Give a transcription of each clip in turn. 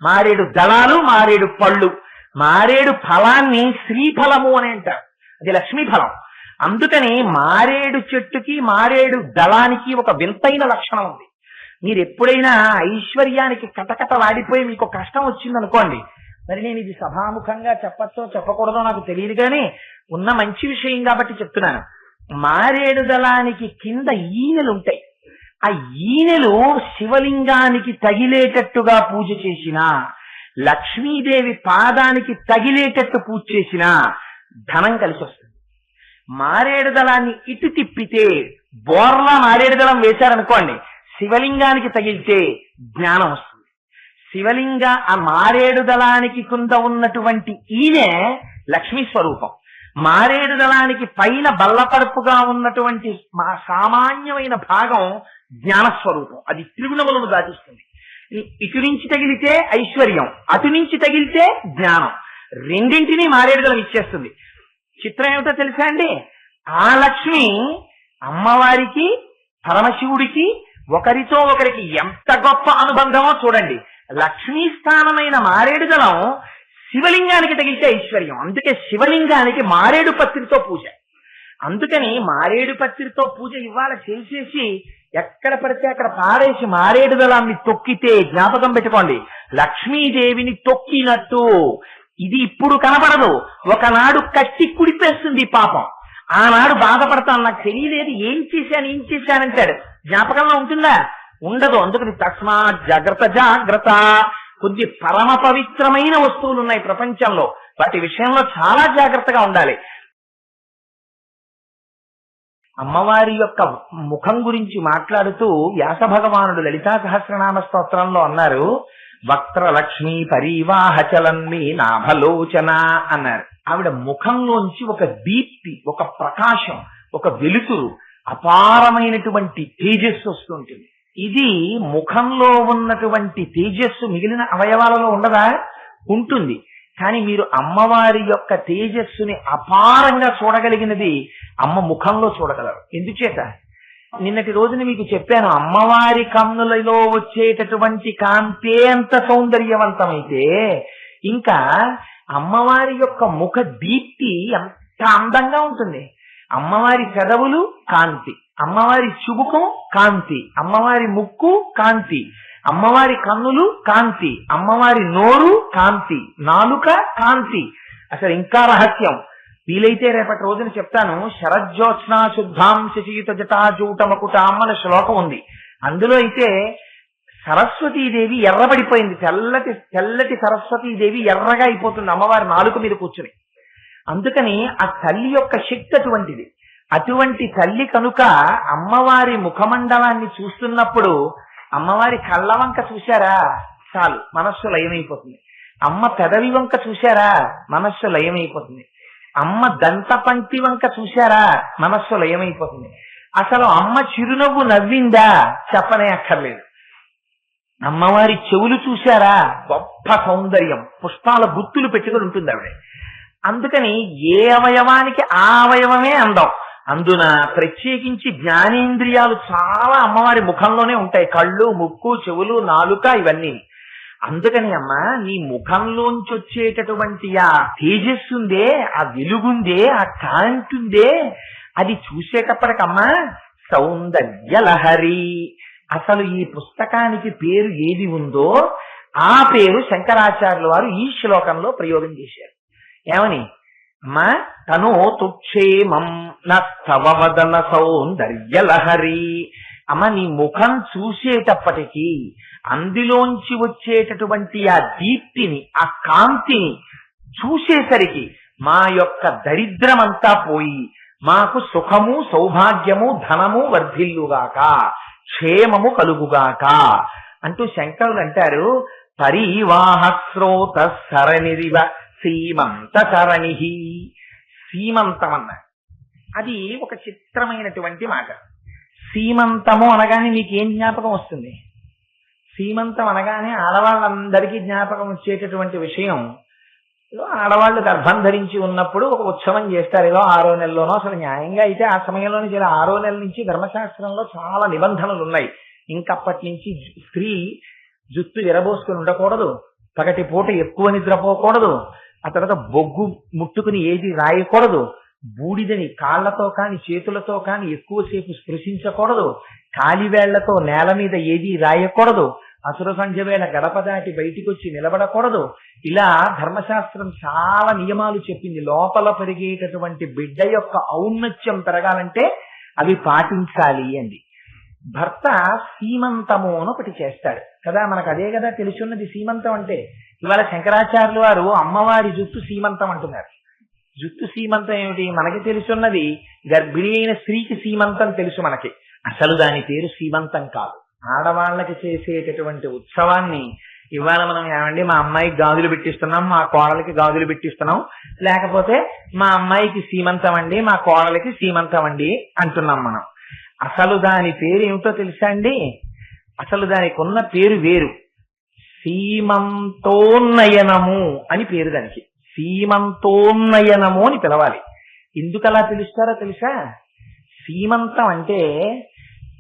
మారేడు దళాలు, మారేడు పళ్ళు. మారేడు ఫలాన్ని శ్రీఫలము అని అంటారు, అది లక్ష్మీ ఫలం. అందుకని మారేడు చెట్టుకి మారేడు దళానికి ఒక వింతైన లక్షణం ఉంది. మీరు ఎప్పుడైనా ఐశ్వర్యానికి కటకట వాడిపోయి మీకు కష్టం వచ్చిందనుకోండి, మరి నేను ఇది సభాముఖంగా చెప్పచ్చో చెప్పకూడదో నాకు తెలియదు, కానీ ఉన్న మంచి విషయం కాబట్టి చెప్తున్నాను. మారేడు దళానికి కింద ఈనెలు ఉంటాయి. ఆ ఈనెలు శివలింగానికి తగిలేటట్టుగా పూజ చేసినా, లక్ష్మీదేవి పాదానికి తగిలేటట్టు పూజ చేసినా ధనం కలిసి వస్తుంది. మారేడు దళాన్ని ఇటు తిప్పితే, బోర్లా మారేడు దళం వేశారనుకోండి, శివలింగానికి తగిలితే జ్ఞానం వస్తుంది. ఆ మారేడు దళానికి కింద ఉన్నటువంటి ఈయనే లక్ష్మీ స్వరూపం. మారేడు దళానికి పైన బల్లపరుపుగా ఉన్నటువంటి సామాన్యమైన భాగం జ్ఞానస్వరూపం, అది త్రిగుణములను దాటిస్తుంది. ఇటు నుంచి తగిలితే ఐశ్వర్యం, అటు నుంచి తగిలితే జ్ఞానం, రెండింటినీ మారేడు దళం ఇచ్చేస్తుంది. చిత్రం ఏమిటో తెలుసా అండి? ఆ లక్ష్మి అమ్మవారికి పరమశివుడికి ఒకరితో ఒకరికి ఎంత గొప్ప అనుబంధమో చూడండి. లక్ష్మీ స్థానమైన మారేడు దళం శివలింగానికి తగిలితే ఐశ్వర్యం. అందుకే శివలింగానికి మారేడు పత్రితో పూజ. అందుకని మారేడు పత్రితో పూజ ఇవాళ చేసేసి ఎక్కడ పడితే అక్కడ పారేసి మారేడు దళాన్ని తొక్కితే జ్ఞాపకం పెట్టుకోండి, లక్ష్మీదేవిని తొక్కినట్టు. ఇది ఇప్పుడు కనపడదు, ఒకనాడు కట్టి కుడిపేస్తుంది పాపం. ఆనాడు బాధపడతాను, నాకు తెలియలేదు, ఏం చేశానంటాడు. జ్ఞాపకంలో ఉంటుందా? ఉండదు. అందుకని తస్మాత్ జాగ్రత్త. కొద్ది పరమ పవిత్రమైన వస్తువులు ఉన్నాయి ప్రపంచంలో, వాటి విషయంలో చాలా జాగ్రత్తగా ఉండాలి. అమ్మవారి యొక్క ముఖం గురించి మాట్లాడుతూ వ్యాస భగవానుడు లలితా సహస్రనామ స్తోత్రంలో అన్నారు, వక్త్రలక్ష్మీ పరీవాహచలన్మి నాభలోచన అన్నారు. ఆవిడ ముఖంలోంచి ఒక దీప్తి, ఒక ప్రకాశం, ఒక వెలుతురు, అపారమైనటువంటి తేజస్సు వస్తుంటుంది. ఇది ముఖంలో ఉన్నటువంటి తేజస్సు మిగిలిన అవయవాలలో ఉండదా? ఉంటుంది. కానీ మీరు అమ్మవారి యొక్క తేజస్సుని అపారంగా చూడగలిగినది అమ్మ ముఖంలో చూడగలరు. ఎందుచేత? నిన్నటి రోజున మీకు చెప్పాను, అమ్మవారి కన్నులలో వచ్చేటటువంటి కాంతే అంత సౌందర్యవంతమైతే ఇంకా అమ్మవారి యొక్క ముఖ దీప్తి ఎంత అందంగా ఉంటుంది. అమ్మవారి పెదవులు కాంతి, అమ్మవారి చుబుకం కాంతి, అమ్మవారి ముక్కు కాంతి, అమ్మవారి కన్నులు కాంతి, అమ్మవారి నోరు కాంతి, నాలుక కాంతి. అసలు ఇంకా రహస్యం వీలైతే రేపటి రోజున చెప్తాను. శరజ్యోత్స్నా శుద్ధాం శశీత జటాజూటమకుటాం అన్న శ్లోకం ఉంది. అందులో అయితే సరస్వతీదేవి ఎర్రబడిపోయింది, తెల్లటి సరస్వతీదేవి ఎర్రగా అయిపోతుంది అమ్మవారి నాలుక మీద కూర్చుని. అందుకని ఆ తల్లి యొక్క శక్తి అటువంటిది. అటువంటి తల్లి కనుక అమ్మవారి ముఖమండలాన్ని చూస్తున్నప్పుడు అమ్మవారి కళ్ళ వంక చూశారా చాలు మనస్సు లయమైపోతుంది. అమ్మ పెదవి వంక చూశారా మనస్సు లయమైపోతుంది. అమ్మ దంత పంక్తి వంక చూశారా మనస్సు లయమైపోతుంది. అసలు అమ్మ చిరునవ్వు నవ్విందా చెప్పనే అక్కర్లేదు. అమ్మవారి చెవులు చూశారా, గొప్ప సౌందర్యం, పుష్పాల గుత్తులు పెట్టుకుని ఉంటుంది ఆవిడ. అందుకని ఏ అవయవానికి ఆ అవయవమే అందం. అందున ప్రత్యేకించి జ్ఞానేంద్రియాలు చాలా అమ్మవారి ముఖంలోనే ఉంటాయి, కళ్ళు, ముక్కు, చెవులు, నాలుక, ఇవన్నీ. అందుకని అమ్మ నీ ముఖంలోంచి వచ్చేటటువంటి ఆ తేజస్సుందే, ఆ వెలుగుందే, ఆ కాంతుందే, అది చూసేటప్పటికమ్మా సౌందర్యలహరి. అసలు ఈ పుస్తకానికి పేరు ఏది ఉందో ఆ పేరు శంకరాచార్యుల వారు ఈ శ్లోకంలో ప్రయోగం చేశారు. ఏమని? అమ్మా తను తుక్షేమం నవదన సౌందర్యలహరి. అమ్మ నీ ముఖం చూసేటప్పటికీ అందులోంచి వచ్చేటటువంటి ఆ దీప్తిని, ఆ కాంతిని చూసేసరికి మా యొక్క దరిద్రమంతా పోయి మాకు సుఖము, సౌభాగ్యము, ధనము వర్ధిల్లుగాక, క్షేమము కలుగుగాక అంటూ శంకరులు అంటారు. పరివాహ స్రోత సరణిరివ సీమంత సరణి. సీమంతం అన్నారు. అది ఒక చిత్రమైనటువంటి మాట. సీమంతము అనగానే మీకేం జ్ఞాపకం వస్తుంది? సీమంతం అనగానే ఆడవాళ్ళందరికీ జ్ఞాపకం వచ్చేటటువంటి విషయం, ఆడవాళ్ళు గర్భం ధరించి ఉన్నప్పుడు ఒక ఉత్సవం చేస్తారు, ఏదో 6వ నెలలోనో. అసలు న్యాయంగా అయితే ఆ సమయంలోనే 6వ నెల నుంచి ధర్మశాస్త్రంలో చాలా నిబంధనలు ఉన్నాయి. ఇంకప్పటి నుంచి స్త్రీ జుత్తు ఎరబోసుకుని ఉండకూడదు, పగటిపూట ఎక్కువ నిద్రపోకూడదు, ఆ తర్వాత బొగ్గు ముట్టుకుని ఏది రాయకూడదు, బూడిదని కాళ్లతో కాని చేతులతో కాని ఎక్కువసేపు స్పృశించకూడదు, కాలివేళ్లతో నేల మీద ఏది రాయకూడదు, అసుర సంధ్య వేళ గడప దాటి బయటికి వచ్చి నిలబడకూడదు. ఇలా ధర్మశాస్త్రం చాలా నియమాలు చెప్పింది. లోపల పెరిగేటటువంటి బిడ్డ యొక్క ఔన్నత్యం పెరగాలంటే అవి పాటించాలి అంది. భర్త సీమంతము అని ఒకటి చేస్తాడు కదా, మనకు అదే కదా తెలుసున్నది సీమంతం అంటే. ఇవాళ శంకరాచార్యులు వారు అమ్మవారి జుట్టు సీమంతం అంటున్నారు. జుట్టు సీమంతం ఏమిటి? మనకి తెలుసున్నది గర్భిణి అయిన స్త్రీకి సీమంతం తెలుసు మనకి. అసలు దాని పేరు సీమంతం కాదు. ఆడవాళ్ళకి చేసేటటువంటి ఉత్సవాన్ని ఇవాళ మనం ఏమండి మా అమ్మాయికి గాజులు పెట్టిస్తున్నాం, మా కోడలికి గాజులు పెట్టిస్తున్నాం, లేకపోతే మా అమ్మాయికి సీమంతం అండి, మా కోడలికి సీమంతం అండి అంటున్నాం మనం. అసలు దాని పేరు ఏమిటో తెలుసా అండి? అసలు దానికి ఉన్న పేరు వేరు. సీమంతోన్నయనము అని పేరు దానికి. సీమంతోన్నయనము అని పిలవాలి. ఎందుకు అలా పిలుస్తారో తెలుసా? సీమంతం అంటే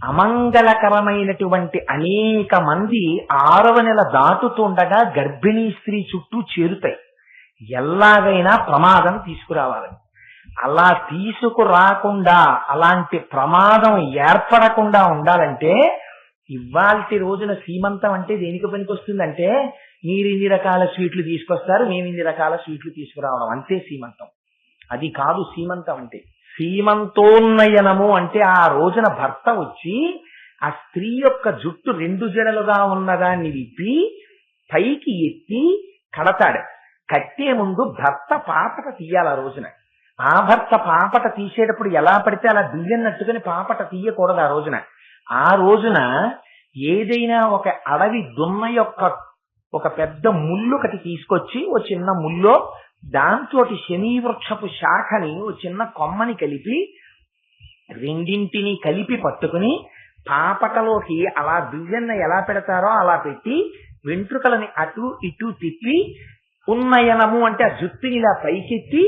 అమంగళకరమైనటువంటి అనేక మంది 6వ నెల దాటుతుండగా గర్భిణీ స్త్రీ చుట్టూ చేరుతాయి. ఎలాగైనా ప్రమాదం తీసుకురావాలని. అలా తీసుకురాకుండా, అలాంటి ప్రమాదం ఏర్పడకుండా ఉండాలంటే ఇవాల్టి రోజున సీమంతం అంటే దేనికి పనికి వస్తుందంటే, మీరు ఇన్ని రకాల స్వీట్లు తీసుకొస్తారు, మేము ఇన్ని రకాల స్వీట్లు తీసుకురావడం, అంతే సీమంతం. అది కాదు సీమంతం అంటే. సీమంతోన్నయనము అంటే ఆ రోజున భర్త వచ్చి ఆ స్త్రీ యొక్క జుట్టు 2 జడలుగా ఉన్నదాన్ని విప్పి పైకి ఎత్తి కడతాడు. కట్టే ముందు భర్త పాపట తీయాలి ఆ రోజున. ఆ భర్త పాపట తీసేటప్పుడు ఎలా పడితే అలా దియ్యన్నట్టుకుని పాపట తీయకూడదు ఆ రోజున. ఆ రోజున ఏదైనా ఒక అడవి దున్న యొక్క ఒక పెద్ద ముళ్ళు ఒకటి తీసుకొచ్చి, ఓ చిన్న ముల్లో దాంతో శమీవృక్షపు శాఖని ఓ చిన్న కొమ్మని కలిపి రెండింటిని కలిపి పట్టుకుని పాపటలోకి అలా దువ్వెన్న ఎలా పెడతారో అలా పెట్టి వెంట్రుకలని అటు ఇటు తిప్పి ఉన్నయనము అంటే ఆ జుట్టుని ఇలా పైకెత్తి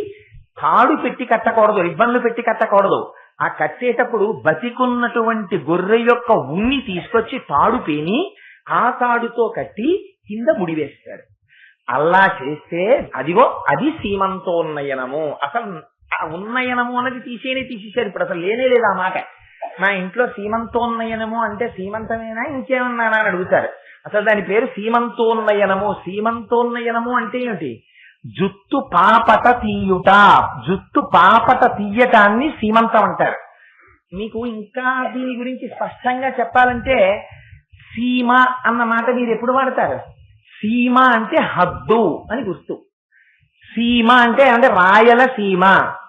తాడు పెట్టి కట్టకూడదు, రిబ్బన్లు పెట్టి కట్టకూడదు. ఆ కట్టేటప్పుడు బతికున్నటువంటి గొర్రె యొక్క ఉన్ని తీసుకొచ్చి తాడు పేని ఆ తాడుతో కట్టి కింద ముడివేస్తాడు. అలా చేస్తే అదిగో అది సీమంతోన్నయనము. అసలు ఆ ఉన్నయనము అన్నది తీసేశారు. ఇప్పుడు అసలు లేనే లేదు ఆ మాట. మా ఇంట్లో సీమంతోన్నయనము అంటే సీమంతమేనా ఇంకేమన్నానా అని అడుగుతారు. అసలు దాని పేరు సీమంతోన్నయనము. సీమంతోన్నయనము అంటే ఏమిటి? జుట్టు పాపట తీయుట. జుట్టు పాపట తీయటాన్ని సీమంతం అంటారు. మీకు ఇంకా దీని గురించి స్పష్టంగా చెప్పాలంటే సీమ అన్న మాట మీరు ఎప్పుడు వాడతారు? సీమ అంటే హద్దు అని గుర్తు. సీమ అంటే రాయలసీమ,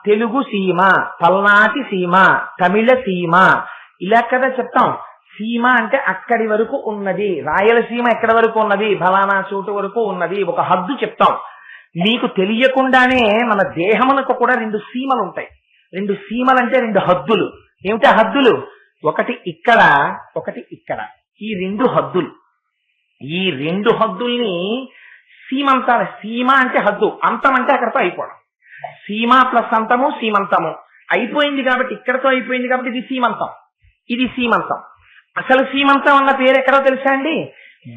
తెలుగు సీమ, పల్నాటి సీమ, తమిళ సీమ, ఇలా కదా చెప్తాం. సీమ అంటే అక్కడి వరకు ఉన్నది, రాయలసీమ ఎక్కడి వరకు ఉన్నది, ఫలానా చోటు వరకు ఉన్నది, ఒక హద్దు చెప్తాం. మీకు తెలియకుండానే మన దేహమునకు కూడా 2 సీమలు ఉంటాయి. 2 సీమలు అంటే 2 హద్దులు. ఏమిటా హద్దులు? ఒకటి ఇక్కడ, ఒకటి ఇక్కడ. ఈ 2 హద్దులు. ఈ 2 హద్దుల్ని సీమంతాలు. సీమ అంటే హద్దు, అంతం అంటే అక్కడతో అయిపోవడం. సీమ ప్లస్ అంతము సీమంతము. అయిపోయింది కాబట్టి, ఇక్కడతో అయిపోయింది కాబట్టి ఇది సీమంతం, ఇది సీమంతం. అసలు సీమంతం అన్న పేరు ఎక్కడో తెలుసా అండి?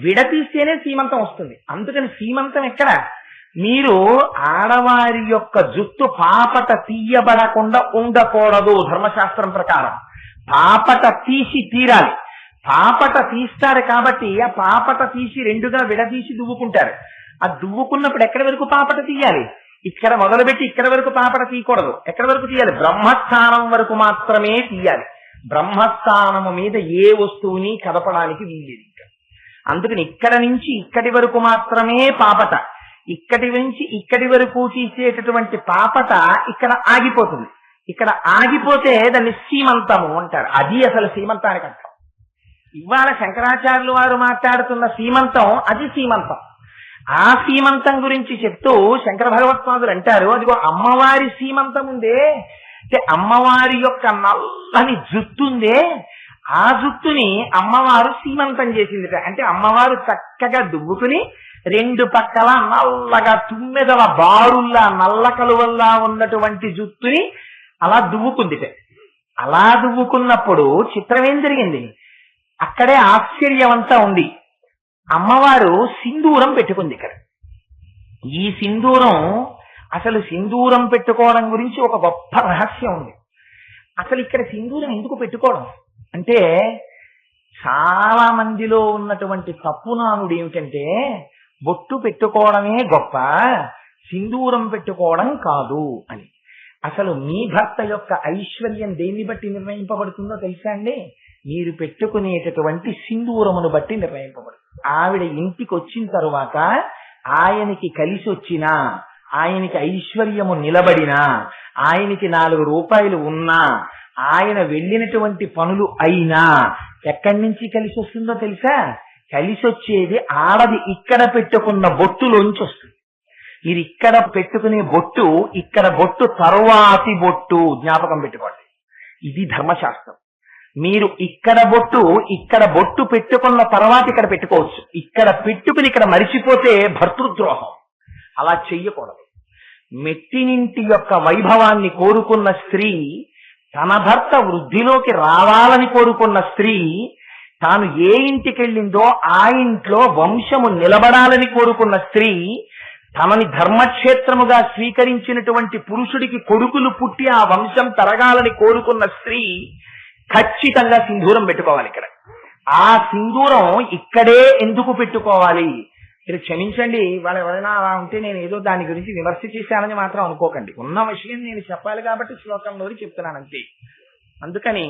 విడతీస్తేనే సీమంతం వస్తుంది. అందుకని సీమంతం ఎక్కడ? మీరు ఆడవారి యొక్క జుట్టు పాపట తీయబడకుండా ఉండకూడదు. ధర్మశాస్త్రం ప్రకారం పాపట తీసి తీరాలి. పాపట తీస్తారు కాబట్టి ఆ పాపట తీసి 2గా విడదీసి దువ్వుకుంటారు. ఆ దువ్వుకున్నప్పుడు ఎక్కడి వరకు పాపట తీయాలి? ఇక్కడ మొదలుపెట్టి ఇక్కడ వరకు పాపట తీయకూడదు. ఎక్కడి వరకు తీయాలి? బ్రహ్మస్థానం వరకు మాత్రమే తీయాలి. బ్రహ్మస్థానము మీద ఏ వస్తువుని కదపడానికి వీల్లేదు. అందుకని ఇక్కడ నుంచి ఇక్కడి వరకు మాత్రమే పాపట. ఇక్కడి నుంచి ఇక్కడి వరకు తీసేటటువంటి పాపట ఇక్కడ ఆగిపోతుంది. ఇక్కడ ఆగిపోతే దాన్ని సీమంతము అంటారు. అది అసలు సీమంతానికి అర్థం. ఇవాళ శంకరాచార్యులు వారు మాట్లాడుతున్న సీమంతం అది సీమంతం. ఆ సీమంతం గురించి చెప్తూ శంకర భగవత్పాదులు అంటారు, అదిగో అమ్మవారి సీమంతం ఉందే, అంటే అమ్మవారి యొక్క నల్లని జుట్టుందే, ఆ జుట్టుని అమ్మవారు సీమంతం చేసింది. అంటే అమ్మవారు చక్కగా దువ్వుకుని 2 పక్కల నల్లగా తుమ్మెదల బారుల్లా నల్ల కలువల్లా ఉన్నటువంటి జుట్టుని అలా దువ్వుకుంది. అలా దువ్వుకున్నప్పుడు చిత్రం ఏం జరిగింది? అక్కడే ఆశ్చర్యమంతా ఉంది. అమ్మవారు సింధూరం పెట్టుకుంది. ఇక్కడ ఈ సింధూరం, అసలు సింధూరం పెట్టుకోవడం గురించి ఒక గొప్ప రహస్యం ఉంది. అసలు ఇక్కడ సింధూరం ఎందుకు పెట్టుకోవడం అంటే, చాలా మందిలో ఉన్నటువంటి తప్పునానుడు ఏమిటంటే, బొట్టు పెట్టుకోవడమే గొప్ప, సింధూరం పెట్టుకోవడం కాదు అని. అసలు మీ భర్త యొక్క ఐశ్వర్యం దేన్ని బట్టి నిర్ణయింపబడుతుందో తెలుసా అండి? మీరు పెట్టుకునేటటువంటి సింధూరమును బట్టి నిర్ణయింపబడుతుంది. ఆవిడ ఇంటికి వచ్చిన తరువాత ఆయనకి కలిసి వచ్చినా, ఆయనకి ఐశ్వర్యము నిలబడినా, ఆయనకి 4 రూపాయలు ఉన్నా, ఆయన వెళ్ళినటువంటి పనులు అయినా ఎక్కడి నుంచి కలిసి వస్తుందో తెలుసా? కలిసి వచ్చేది ఆడది ఇక్కడ పెట్టుకున్న బొట్టులోంచి వస్తుంది. మీరు ఇక్కడ పెట్టుకునే బొట్టు, ఇక్కడ బొట్టు తరువాతి బొట్టు, జ్ఞాపకం పెట్టుకోండి. ఇది ధర్మశాస్త్రం. మీరు ఇక్కడ బొట్టు పెట్టుకున్న తర్వాత ఇక్కడ పెట్టుకోవచ్చు. ఇక్కడ పెట్టుకుని ఇక్కడ మరిచిపోతే భర్తృద్రోహం. అలా చెయ్యకూడదు. మెట్టినింటి యొక్క వైభవాన్ని కోరుకున్న స్త్రీ, తన భర్త వృద్ధిలోకి రావాలని కోరుకున్న స్త్రీ, తాను ఏ ఇంటికెళ్ళిందో ఆ ఇంట్లో వంశము నిలబడాలని కోరుకున్న స్త్రీ, తమని ధర్మక్షేత్రముగా స్వీకరించినటువంటి పురుషుడికి కొడుకులు పుట్టి ఆ వంశం తరగాలని కోరుకున్న స్త్రీ ఖచ్చితంగా సింధూరం పెట్టుకోవాలి. ఇక్కడ ఆ సింధూరం ఇక్కడే ఎందుకు పెట్టుకోవాలి? మీరు క్షమించండి, వాళ్ళ ఎవరైనా అలా ఉంటే నేను ఏదో దాని గురించి విమర్శ చేశానని మాత్రం అనుకోకండి. ఉన్న విషయం నేను చెప్పాలి కాబట్టి శ్లోకంలోని చెప్తున్నాను అంతే. అందుకని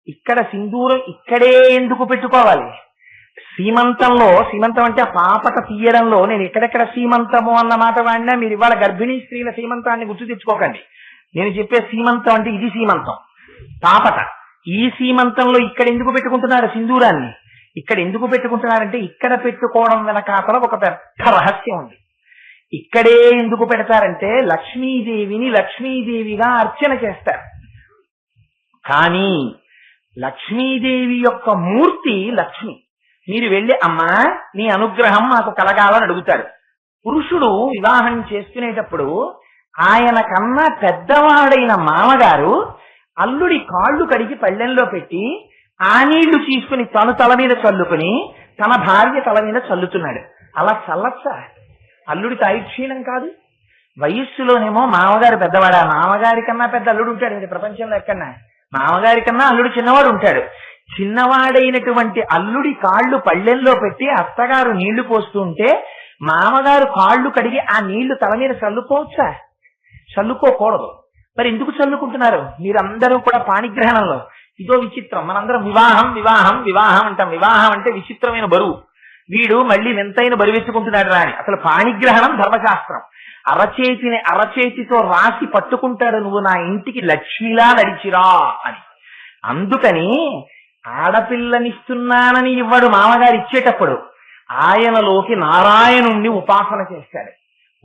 ఇక్కడ సింధూరం ఇక్కడే ఎందుకు పెట్టుకోవాలి? సీమంతంలో, సీమంతం అంటే ఆ పాపట తీయడంలో నేను ఎక్కడెక్కడ సీమంతము అన్న మాట వాడినా మీరు ఇవాళ గర్భిణీ స్త్రీల సీమంతాన్ని గుర్తు తెచ్చుకోకండి. నేను చెప్పే సీమంతం అంటే ఇది సీమంతం, పాపట. ఈ సీమంతంలో ఇక్కడ ఎందుకు పెట్టుకుంటున్నారు సింధూరాన్ని? ఇక్కడ ఎందుకు పెట్టుకుంటున్నారంటే, ఇక్కడ పెట్టుకోవడం వెనకాతల ఒక పెద్ద రహస్యం ఉంది. ఇక్కడే ఎందుకు పెడతారంటే, లక్ష్మీదేవిని లక్ష్మీదేవిగా అర్చన చేస్తారు. కానీ లక్ష్మీదేవి యొక్క మూర్తి లక్ష్మి. మీరు వెళ్ళి అమ్మా నీ అనుగ్రహం మాకు కలగాలని అడుగుతారు. పురుషుడు వివాహం చేసుకునేటప్పుడు ఆయన కన్నా పెద్దవాడైన మామగారు అల్లుడి కాళ్ళు కడిగి పళ్ళెంలో పెట్టి ఆ నీళ్లు తీసుకుని తను తల మీద చల్లుకుని తన భార్య తల మీద చల్లుతున్నాడు. అలా చల్లచ్చా? అల్లుడికి ఆయుక్షీణం కాదు. వయస్సులోనేమో మామగారు పెద్దవాడా? మామగారి కన్నా పెద్ద అల్లుడు ఉంటాడు ప్రపంచంలో ఎక్కడన్నా. మామగారి కన్నా అల్లుడు చిన్నవాడు ఉంటాడు. చిన్నవాడైనటువంటి అల్లుడి కాళ్ళు పళ్ళెంలో పెట్టి అత్తగారు నీళ్లు పోస్తుంటే మామగారు కాళ్ళు కడిగి ఆ నీళ్లు తల మీద చల్లుకోవచ్చా? చల్లుకోకూడదు. మరి ఎందుకు చల్లుకుంటున్నారు? మీరందరూ కూడా పాణిగ్రహణంలో ఇదో విచిత్రం. మనందరం వివాహం వివాహం వివాహం అంటాం. వివాహం అంటే విచిత్రమైన బరువు. వీడు మళ్ళీ వింతైన బరువెత్తుకుంటున్నాడు రా అని. అసలు పాణిగ్రహణం ధర్మశాస్త్రం. అరచేతిని అరచేతితో రాసి పట్టుకుంటాడు, నువ్వు నా ఇంటికి లక్ష్మిలా నడిచిరా అని. అందుకని ఆడపిల్లనిస్తున్నానని ఇవ్వడు మామగారు ఇచ్చేటప్పుడు. ఆయనలోకి నారాయణుణ్ణి ఉపాసన చేస్తాడు.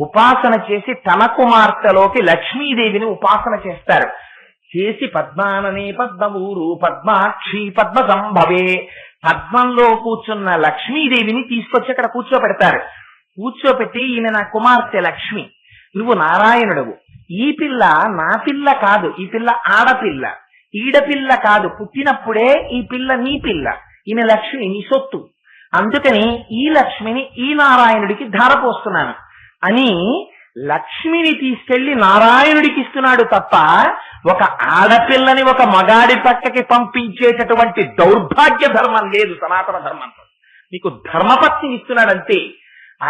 ఉపాసన చేసి తన కుమార్తెలోకి లక్ష్మీదేవిని ఉపాసన చేస్తారు. చేసి పద్మాననే పద్మవూరు పద్మాక్షి పద్మ సంభవే, పద్మంలో కూర్చున్న లక్ష్మీదేవిని తీసుకొచ్చి అక్కడ కూర్చోపెడతారు. కూర్చోపెట్టి ఈయన నా కుమార్తె లక్ష్మి, నువ్వు నారాయణుడవు. ఈ పిల్ల నా పిల్ల కాదు, ఈ పిల్ల ఆడపిల్ల, ఈడపిల్ల కాదు, పుట్టినప్పుడే ఈ పిల్ల నీ పిల్ల, ఈమె లక్ష్మి నీ సొత్తు. అందుకని ఈ లక్ష్మిని ఈ నారాయణుడికి ధారపోస్తున్నాను అని లక్ష్మిని తీసుకెళ్లి నారాయణుడికి ఇస్తున్నాడు తప్ప ఒక ఆడపిల్లని ఒక మగాడి పక్కకి పంపించేటటువంటి దౌర్భాగ్య ధర్మం లేదు సనాతన ధర్మంలో. మీకు ధర్మపత్ని ఇస్తున్నాడంతే.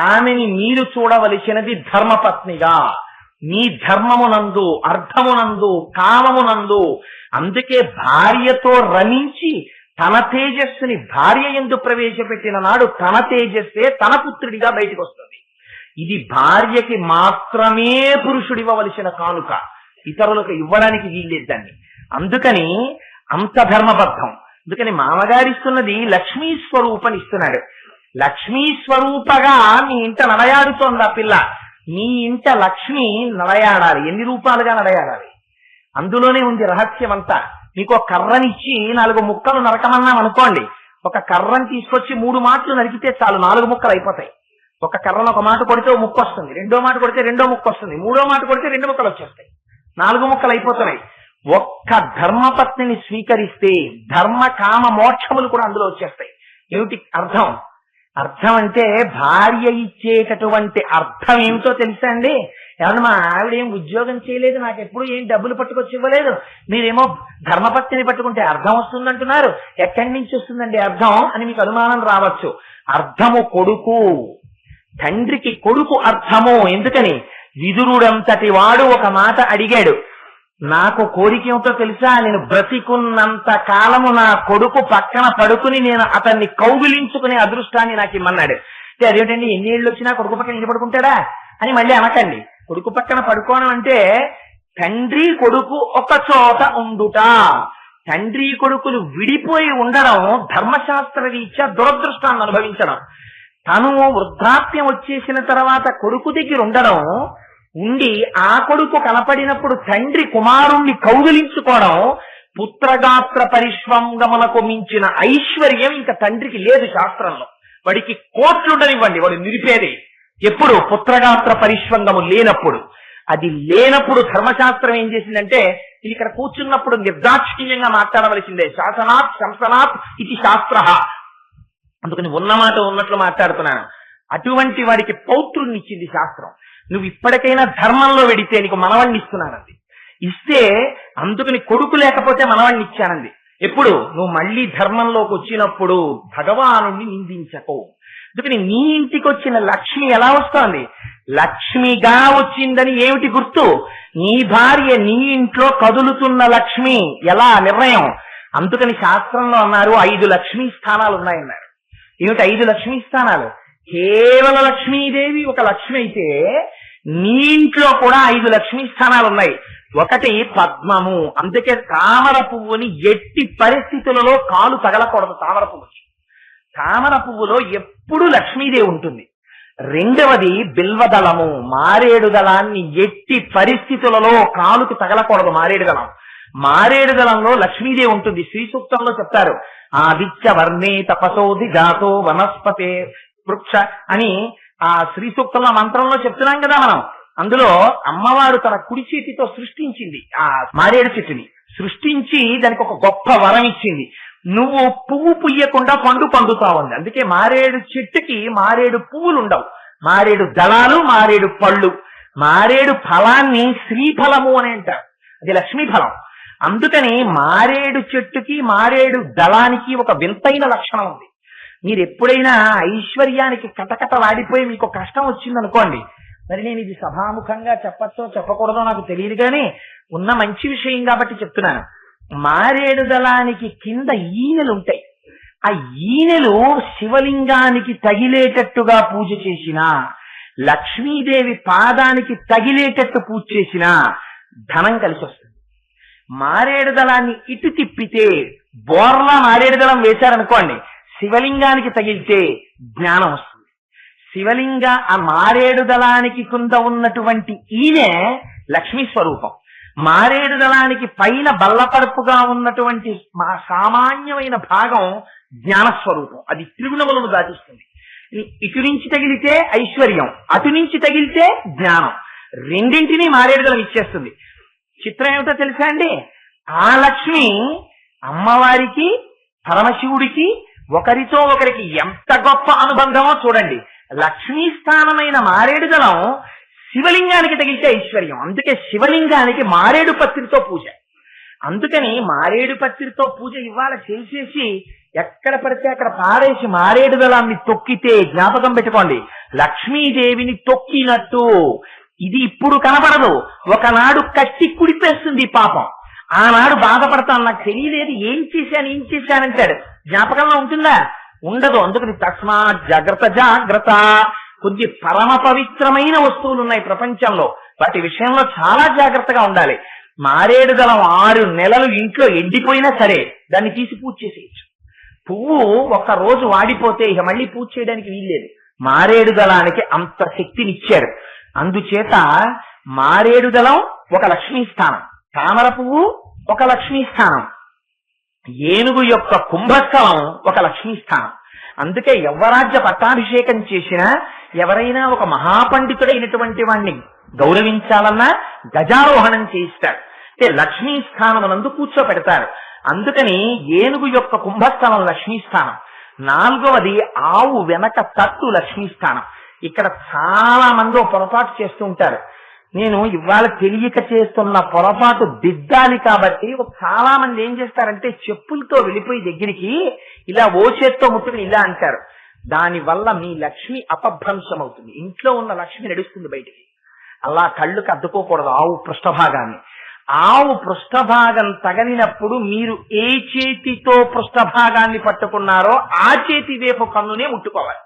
ఆమెని మీరు చూడవలసినది ధర్మపత్నిగా, మీ ధర్మమునందు, అర్థమునందు, కామమునందు. అందుకే భార్యతో రమించి తన తేజస్సుని భార్య యందు ప్రవేశపెట్టిన నాడు తన తేజస్సే తన పుత్రుడిగా బయటకు వస్తుంది. ఇది భార్యకి మాత్రమే పురుషుడివ్వవలసిన కానుక, ఇతరులకు ఇవ్వడానికి వీల్లేదు దాన్ని. అందుకని అంత ధర్మబద్ధం. అందుకని మామగారిస్తున్నది లక్ష్మీ స్వరూపనిస్తున్నాడు. లక్ష్మీ స్వరూపగా మీ ఇంట నడయాడుతోంది ఆ పిల్ల. మీ ఇంట లక్ష్మి నడయాడాలి. ఎన్ని రూపాలుగా నడయాడాలి అందులోనే ఉంది రహస్యం అంతా. మీకు ఒక కర్రనిచ్చి 4 ముక్కలు నరకమన్నాం అనుకోండి, ఒక కర్రని తీసుకొచ్చి 3 మాటలు నరికితే చాలు 4 ముక్కలు అయిపోతాయి. ఒక కర్రను ఒక మాట కొడితే 1 ముక్క వస్తుంది, 2వ మాట కొడితే 2వ ముక్క వస్తుంది, 3వ మాట కొడితే 2 ముక్కలు వచ్చేస్తాయి, 4 ముక్కలు అయిపోతున్నాయి. ఒక్క ధర్మపత్నిని స్వీకరిస్తే ధర్మ కామ మోక్షములు కూడా అందులో వచ్చేస్తాయి. ఏమిటి అర్థం? అర్థం అంటే భార్య ఇచ్చేటటువంటి అర్థం ఏమిటో తెలుసా అండి? ఏమన్నా మా ఆవిడ ఏం ఉద్యోగం చేయలేదు, నాకు ఎప్పుడు ఏం డబ్బులు పట్టుకొచ్చి ఇవ్వలేదు, మీరేమో ధర్మపత్నిని పట్టుకుంటే అర్థం వస్తుందంటున్నారు, ఎక్కడి నుంచి వస్తుందండి అర్థం అని మీకు అనుమానం రావచ్చు. అర్థము కొడుకు, తండ్రికి కొడుకు అర్థము. ఎందుకని? విదురుడంతటి వాడు ఒక మాట అడిగాడు, నాకు కోరిక ఏమిటో తెలుసా, నేను బ్రతికున్నంత కాలము నా కొడుకు పక్కన పడుకుని నేను అతన్ని కౌగిలించుకునే అదృష్టాన్ని నాకు ఇమ్మన్నాడు. అదేమిటండి, ఎన్ని ఏళ్ళు వచ్చినా కొడుకు పక్కన ఇంటి పడుకుంటాడా అని మళ్ళీ అనకండి. కొడుకు పక్కన పడుకోవడం అంటే తండ్రి కొడుకు ఒక చోట ఉండుట. తండ్రి కొడుకులు విడిపోయి ఉండడం ధర్మశాస్త్ర రీత్యా దురదృష్టాన్ని అనుభవించడం. తను వృద్ధాప్యం వచ్చేసిన తర్వాత కొడుకు దగ్గర ఉండడం, ఉండి ఆ కొడుకు కనపడినప్పుడు తండ్రి కుమారుణ్ణి కౌగిలించుకోవడం, పుత్రగాత్ర పరిష్వంగములకు మించిన ఐశ్వర్యం ఇంకా తండ్రికి లేదు శాస్త్రంలో. వాడికి కోట్లుండనివ్వండి, వాడు నిలిపేది ఎప్పుడు? పుత్రగాత్ర పరిష్వంగము లేనప్పుడు. అది లేనప్పుడు ధర్మశాస్త్రం ఏం చేసిందంటే, ఇది ఇక్కడ కూర్చున్నప్పుడు నిర్దాక్షిణ్యంగా మాట్లాడవలసిందే. శాసనాత్ శంసనాత్ ఇది శాస్త్ర. అందుకని ఉన్నమాట ఉన్నట్లు మాట్లాడుతున్నాను. అటువంటి వాడికి పౌత్రుణ్ణి ఇచ్చింది శాస్త్రం. నువ్వు ఇప్పటికైనా ధర్మంలో వెడితే నీకు మనవాణ్ణి ఇస్తున్నానంది. ఇస్తే అందుకని కొడుకు లేకపోతే మనవాణ్ణి ఇచ్చానంది. ఎప్పుడు? నువ్వు మళ్ళీ ధర్మంలోకి వచ్చినప్పుడు భగవాను నిందించకు. అందుకని నీ ఇంటికి వచ్చిన లక్ష్మి ఎలా వస్తోంది? లక్ష్మిగా వచ్చిందని ఏమిటి గుర్తు? నీ భార్య నీ ఇంట్లో కదులుతున్న లక్ష్మి. ఎలా నిర్ణయం? అందుకని శాస్త్రంలో అన్నారు 5 లక్ష్మీ స్థానాలు ఉన్నాయన్నారు. ఏమిటి 5 లక్ష్మీ స్థానాలు? కేవల లక్ష్మీదేవి ఒక లక్ష్మి అయితే నీ ఇంట్లో కూడా 5 లక్ష్మీ స్థానాలు ఉన్నాయి. ఒకటి పద్మము, అందుకే తామర పువ్వుని ఎట్టి పరిస్థితులలో కాలు తగలకూడదు. తామర పువ్వులో ఎప్పుడూ లక్ష్మీదేవి ఉంటుంది. రెండవది బిల్వదళము, మారేడు దళాన్ని ఎట్టి పరిస్థితులలో కాలుకు తగలకూడదు. మారేడు దళంలో లక్ష్మీదేవి ఉంటుంది. శ్రీ సూక్తంలో చెప్తారు, ఆదిత్య వర్ణే తపసోధి జాతో వనస్పతే వృక్ష అని ఆ శ్రీ సూక్తంలో మంత్రంలో చెప్తున్నాం కదా మనం. అందులో అమ్మవారు తన కుడి చేతితో సృష్టించింది ఆ మారేడు చెట్టుని. సృష్టించి దానికి ఒక గొప్ప వరం ఇచ్చింది. నువ్వు పువ్వు పుయ్యకుండా పండు పండుతావుంది. అందుకే మారేడు చెట్టుకి మారేడు పువ్వులు ఉండవు, మారేడు దళాలు, మారేడు పళ్ళు. మారేడు ఫలాన్ని శ్రీఫలము అని అంటారు, అది లక్ష్మీ ఫలం. అందుకని మారేడు చెట్టుకి మారేడు దళానికి ఒక వింతైన లక్షణం ఉంది. మీరు ఎప్పుడైనా ఐశ్వర్యానికి కటకట వాడిపోయి మీకు కష్టం వచ్చిందనుకోండి, మరి నేను ఇది సభాముఖంగా చెప్పచ్చో చెప్పకూడదో నాకు తెలియదు కానీ ఉన్న మంచి విషయం కాబట్టి చెప్తున్నాను. మారేడు దళానికి కింద ఈనెలు ఉంటాయి. ఆ ఈనెలు శివలింగానికి తగిలేటట్టుగా పూజ చేసినా, లక్ష్మీదేవి పాదానికి తగిలేటట్టు పూజ చేసినా ధనం కలిసి వస్తుంది. మారేడు దళాన్ని ఇటు తిప్పితే, బోర్లా మారేడు దళం వేశారనుకోండి, శివలింగానికి తగిలితే జ్ఞానం వస్తుంది. ఆ మారేడు దళానికి కింద ఉన్నటువంటి ఈయనే లక్ష్మీ స్వరూపం. మారేడు దళానికి పైన బల్లపరుపుగా ఉన్నటువంటి సామాన్యమైన భాగం జ్ఞానస్వరూపం. అది త్రిగుణములను దాటిస్తుంది. ఇటు నుంచి తగిలితే ఐశ్వర్యం, అటు నుంచి తగిలితే జ్ఞానం. రెండింటినీ మారేడు దళం ఇచ్చేస్తుంది. చిత్రం ఏమిటో తెలుసా అండి? ఆ లక్ష్మి అమ్మవారికి పరమశివుడికి ఒకరితో ఒకరికి ఎంత గొప్ప అనుబంధమో చూడండి. లక్ష్మీ స్థానమైన మారేడు దళం శివలింగానికి తగిలితే ఐశ్వర్యం. అందుకే శివలింగానికి మారేడు పత్రితో పూజ. అందుకని మారేడు పత్రితో పూజ ఇవాళ చేసేసి ఎక్కడ పడితే అక్కడ పారేసి మారేడు దళాన్ని తొక్కితే జ్ఞాపకం పెట్టుకోండి, లక్ష్మీదేవిని తొక్కినట్టు. ఇది ఇప్పుడు కనపడదు, ఒకనాడు కట్టి కుడిపేస్తుంది పాపం. ఆనాడు బాధపడతాను, నాకు తెలియలేదు, ఏం చేశానంటాడు. జ్ఞాపకంలో ఉంటుందా? ఉండదు. అందుకని తస్మాత్ జాగ్రత్త. కొద్ది పరమ పవిత్రమైన వస్తువులు ఉన్నాయి ప్రపంచంలో, వాటి విషయంలో చాలా జాగ్రత్తగా ఉండాలి. మారేడు దళం 6 నెలలు ఇంట్లో ఎండిపోయినా సరే దాన్ని తీసి పూజ చేసేయచ్చు. పువ్వు ఒక రోజు వాడిపోతే ఇక మళ్ళీ పూజ చేయడానికి వీల్లేదు. మారేడు దళానికి అంత శక్తినిచ్చారు. అందుచేత మారేడు దళం ఒక లక్ష్మీ స్థానం, తామర పువ్వు ఒక లక్ష్మీ స్థానం, ఏనుగు యొక్క కుంభస్థలం ఒక లక్ష్మీ స్థానం. అందుకే యవ్వరాజ్య పట్టాభిషేకం చేసినా, ఎవరైనా ఒక మహాపండితుడైనటువంటి వాణ్ణి గౌరవించాలన్నా గజారోహణం చేయిస్తారు. అంటే లక్ష్మీ స్థానమునందు కూర్చోపెడతారు. అందుకని ఏనుగు యొక్క కుంభస్థలం లక్ష్మీ స్థానం. నాలుగవది ఆవు వెనక తట్టు లక్ష్మీ స్థానం. ఇక్కడ చాలా మంది పొరపాటు చేస్తూ ఉంటారు. నేను ఇవాళ తెలియక చేస్తున్న పొరపాటు దిద్దాలి కాబట్టి చాలా మంది ఏం చేస్తారంటే చెప్పులతో వెళ్ళిపోయి దగ్గరికి ఇలా ఓ చేత్తో ముట్టుకుని ఇలా అంటారు. దానివల్ల మీ లక్ష్మి అపభ్రంశం అవుతుంది. ఇంట్లో ఉన్న లక్ష్మి నడుస్తుంది బయటికి. అలా కళ్ళుకి అద్దుకోకూడదు ఆవు పృష్ఠభాగాన్ని. ఆవు పృష్ఠభాగం తగలినప్పుడు మీరు ఏ చేతితో పృష్ఠభాగాన్ని పట్టుకున్నారో ఆ చేతి వైపు కన్నునే ముట్టుకోవాలి.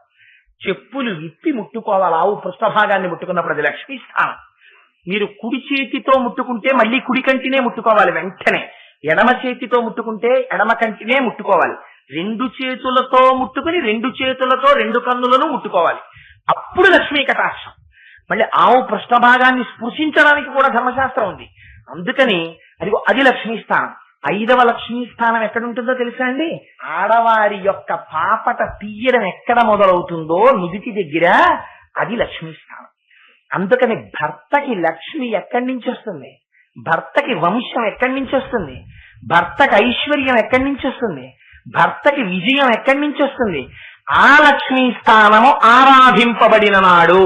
చెప్పులు విప్పి ముట్టుకోవాలి. ఆవు పృష్ఠభాగాన్ని ముట్టుకున్నప్పుడు అది లక్ష్మీ స్థానం. మీరు కుడి చేతితో ముట్టుకుంటే మళ్ళీ కుడి కంటినే ముట్టుకోవాలి వెంటనే. ఎడమ చేతితో ముట్టుకుంటే ఎడమ కంటినే ముట్టుకోవాలి. రెండు చేతులతో ముట్టుకుని రెండు చేతులతో రెండు కన్నులను ముట్టుకోవాలి. అప్పుడు లక్ష్మీ కటాక్షం. మళ్ళీ ఆవు పృష్ఠభాగాన్ని స్పృశించడానికి కూడా ధర్మశాస్త్రం ఉంది. అందుకని అది లక్ష్మీ స్థానం. ఐదవ లక్ష్మీ స్థానం ఎక్కడుంటుందో తెలుసా అండి? ఆడవారి యొక్క పాపట తీయడం ఎక్కడ మొదలవుతుందో నుదిటి దగ్గర, అది లక్ష్మీ స్థానం. అందుకని భర్తకి లక్ష్మి ఎక్కడి నుంచి వస్తుంది? భర్తకి వంశం ఎక్కడి నుంచి వస్తుంది? భర్తకి ఐశ్వర్యం ఎక్కడి నుంచి వస్తుంది? భర్తకి విజయం ఎక్కడి నుంచి వస్తుంది? ఆ లక్ష్మీ స్థానము ఆరాధింపబడిన నాడు.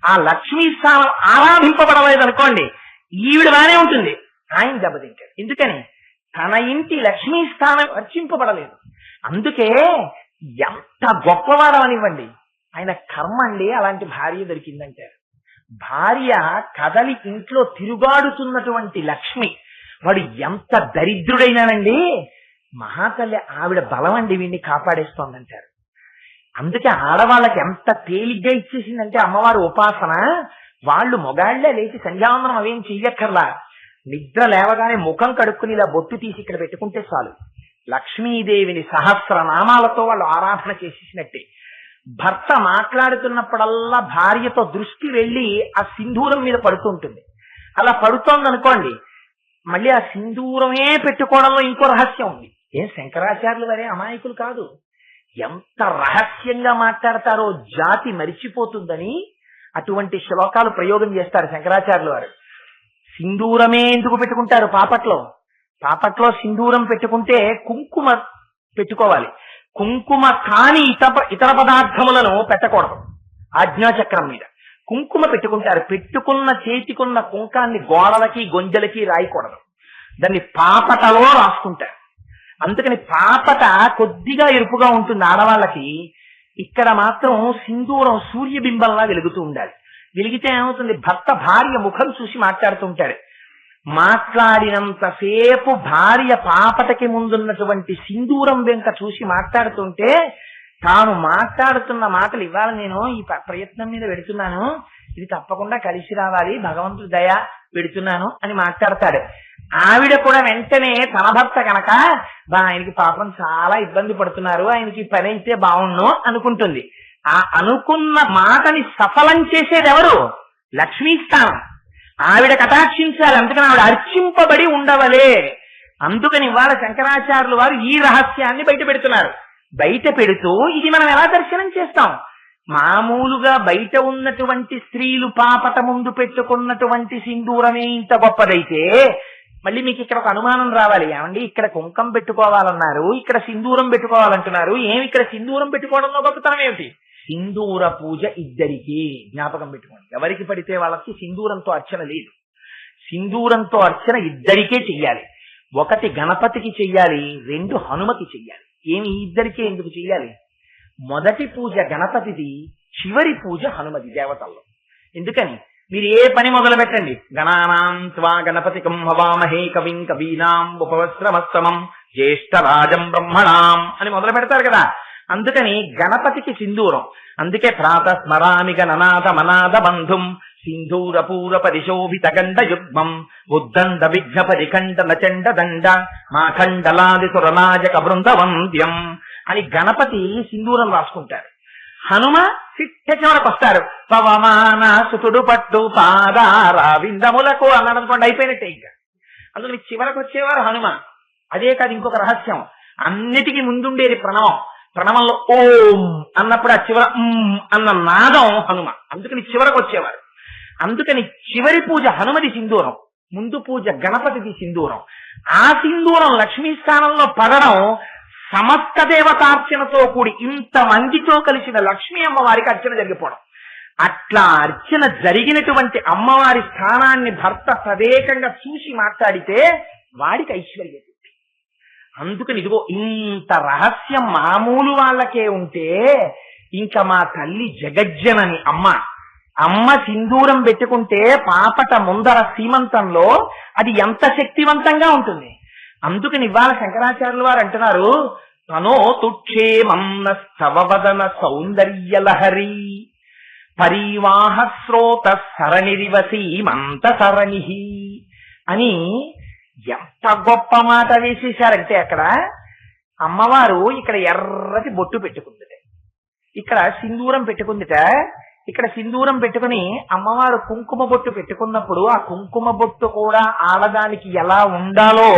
ఆ లక్ష్మీ స్థానం ఆరాధింపబడలేదనుకోండి, ఈవిడ బానే ఉంటుంది, ఆయన దెబ్బతింటాడు. ఎందుకని? తన ఇంటి లక్ష్మీ స్థానం అర్చింపబడలేదు. అందుకే ఎంత గొప్పవాడవనివ్వండి, ఆయన కర్మ అండి అలాంటి భార్య దొరికిందంటారు. భార్య కదలి ఇంట్లో తిరుగాడుతున్నటువంటి లక్ష్మి. వాడు ఎంత దరిద్రుడైనానండి, మహాతల్లి ఆవిడ బలం అండి వీడిని కాపాడేస్తోందంటారు. అందుకే ఆడవాళ్ళకి ఎంత తేలిగ్గా ఇచ్చేసిందంటే అమ్మవారు ఉపాసన. వాళ్ళు మొగాళ్లే లేచి సంధ్యావందనం అవేం చెయ్యక్కర్లా. నిద్ర లేవగానే ముఖం కడుక్కుని ఇలా బొట్టు తీసి ఇక్కడ పెట్టుకుంటే చాలు. లక్ష్మీదేవిని సహస్రనామాలతో వాళ్ళు ఆరాధన చేసేసినట్టే. భర్త మాట్లాడుతున్నప్పుడల్లా భార్యతో దృష్టి వెళ్ళి ఆ సింధూరం మీద పడుతుంటుంది. అలా పడుతోందనుకోండి, మళ్ళీ ఆ సింధూరమే పెట్టుకోవడంలో ఇంకో రహస్యం ఉంది. శంకరాచార్యులు వారే అమాయకులు కాదు. ఎంత రహస్యంగా మాట్లాడతారో జాతి మరిచిపోతుందని అటువంటి శ్లోకాలు ప్రయోగం చేస్తారు శంకరాచార్యులు వారు. సింధూరమే ఎందుకు పెట్టుకుంటారు? పాపట్లో సింధూరం పెట్టుకుంటే కుంకుమ పెట్టుకోవాలి. కుంకుమ కాని ఇతర పదార్థములను పెట్టకూడదు. ఆజ్ఞాచక్రం మీద కుంకుమ పెట్టుకుంటారు. పెట్టుకున్న చేతికున్న కుంకాన్ని గోడలకి గొంజలకి రాయకూడదు. దాన్ని పాపటలో రాసుకుంటారు. అందుకని పాపట కొద్దిగా ఎరుపుగా ఉంటుంది ఆడవాళ్ళకి. ఇక్కడ మాత్రం సింధూరం సూర్యబింబంలా వెలుగుతూ ఉండాలి. వెలిగితే ఏమవుతుంది? భర్త భార్య ముఖం చూసి మాట్లాడుతుంటాడు. మాట్లాడినంతసేపు భార్య పాపటకి ముందున్నటువంటి సింధూరం వెంక చూసి మాట్లాడుతుంటే తాను మాట్లాడుతున్న మాటలు, ఇవాళ నేను ఈ ప్రయత్నం మీద పెడుతున్నాను, ఇది తప్పకుండా కలిసి రావాలి, భగవంతుడి దయ పెడుతున్నాను అని మాట్లాడతాడు. ఆవిడ కూడా వెంటనే తన భర్త కనుక ఆయనకి పాపం చాలా ఇబ్బంది పడుతున్నారు, ఆయనకి పని అయితే బాగుండు అనుకుంటుంది. ఆ అనుకున్న మాటని సఫలం చేసేది ఎవరు? లక్ష్మీ స్థానం. ఆవిడ కటాక్షించాలి. అందుకని ఆవిడ అర్చింపబడి ఉండవలే. అందుకని ఇవాళ శంకరాచార్యులు వారు ఈ రహస్యాన్ని బయట పెడుతున్నారు. బయట పెడుతూ ఇది మనం ఎలా దర్శనం చేస్తాం? మామూలుగా బయట ఉన్నటువంటి స్త్రీలు పాపట ముందు పెట్టుకున్నటువంటి సింధూరమే ఇంత గొప్పదైతే మళ్ళీ మీకు ఇక్కడ ఒక అనుమానం రావాలి. ఏమండి, ఇక్కడ కుంకం పెట్టుకోవాలన్నారు, ఇక్కడ సింధూరం పెట్టుకోవాలంటున్నారు, ఏమి ఇక్కడ సింధూరం పెట్టుకోవడంలో గొప్పతనం ఏమిటి? సింధూర పూజ ఇద్దరికి, జ్ఞాపకం పెట్టుకోండి. ఎవరికి పడితే వాళ్ళకి సింధూరంతో అర్చన లేదు. సింధూరంతో అర్చన ఇద్దరికే చెయ్యాలి. ఒకటి గణపతికి చెయ్యాలి, రెండు హనుమకి చెయ్యాలి. ఏమి ఇద్దరికే ఎందుకు చెయ్యాలి? మొదటి పూజ గణపతిది, చివరి పూజ హనుమతి దేవతల్లో. ఎందుకని? మీరు ఏ పని మొదలు పెట్టండి, గణానాం త్వా గణపతికం హవామహే కవిం కవీనాం ఉపవస్త్రమస్తమం జ్యేష్ఠరాజం బ్రహ్మణాం అని మొదలు పెడతారు కదా. అందుకని గణపతికి సింధూరం. అందుకే ప్రాతస్మరామి గణనాథ మనాథ బంధుం సింధూర పూర పరిశోభిత గండ యుగ్మం ఉద్దండ విఘ్న పరిఖండ నచండ దండ మాఖండలాది సురనాజక బృందవంద్యం అని గణపతి సింధూరం రాసుకుంటారు. హనుమ చిట్ట చివరకు వస్తారు. పవమాన సుతుడు పట్టు పాదారా విందములకు అన్నాడు అనుకోండి, అయిపోయినట్టే. ఇంకా అందుకని చివరకు వచ్చేవారు హనుమ. అదే కాదు, ఇంకొక రహస్యం, అన్నిటికీ ముందుండేది ప్రణవం. ప్రణవంలో ఓం అన్నప్పుడు ఆ చివర అన్న నాదం హనుమ. అందుకని చివరకు వచ్చేవారు. అందుకని చివరి పూజ హనుమది సింధూరం, ముందు పూజ గణపతిది సింధూరం. ఆ సింధూరం లక్ష్మీ స్థానంలో పడడం సమస్త దేవతార్చనతో కూడి ఇంతమందితో కలిసిన లక్ష్మీ అమ్మవారికి అర్చన జరిగిపోవడం. అట్లా అర్చన జరిగినటువంటి అమ్మవారి స్థానాన్ని భర్త తదేకంగా చూసి మాట్లాడితే వాడికి ఐశ్వర్యం. అందుకని ఇదిగో ఇంత రహస్యం మామూలు వాళ్ళకే ఉంటే ఇంకా మా తల్లి జగజ్జనని అమ్మ సింధూరం పెట్టుకుంటే పాపట ముందర సీమంతంలో అది ఎంత శక్తివంతంగా ఉంటుంది. అందుకని ఇవాళ శంకరాచార్యుల వారు అంటున్నారు, తనో తుక్షేమన్న స్తవవదన సౌందర్యలహరి పరివాహ స్రోత సరణిరివసి మంత సరణి అని ఎంత గొప్ప మాట వేసేశారంటే, అక్కడ అమ్మవారు ఇక్కడ ఎర్రటి బొట్టు పెట్టుకుందిట, ఇక్కడ సింధూరం పెట్టుకుందిట. ఇక్కడ సింధూరం పెట్టుకుని అమ్మవారు కుంకుమ బొట్టు పెట్టుకున్నప్పుడు ఆ కుంకుమ బొట్టు కూడా ఆడదానికి ఎలా ఉండాలో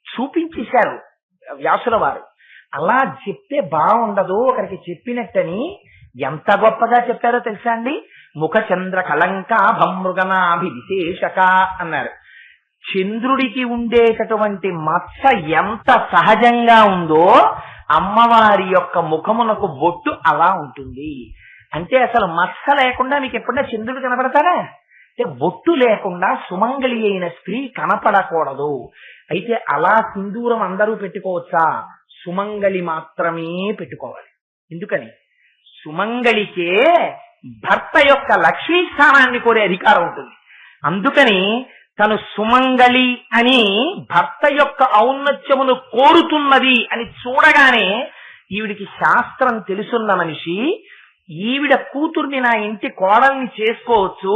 చూపించేశారు వ్యాసుల వారు. అలా చెప్తే బాగుండదు, ఒకరికి చెప్పినట్టని ఎంత గొప్పగా చెప్పారో తెలుసా అండి. ముఖ చంద్ర కళంకా భమృగనాభి విశేషక అన్నారు. చంద్రుడికి ఉండేటటువంటి మత్స ఎంత సహజంగా ఉందో అమ్మవారి యొక్క ముఖమునకు బొట్టు అలా ఉంటుంది. అంటే అసలు మత్స లేకుండా మీకు ఎప్పుడైనా చంద్రుడు కనపడతారా? అంటే బొట్టు లేకుండా సుమంగళి అయిన స్త్రీ కనపడకూడదు. అయితే అలా సింధూరం అందరూ పెట్టుకోవచ్చా? సుమంగళి మాత్రమే పెట్టుకోవాలి. ఎందుకని? సుమంగళికే భర్త యొక్క లక్ష్మీ స్థానాన్ని కోరే అధికారం ఉంటుంది. అందుకని తను సుమంగళి అని భర్త యొక్క ఔన్నత్యమును కోరుతున్నది అని చూడగానే ఈవిడికి శాస్త్రం తెలుసున్న మనిషి, ఈవిడ కూతుర్ని నా ఇంటి కోడల్ని చేసుకోవచ్చు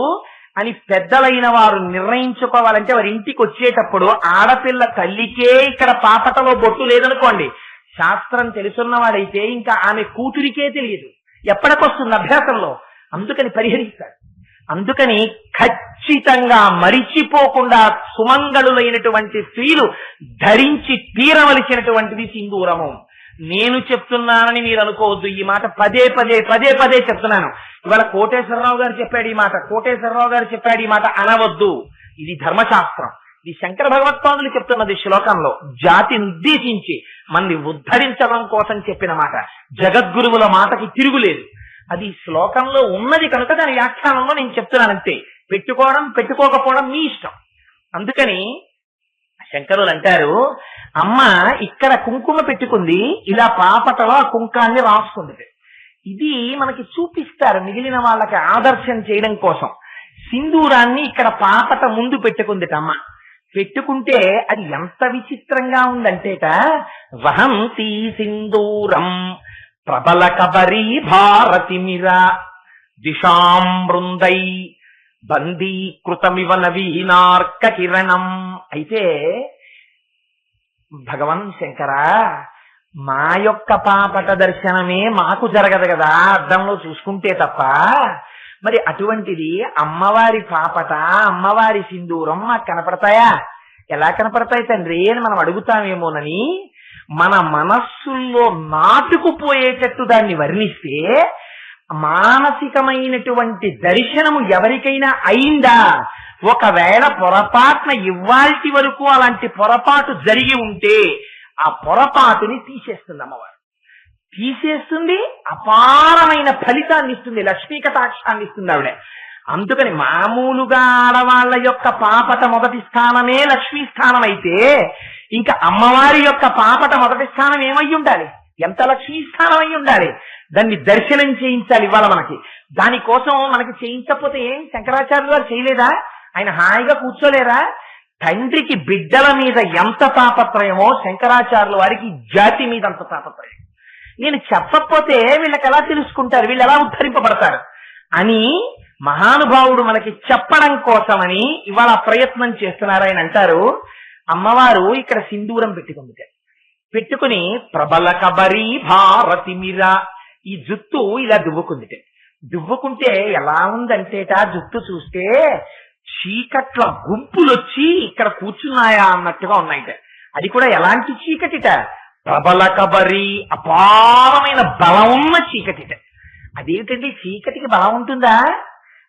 అని పెద్దలైన వారు నిర్ణయించుకోవాలంటే వారి ఇంటికి వచ్చేటప్పుడు ఆడపిల్ల తల్లికే ఇక్కడ పాపటలో బొట్టు లేదనుకోండి, శాస్త్రం తెలుసున్నవాడైతే ఇంకా ఆమె కూతురికే తెలియదు, ఎప్పటికొస్తుంది అభ్యాసంలో. అందుకని పరిహరిస్తాడు. అందుకని ఖచ్చితంగా మరిచిపోకుండా సుమంగళులైనటువంటి స్త్రీలు ధరించి తీరవలసినటువంటిది సింధూరము. నేను చెప్తున్నానని మీరు అనుకోవద్దు, ఈ మాట పదే పదే చెప్తున్నాను. ఇవాళ కోటేశ్వరరావు గారు చెప్పాడు ఈ మాట, కోటేశ్వరరావు గారు చెప్పాడు ఈ మాట అనవద్దు. ఇది ధర్మశాస్త్రం. ఇది శంకర భగవత్పాదులు చెప్తున్నది శ్లోకంలో, జాతిని ఉద్దేశించి మనని ఉద్ధరించడం కోసం చెప్పిన మాట. జగద్గురువుల మాటకి తిరుగులేదు. అది శ్లోకంలో ఉన్నది కనుక దాని వ్యాఖ్యానంలో నేను చెప్తున్నానంతే. పెట్టుకోవడం పెట్టుకోకపోవడం మీ ఇష్టం. అందుకని శంకరులు అంటారు, అమ్మ ఇక్కడ కుంకుమ పెట్టుకుంది, ఇలా పాపటలో ఆ కుంకాన్ని రాసుకుంది. ఇది మనకి చూపిస్తారు మిగిలిన వాళ్ళకి ఆదర్శం చేయడం కోసం. సింధూరాన్ని ఇక్కడ పాపట ముందు పెట్టుకుందిట అమ్మ. పెట్టుకుంటే అది ఎంత విచిత్రంగా ఉందంటేట, వహంతి సింధూరం ప్రబల కబరీ భారతిమిరా దిశాం బృందై బందీకృతమివ నవీనార్క కిరణం. అయితే భగవన్ శంకర, మా యొక్క పాపట దర్శనమే మాకు జరగదు కదా అద్దంలో చూసుకుంటే తప్ప, మరి అటువంటిది అమ్మవారి పాపట అమ్మవారి సింధూరం మాకు కనపడతాయా? ఎలా కనపడతాయి తండ్రి అని మనం అడుగుతామేమోనని మన మనస్సుల్లో నాటుకుపోయేటట్టు దాన్ని వర్ణిస్తే, మానసికమైనటువంటి దర్శనము ఎవరికైనా అయిందా? ఒకవేళ పొరపాటున ఇవాల్టి వరకు అలాంటి పొరపాటు జరిగి ఉంటే ఆ పొరపాటుని తీసేస్తుంది అమ్మవారు. తీసేస్తుంది, అపారమైన ఫలితాన్ని ఇస్తుంది, లక్ష్మీ కటాక్షాన్ని ఇస్తుంది ఆవిడ. అందుకని మామూలుగా ఆడవాళ్ల యొక్క పాపట మొదటి స్థానమే లక్ష్మీ స్థానం అయితే ఇంకా అమ్మవారి యొక్క పాపట మొదటి స్థానం ఏమై ఉండాలి? ఎంత లక్ష్మీ స్థానం అయి ఉండాలి? దాన్ని దర్శనం చేయించాలి ఇవాళ మనకి. దానికోసం మనకి చేయించకపోతే ఏం శంకరాచార్యులు వారు చేయలేదా? ఆయన హాయిగా కూర్చోలేరా? తండ్రికి బిడ్డల మీద ఎంత తాపత్రయమో శంకరాచార్యుల వారికి జాతి మీద అంత తాపత్రయం. నేను చెప్పకపోతే వీళ్ళకి ఎలా తెలుసుకుంటారు, వీళ్ళు ఎలా ఉద్ధరింపబడతారు అని మహానుభావుడు మనకి చెప్పడం కోసమని ఇవాళ ప్రయత్నం చేస్తున్నారు. ఆయన అంటారు, అమ్మవారు ఇక్కడ సింధూరం పెట్టుకుంది. పెట్టుకుని ప్రబల కబరీ భారతిమిరా, ఈ జుత్తు ఇలా దువ్వుకుంది. దువ్వుకుంటే ఎలా ఉందంటేట, జుత్తు చూస్తే చీకట్ల గుంపులొచ్చి ఇక్కడ కూర్చున్నాయా అన్నట్టుగా ఉన్నాయిట. అది కూడా ఎలాంటి చీకటిట? ప్రబల కబరీ, అపారమైన బలం ఉన్న చీకటిట. అదేమిటండి చీకటికి బలం ఉంటుందా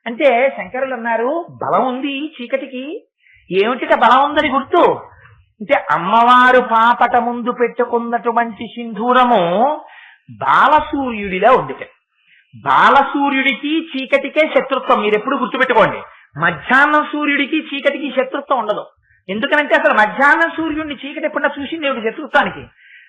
అంటే శంకరులు అన్నారు, బలం ఉంది చీకటికి. ఏమిటిట బలం ఉందని గుర్తు? అంటే అమ్మవారు పాపట ముందు పెట్టుకున్నటువంటి సింధూరము బాలసూర్యుడిలా ఉంది. బాలసూర్యుడికి చీకటికే శత్రుత్వం. మీరు ఎప్పుడు గుర్తుపెట్టుకోండి, మధ్యాహ్నం సూర్యుడికి చీకటికి శత్రుత్వం ఉండదు. ఎందుకంటే అసలు మధ్యాహ్నం సూర్యుడిని చీకటి ఎప్పుడన్నా చూసింది ఏమిటి శత్రుత్వానికి?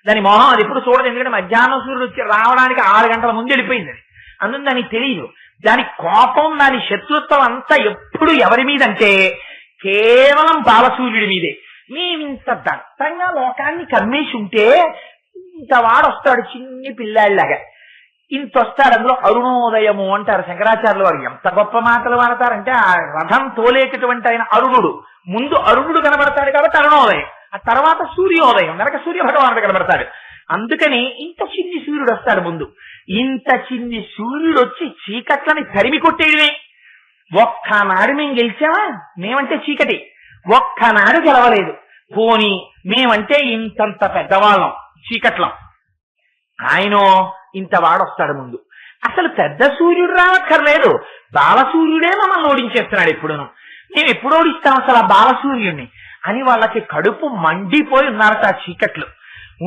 దాని మొహం అది ఎప్పుడు చూడదు. ఎందుకంటే మధ్యాహ్నం సూర్యుడు వచ్చి రావడానికి 6 గంటల ముందు వెళ్ళిపోయింది అది. అందుకు దానికి తెలియదు. దాని కోపం, దాని శత్రుత్వం అంతా ఎప్పుడు ఎవరి మీద అంటే కేవలం బాలసూర్యుడి మీదే. మేమింత దట్టంగా లోకాన్ని కమ్మేసి ఉంటే ఇంత వాడొస్తాడు చిన్ని పిల్లాడిలాగా, ఇంత వస్తాడు. అందులో అరుణోదయము అంటారు శంకరాచార్యుల వారు. ఎంత గొప్ప మాటలు వాడతారంటే, ఆ రథం తోలేటటువంటి ఆయన అరుణుడు, ముందు అరుణుడు కనబడతాడు కాబట్టి అరుణోదయం, ఆ తర్వాత సూర్యోదయం కనుక సూర్య భగవానుడు కనబడతాడు. అందుకని ఇంత చిన్ని సూర్యుడు వస్తాడు ముందు. ఇంత చిన్ని సూర్యుడు వచ్చి చీకట్లని తరిమి కొట్టేయడమే. ఒక్కనాడు మేము గెలిచామా? మేమంటే చీకటి ఒక్కనాడు గెలవలేదు. పోని మేమంటే ఇంతంత పెద్దవాళ్ళం చీకట్లం. ఆయన ఇంత వాడొస్తాడు ముందు. అసలు పెద్ద సూర్యుడు రావక్కర్లేదు, బాలసూర్యుడే మమ్మల్ని ఓడించేస్తున్నాడు. ఎప్పుడును మేము ఎప్పుడు ఓడిస్తాం అసలు ఆ బాలసూర్యుడిని అని వాళ్ళకి కడుపు మండిపోయి ఉన్నారట ఆ చీకట్లు.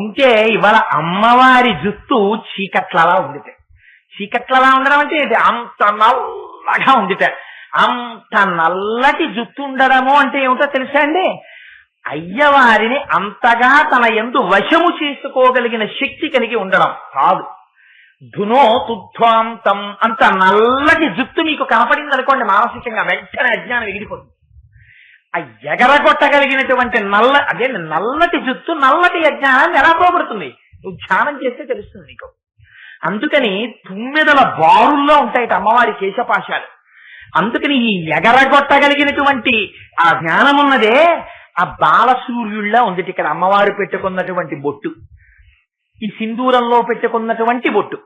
ఉంటే ఇవాళ అమ్మవారి జుత్తు చీకట్లలా ఉందిట. చీకట్లలా ఉండడం అంటే అంత నల్లగా ఉందిట. అంత నల్లటి జుత్తు ఉండడము అంటే ఏమిటో తెలుసా అండి? అయ్యవారిని అంతగా తన యందు వశము చేసుకోగలిగిన శక్తి కలిగి ఉండడం కాదు. ధునో తుధ్వాంతం అంత నల్లటి జుత్తు మీకు కనపడింది అనుకోండి, మానసికంగా వెంటనే అజ్ఞానం ఎగిరిపోతుంది. ఆ ఎగరగొట్టగలిగినటువంటి నల్లటి జుత్తు నల్లటి అజ్ఞానాన్ని ఎలా పోగొడుతుంది? నువ్వు ధ్యానం చేస్తే తెలుస్తుంది నీకు. అందుకని 9 బారుల్లో ఉంటాయి అమ్మవారి కేశపాశాలు. అందుకని ఈ ఎగరగొట్టగలిగినటువంటి ఆ జ్ఞానం ఉన్నదే ఆ బాలసూర్యుల్లా ఉంది. ఇక్కడ అమ్మవారు పెట్టుకున్నటువంటి బొట్టు, ఈ సింధూరంలో పెట్టుకున్నటువంటి బొట్టు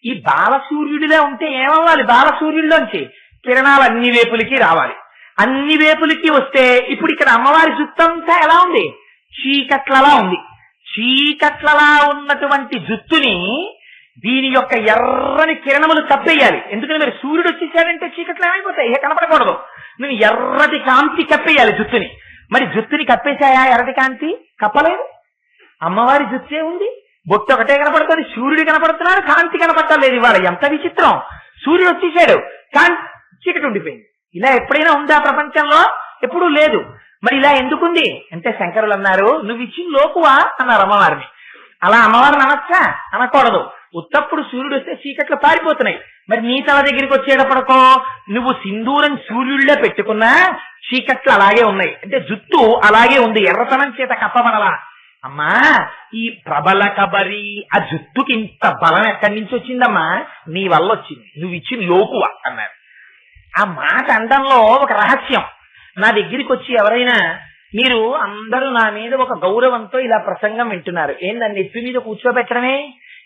ఈ బాలసూర్యుడిలా ఉంటే ఏమవ్వాలి? బాలసూర్యుల్లోంచి కిరణాలు అన్ని వైపులకి రావాలి. అన్ని వైపులకి వస్తే ఇప్పుడు ఇక్కడ అమ్మవారి జుత్తంతా ఎలా ఉంది? చీకట్లలా ఉంది. చీకట్లలా ఉన్నటువంటి జుత్తుని దీని యొక్క ఎర్రని కిరణములు కప్పేయాలి. ఎందుకని మరి సూర్యుడు వచ్చేసాడంటే చీకట్లు ఏమైపోతాయి? ఏ కనపడకూడదు. నువ్వు ఎర్రటి కాంతి కప్పేయాలి జుత్తుని. మరి జుత్తుని కప్పేశాయా? ఎర్రటి కాంతి కప్పలేదు. అమ్మవారి జుత్తే ఉంది, బొట్టు ఒకటే కనపడుతుంది, సూర్యుడు కనపడుతున్నాడు, కాంతి కనపడలేదు. ఇవాళ ఎంత విచిత్రం! సూర్యుడు వచ్చేసాడు, కాంతి చీకటి ఉండిపోయింది. ఇలా ఎప్పుడైనా ఉందా ప్రపంచంలో? ఎప్పుడూ లేదు. మరి ఇలా ఎందుకుంది అంటే శంకరులు అన్నారు, నువ్వు ఇచ్చిన లోకువా అన్నారు అమ్మవారిని. అలా అమ్మవారిని అనొచ్చా? అనకూడదు. ఉత్తప్పుడు సూర్యుడు వస్తే చీకట్లు పారిపోతున్నాయి. మరి నీ తల దగ్గరికి వచ్చేటప్పటికో నువ్వు సింధూరం సూర్యుడిలో పెట్టుకున్నా చీకట్లు అలాగే ఉన్నాయి. అంటే జుత్తు అలాగే ఉంది, ఎర్రతనం చేత కప్పబడలా. అమ్మా ఈ ప్రబల కబరి ఆ జుట్టుకి ఇంత బలం ఎక్కడి నుంచి వచ్చిందమ్మా? నీ వల్ల వచ్చింది, నువ్వు ఇచ్చిన లోకువా అన్నారు. ఆ మాట అనడంలో ఒక రహస్యం. నా దగ్గరికి వచ్చి ఎవరైనా, మీరు అందరూ నా మీద ఒక గౌరవంతో ఇలా ప్రసంగం వింటున్నారు, నన్ను ఎత్తి మీద కూర్చోబెట్టడమే,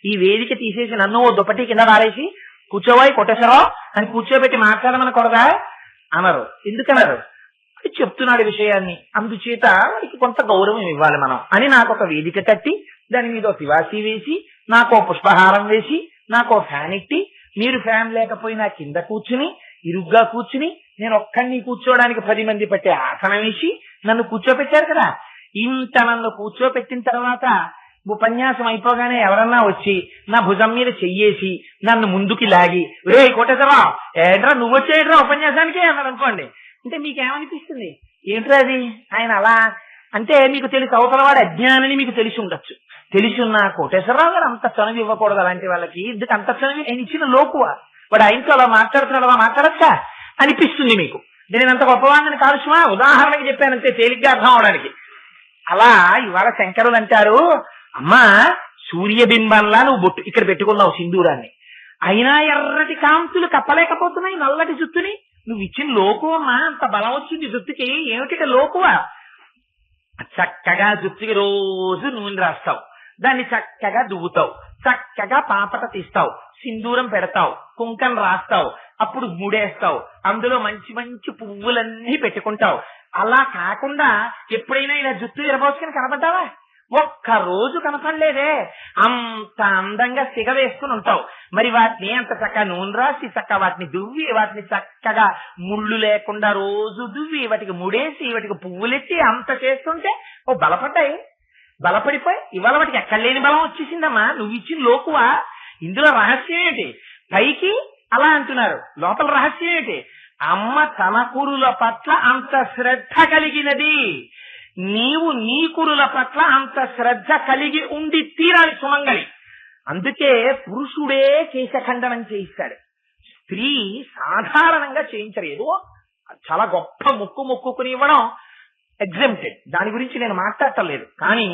ఈ వేదిక తీసేసి నన్ను ఓ దుప్పటి కింద వారేసి కూర్చోవాయి కొట్టేశారో అని కూర్చోబెట్టి మాట్లాడమనకూడదా అనరు. ఎందుకన్నారు? చెప్తున్నాడు విషయాన్ని, అందుచేత వారికి కొంత గౌరవం ఇవ్వాలి మనం అని నాకు ఒక వేదిక కట్టి దాని మీద శివాసి వేసి, నాకు పుష్పహారం వేసి, నాకు ఫ్యాన్ ఇట్టి, మీరు ఫ్యాన్ లేకపోయినా కింద కూర్చుని ఇరుగ్గా కూర్చుని నేను ఒక్కడిని కూర్చోవడానికి 10 మంది పట్టే ఆసనం వేసి నన్ను కూర్చోపెట్టారు కదా. ఇంత నన్ను కూర్చోపెట్టిన తర్వాత ఉపన్యాసం అయిపోగానే ఎవరన్నా వచ్చి నా భుజం మీద చెయ్యేసి నన్ను ముందుకి లాగి, రే కొట్టేసరా ఏంట్రా నువ్వు వచ్చేట్రా ఉపన్యాసానికి అన్నారు అనుకోండి. అంటే మీకేమనిపిస్తుంది? ఏంట్రా అది ఆయన అలా అంటే? మీకు తెలిసి అవతలవాడు అజ్ఞానని మీకు తెలిసి ఉండొచ్చు. తెలిసి ఉన్న కోటేశ్వరరావు గారు అంత చనువు ఇవ్వకూడదు అలాంటి వాళ్ళకి. ఎందుకు అంత చనువు? ఆయన ఇచ్చిన లోకువా, వాడు ఆయనతో అలా మాట్లాడుతున్నాడు, అలా మాట్లాడచ్చా అనిపిస్తుంది మీకు. నేను అంత గొప్పవాడిని కాదు సుమా, ఉదాహరణకి చెప్పానంతే తేలిగ్గా అర్థం అవడానికి. అలా ఇవాళ శంకరులు అంటారు, అమ్మా సూర్యబింబంలా నువ్వు బొట్టు ఇక్కడ పెట్టుకున్నావు సింధూరాన్ని, అయినా ఎర్రటి కాంతులు కప్పలేకపోతున్నాయి నల్లటి జుత్తుని. నువ్వు ఇచ్చిన లోకువమ్మా, అంత బలం వచ్చింది జుత్తుకి. ఏమిటి లోకువా? చక్కగా జుత్తుకి రోజు నూనె రాస్తావు, దాన్ని చక్కగా దువ్వుతావు, చక్కగా పాపట తీస్తావు, సింధూరం పెడతావు, కుంకం రాస్తావు, అప్పుడు ముడేస్తావు, అందులో మంచి మంచి పువ్వులన్నీ పెట్టుకుంటావు. అలా కాకుండా ఎప్పుడైనా ఇలా జుత్తు ఎరబోసుకుని కనబడ్డావా? ఒక్క రోజు కనపడలేదే, అంత అందంగా సిగ వేసుకుని ఉంటావు. మరి వాటిని అంత చక్కగా నూనె రాసి చక్కగా వాటిని దువ్వి వాటిని చక్కగా ముళ్ళు లేకుండా రోజు దువ్వి వాటికి ముడేసి వాటికి పువ్వులెట్టి అంత చేస్తుంటే ఓ బలపడిపోయి ఇవాళ వాటికి ఎక్కడ లేని బలం వచ్చేసిందమ్మా. నువ్వు ఇచ్చిన లోకువా? ఇందులో రహస్యం ఏంటి? పైకి అలా అంటున్నారు, లోపల రహస్యం ఏంటి? అమ్మ తన కురుల పట్ల అంత శ్రద్ధ కలిగినది, నీవు నీ కురుల పట్ల అంత శ్రద్ధ కలిగి ఉండి తీరాలి సుమంగళి. అందుకే పురుషుడే కేశఖండనం చేయిస్తాడు, స్త్రీ సాధారణంగా చేయించరు. ఏదో చాలా గొప్ప మొక్కుకుని ఇవ్వడం ఎగ్జెంప్టెడ్, దాని గురించి నేను మాట్లాడటం లేదు. కానీ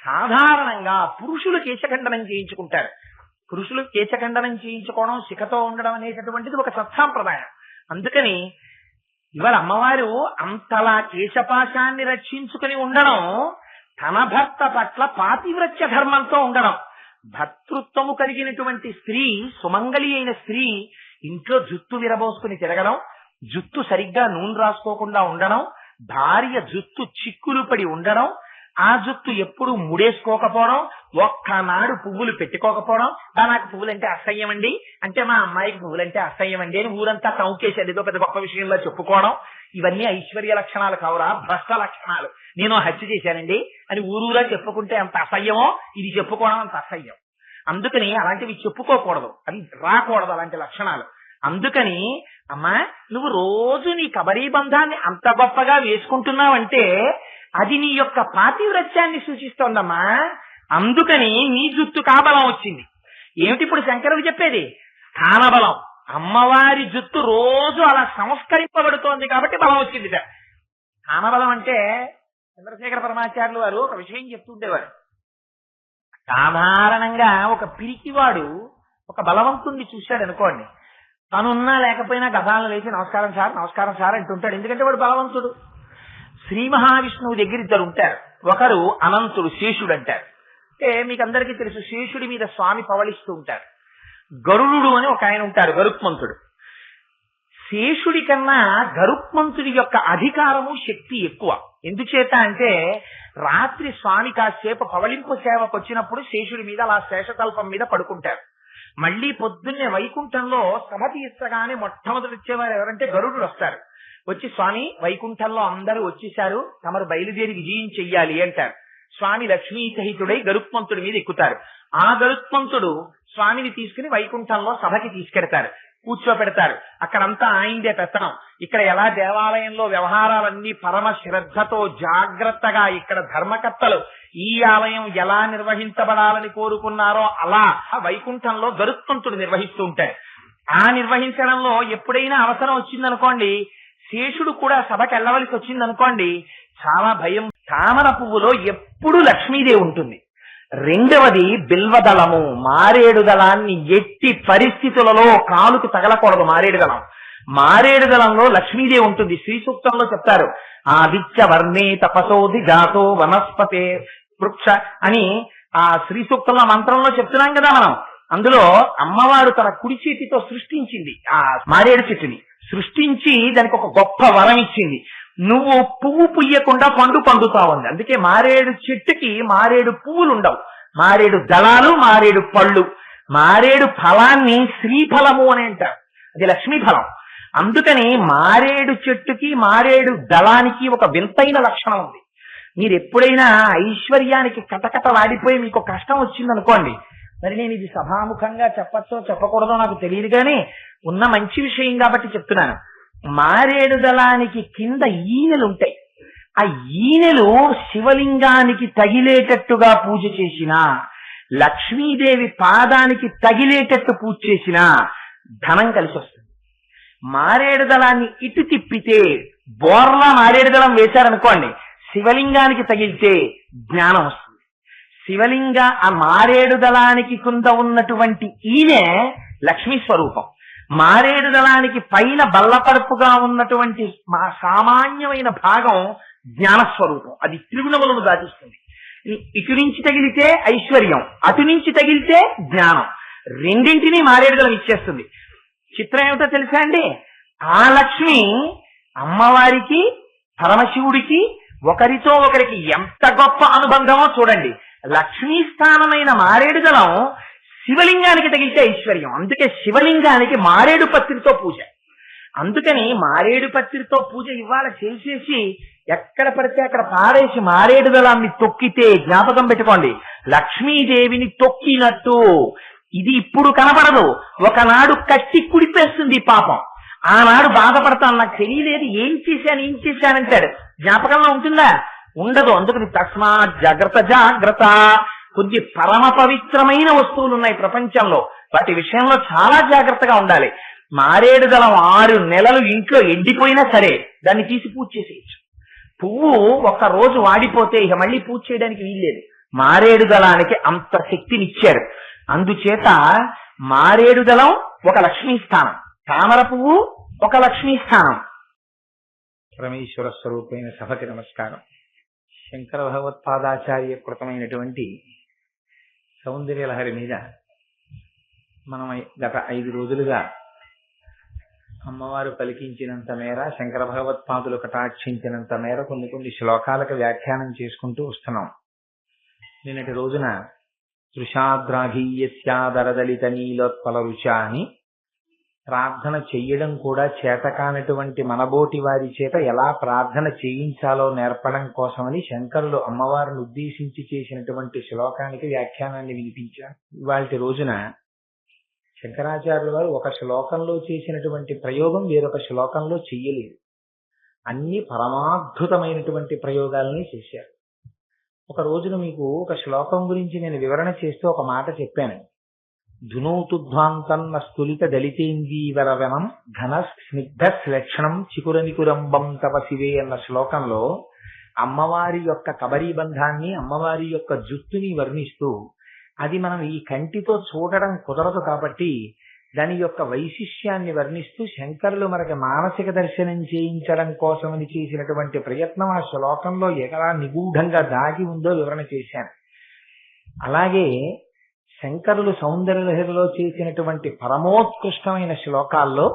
సాధారణంగా పురుషులు కేశఖండనం చేయించుకుంటారు. పురుషులు కేశఖండనం చేయించుకోవడం, శిఖతో ఉండడం అనేటటువంటిది ఒక సత్సాంప్రదాయం. అందుకని ఇవాళ అమ్మవారు అంతలా కేశపాశాన్ని రక్షించుకుని ఉండడం, తన భర్త పట్ల పాతివ్రత్య ధర్మంతో ఉండడం. భర్తృత్వము కలిగినటువంటి స్త్రీ, సుమంగళి అయిన స్త్రీ ఇంట్లో జుత్తు విరబోసుకుని తిరగడం, జుత్తు సరిగ్గా నూనె రాసుకోకుండా ఉండడం, భార్య జుత్తు చిక్కులు పడి ఉండడం, ఆ జుత్తు ఎప్పుడు ముడేసుకోకపోవడం, ఒక్కనాడు పువ్వులు పెట్టుకోకపోవడం. నాకు పువ్వులంటే అసహ్యం అండి అంటే, మా అమ్మాయికి పువ్వులంటే అసహ్యం అండి అని ఊరంతా టౌకేసేది ఏదో పెద్ద గొప్ప విషయంలో చెప్పుకోవడం. ఇవన్నీ ఐశ్వర్య లక్షణాలు కావురా, భ్రష్ట లక్షణాలు. నేను హత్య చేశానండి అని ఊరూరా చెప్పుకుంటే అంత అసహ్యమో, ఇది చెప్పుకోవడం అంత అసహ్యం. అందుకని అలాంటివి చెప్పుకోకూడదు, అవి రాకూడదు అలాంటి లక్షణాలు. అందుకని అమ్మా, నువ్వు రోజు నీ కబరీ బంధాన్ని అంత గొప్పగా వేసుకుంటున్నావంటే అది నీ యొక్క పాతివ్రత్యాన్ని సూచిస్తోందమ్మా. అందుకని నీ జుత్తు కాబలం వచ్చింది. ఏమిటి ఇప్పుడు శంకరుడు చెప్పేది? స్థానబలం. అమ్మవారి జుత్తు రోజు అలా సంస్కరింపబడుతోంది కాబట్టి బలం వచ్చింది. స్థానబలం అంటే చంద్రశేఖర పరమాచార్యులు వారు ఒక విషయం చెప్తుండేవారు. సాధారణంగా ఒక పిరికివాడు ఒక బలవంతుణ్ణి చూశాడు అనుకోండి, తనున్నా లేకపోయినా గదాలను లేచి నమస్కారం సార్ అంటుంటాడు. ఎందుకంటే వాడు బలవంతుడు. శ్రీ మహావిష్ణువు దగ్గర ఇద్దరు ఉంటారు. ఒకరు అనంతుడు, శేషుడు అంటారు. అంటే మీకు అందరికీ తెలుసు, శేషుడి మీద స్వామి పవళిస్తూ ఉంటారు. గరుడు అని ఒక ఆయన ఉంటారు, గరుత్మంతుడు. శేషుడి కన్నా గరుత్మంతుడి యొక్క అధికారము, శక్తి ఎక్కువ. ఎందుచేత అంటే రాత్రి స్వామి కాసేపు పవళింపు సేవకు వచ్చినప్పుడు శేషుడి మీద అలా శేషతల్పం మీద పడుకుంటారు. మళ్లీ పొద్దున్నే వైకుంఠంలో సభ తీర్చగానే మొట్టమొదటి వచ్చేవారు ఎవరంటే గరుడు వస్తారు. వచ్చి స్వామి వైకుంఠంలో అందరూ వచ్చేశారు, తమరు బయలుదేరి విజయం చెయ్యాలి అంటారు. స్వామి లక్ష్మీ సహితుడై గరుత్మంతుడి మీద ఎక్కుతారు. ఆ గరుత్మంతుడు స్వామిని తీసుకుని వైకుంఠంలో సభకి తీసుకెడతారు, కూర్చోపెడతారు. అక్కడంతా ఆయిందే పెత్తనం. ఇక్కడ ఎలా దేవాలయంలో వ్యవహారాలన్నీ పరమ శ్రద్ధతో జాగ్రత్తగా ఇక్కడ ధర్మకర్తలు ఈ ఆలయం ఎలా నిర్వహించబడాలని కోరుకున్నారో అలా వైకుంఠంలో గరుత్మంతుడు నిర్వహిస్తూ ఉంటారు. ఆ నిర్వహించడంలో ఎప్పుడైనా అవసరం వచ్చిందనుకోండి, శేషుడు కూడా సభకి వెళ్ళవలసి వచ్చిందనుకోండి, చాలా భయం. తామర పువ్వులో ఎప్పుడూ లక్ష్మీదేవి ఉంటుంది. రెండవది బిల్వదళము, మారేడు దళాన్ని ఎట్టి పరిస్థితులలో కాలుకు తగలకూడదు. మారేడు దళంలో లక్ష్మీదేవి ఉంటుంది. శ్రీ సూక్తంలో చెప్తారు, ఆదిత్య వర్ణే తపసోధి జాతో వనస్పతే వృక్ష అని ఆ శ్రీ సూక్తంలో మంత్రంలో చెప్తున్నాం కదా మనం. అందులో అమ్మవారు తన కుడి చేతితో సృష్టించింది ఆ మారేడు చెట్టుని. సృష్టించి దానికి ఒక గొప్ప వరం ఇచ్చింది, నువ్వు పువ్వు పుయ్యకుండా పండుతావు అంది. అందుకే మారేడు చెట్టుకి మారేడు పువ్వులు ఉండవు, మారేడు దళాలు, మారేడు పళ్ళు. మారేడు ఫలాన్ని శ్రీఫలము అని అంటారు, అది లక్ష్మీ ఫలం. అందుకని మారేడు చెట్టుకి మారేడు దళానికి ఒక వింతైన లక్షణం ఉంది. మీరు ఎప్పుడైనా ఐశ్వర్యానికి కటకటలాడిపోయి మీకు కష్టం వచ్చిందనుకోండి, మరి నేను ఇది సభాముఖంగా చెప్పచ్చో చెప్పకూడదో నాకు తెలియదు, కానీ ఉన్న మంచి విషయం కాబట్టి చెప్తున్నాను. మారేడు దళానికి కింద ఈనెలు ఉంటాయి. ఆ ఈనెలు శివలింగానికి తగిలేటట్టుగా పూజ చేసినా, లక్ష్మీదేవి పాదానికి తగిలేటట్టు పూజ చేసినా ధనం కలిసి వస్తుంది. మారేడు దళాన్ని ఇటు తిప్పితే, బోర్లా మారేడు దళం వేశారనుకోండి, శివలింగానికి తగిలితే జ్ఞానం వస్తుంది. ఆ మారేడు దళానికి కింద ఉన్నటువంటి ఈనె లక్ష్మీ స్వరూపం. మారేడు దళానికి పైన బల్లపరుపుగా ఉన్నటువంటి సామాన్యమైన భాగం జ్ఞానస్వరూపం, అది త్రిగుణములను దాటిస్తుంది. ఇటు నుంచి తగిలితే ఐశ్వర్యం, అటు నుంచి తగిలితే జ్ఞానం, రెండింటినీ మారేడు దళం ఇచ్చేస్తుంది. చిత్రం ఏమిటో తెలుసా అండి? ఆ లక్ష్మి అమ్మవారికి, పరమశివుడికి, ఒకరితో ఒకరికి ఎంత గొప్ప అనుబంధమో చూడండి. లక్ష్మీ స్థానమైన మారేడు దళం శివలింగానికి తగిలితే ఐశ్వర్యం. అందుకే శివలింగానికి మారేడు పత్రితో పూజ. అందుకని మారేడు పత్రితో పూజ ఇవాళ చేసేసి ఎక్కడ పడితే అక్కడ పారేసి మారేడు దళాన్ని తొక్కితే జ్ఞాపకం పెట్టుకోండి, లక్ష్మీదేవిని తొక్కినట్టు. ఇది ఇప్పుడు కనపడదు, ఒకనాడు కట్టి కుడిపేస్తుంది పాపం. ఆనాడు బాధపడతాను, నాకు తెలియలేదు, ఏం చేశానంటాడు. జ్ఞాపకంలో ఉంటుందా? ఉండదు. అందుకని తస్మాత్ జాగ్రత్త. కొద్ది పరమ పవిత్రమైన వస్తువులు ఉన్నాయి ప్రపంచంలో, వాటి విషయంలో చాలా జాగ్రత్తగా ఉండాలి. మారేడు దళం 6 నెలలు ఇంట్లో ఎండిపోయినా సరే దాన్ని తీసి పూజ చేసేయచ్చు. పువ్వు ఒక్క రోజు వాడిపోతే ఇక మళ్ళీ పూజ చేయడానికి వీల్లేదు. మారేడు దళానికి అంత శక్తినిచ్చారు. అందుచేత మారేడు దళం ఒక లక్ష్మీ స్థానం, తామర పువ్వు ఒక లక్ష్మీ స్థానం. పరమేశ్వర స్వరూపమైన సభకి నమస్కారం. శంకర భగవత్పాదాచార్య కృతమైనటువంటి సౌందర్యలహరి మీద మనం గత 5 రోజులుగా అమ్మవారు పలికించినంత మేర, శంకర భగవత్పాదులు కటాక్షించినంత మేర కొన్ని శ్లోకాలకు వ్యాఖ్యానం చేసుకుంటూ వస్తున్నాం. నిన్నటి రోజున తృషాద్రాఘీయస్యాదరదలిత నీలోత్పల రుచ అని ప్రార్థన చెయ్యడం కూడా చేతకానటువంటి మనబోటి వారి చేత ఎలా ప్రార్థన చేయించాలో నేర్పడం కోసమని శంకరులు అమ్మవారిని ఉద్దేశించి చేసినటువంటి శ్లోకానికి వ్యాఖ్యానాన్ని వినిపించారు. ఇవాళ రోజున శంకరాచార్యుల వారు ఒక శ్లోకంలో చేసినటువంటి ప్రయోగం వేరొక శ్లోకంలో చెయ్యలేదు. అన్ని పరమాద్భుతమైనటువంటి ప్రయోగాలని చేశారు. ఒక రోజున మీకు ఒక శ్లోకం గురించి నేను వివరణ చేస్తూ ఒక మాట చెప్పాను. ధునూతుధ్వాంతన్న స్థులిత దళితేందీవరవనం ఘన స్నిగ్ధ శ్లక్షణం చికురనికురంబం తవ శివే అన్న శ్లోకంలో అమ్మవారి యొక్క కబరీబంధాన్ని, అమ్మవారి యొక్క జుత్తుని వర్ణిస్తూ, అది మనం ఈ కంటితో చూడడం కుదరదు కాబట్టి దాని యొక్క వైశిష్యాన్ని వర్ణిస్తూ శంకరులు మనకి మానసిక దర్శనం చేయించడం కోసమని చేసినటువంటి ప్రయత్నం ఆ శ్లోకంలో ఎలా నిగూఢంగా దాగి ఉందో వివరణ చేశాను. అలాగే శంకరులు సౌందర్యలహరిలో చేసినటువంటి పరమోత్కృష్టమైన శ్లోకాల్లో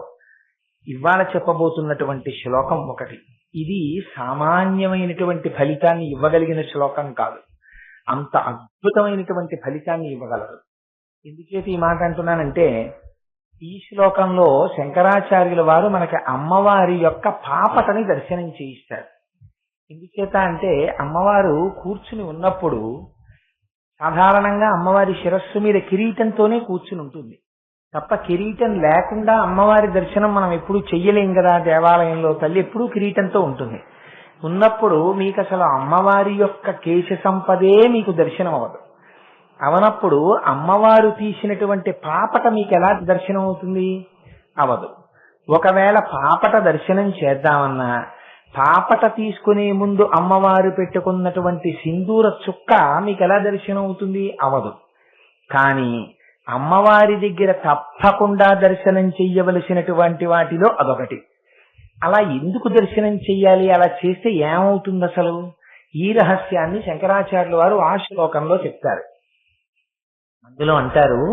ఇవాళ చెప్పబోతున్నటువంటి శ్లోకం ఒకటి. ఇది సామాన్యమైనటువంటి ఫలితాన్ని ఇవ్వగలిగిన శ్లోకం కాదు, అంత అద్భుతమైనటువంటి ఫలితాన్ని ఇవ్వగలరు. ఎందుచేత ఈ మాట అంటున్నానంటే, ఈ శ్లోకంలో శంకరాచార్యుల వారు మనకి అమ్మవారి యొక్క పాపటని దర్శనం చేయిస్తారు. ఎందుచేత అంటే అమ్మవారు కూర్చుని ఉన్నప్పుడు సాధారణంగా అమ్మవారి శిరస్సు మీద కిరీటంతోనే కూర్చుని ఉంటుంది తప్ప కిరీటం లేకుండా అమ్మవారి దర్శనం మనం ఎప్పుడూ చెయ్యలేం కదా. దేవాలయంలో తల్లి ఎప్పుడూ కిరీటంతో ఉంటుంది. ఉన్నప్పుడు మీకు అసలు అమ్మవారి యొక్క కేశ సంపదే మీకు దర్శనం అవ్వదు. అవనప్పుడు అమ్మవారు తీసినటువంటి పాపట మీకు ఎలా దర్శనం అవుతుంది? అవదు. ఒకవేళ పాపట దర్శనం చేద్దామన్నా పాపట తీసుకునే ముందు అమ్మవారు పెట్టుకున్నటువంటి సింధూర చుక్క మీకు ఎలా దర్శనం అవుతుంది? అవదు. కానీ అమ్మవారి దగ్గర తప్పకుండా దర్శనం చెయ్యవలసినటువంటి వాటిలో అదొకటి. అలా ఎందుకు దర్శనం చెయ్యాలి? అలా చేస్తే ఏమవుతుంది అసలు? ఈ రహస్యాన్ని శంకరాచార్యుల వారు ఆ శ్లోకంలో చెప్తారు. అందులో అంటారు,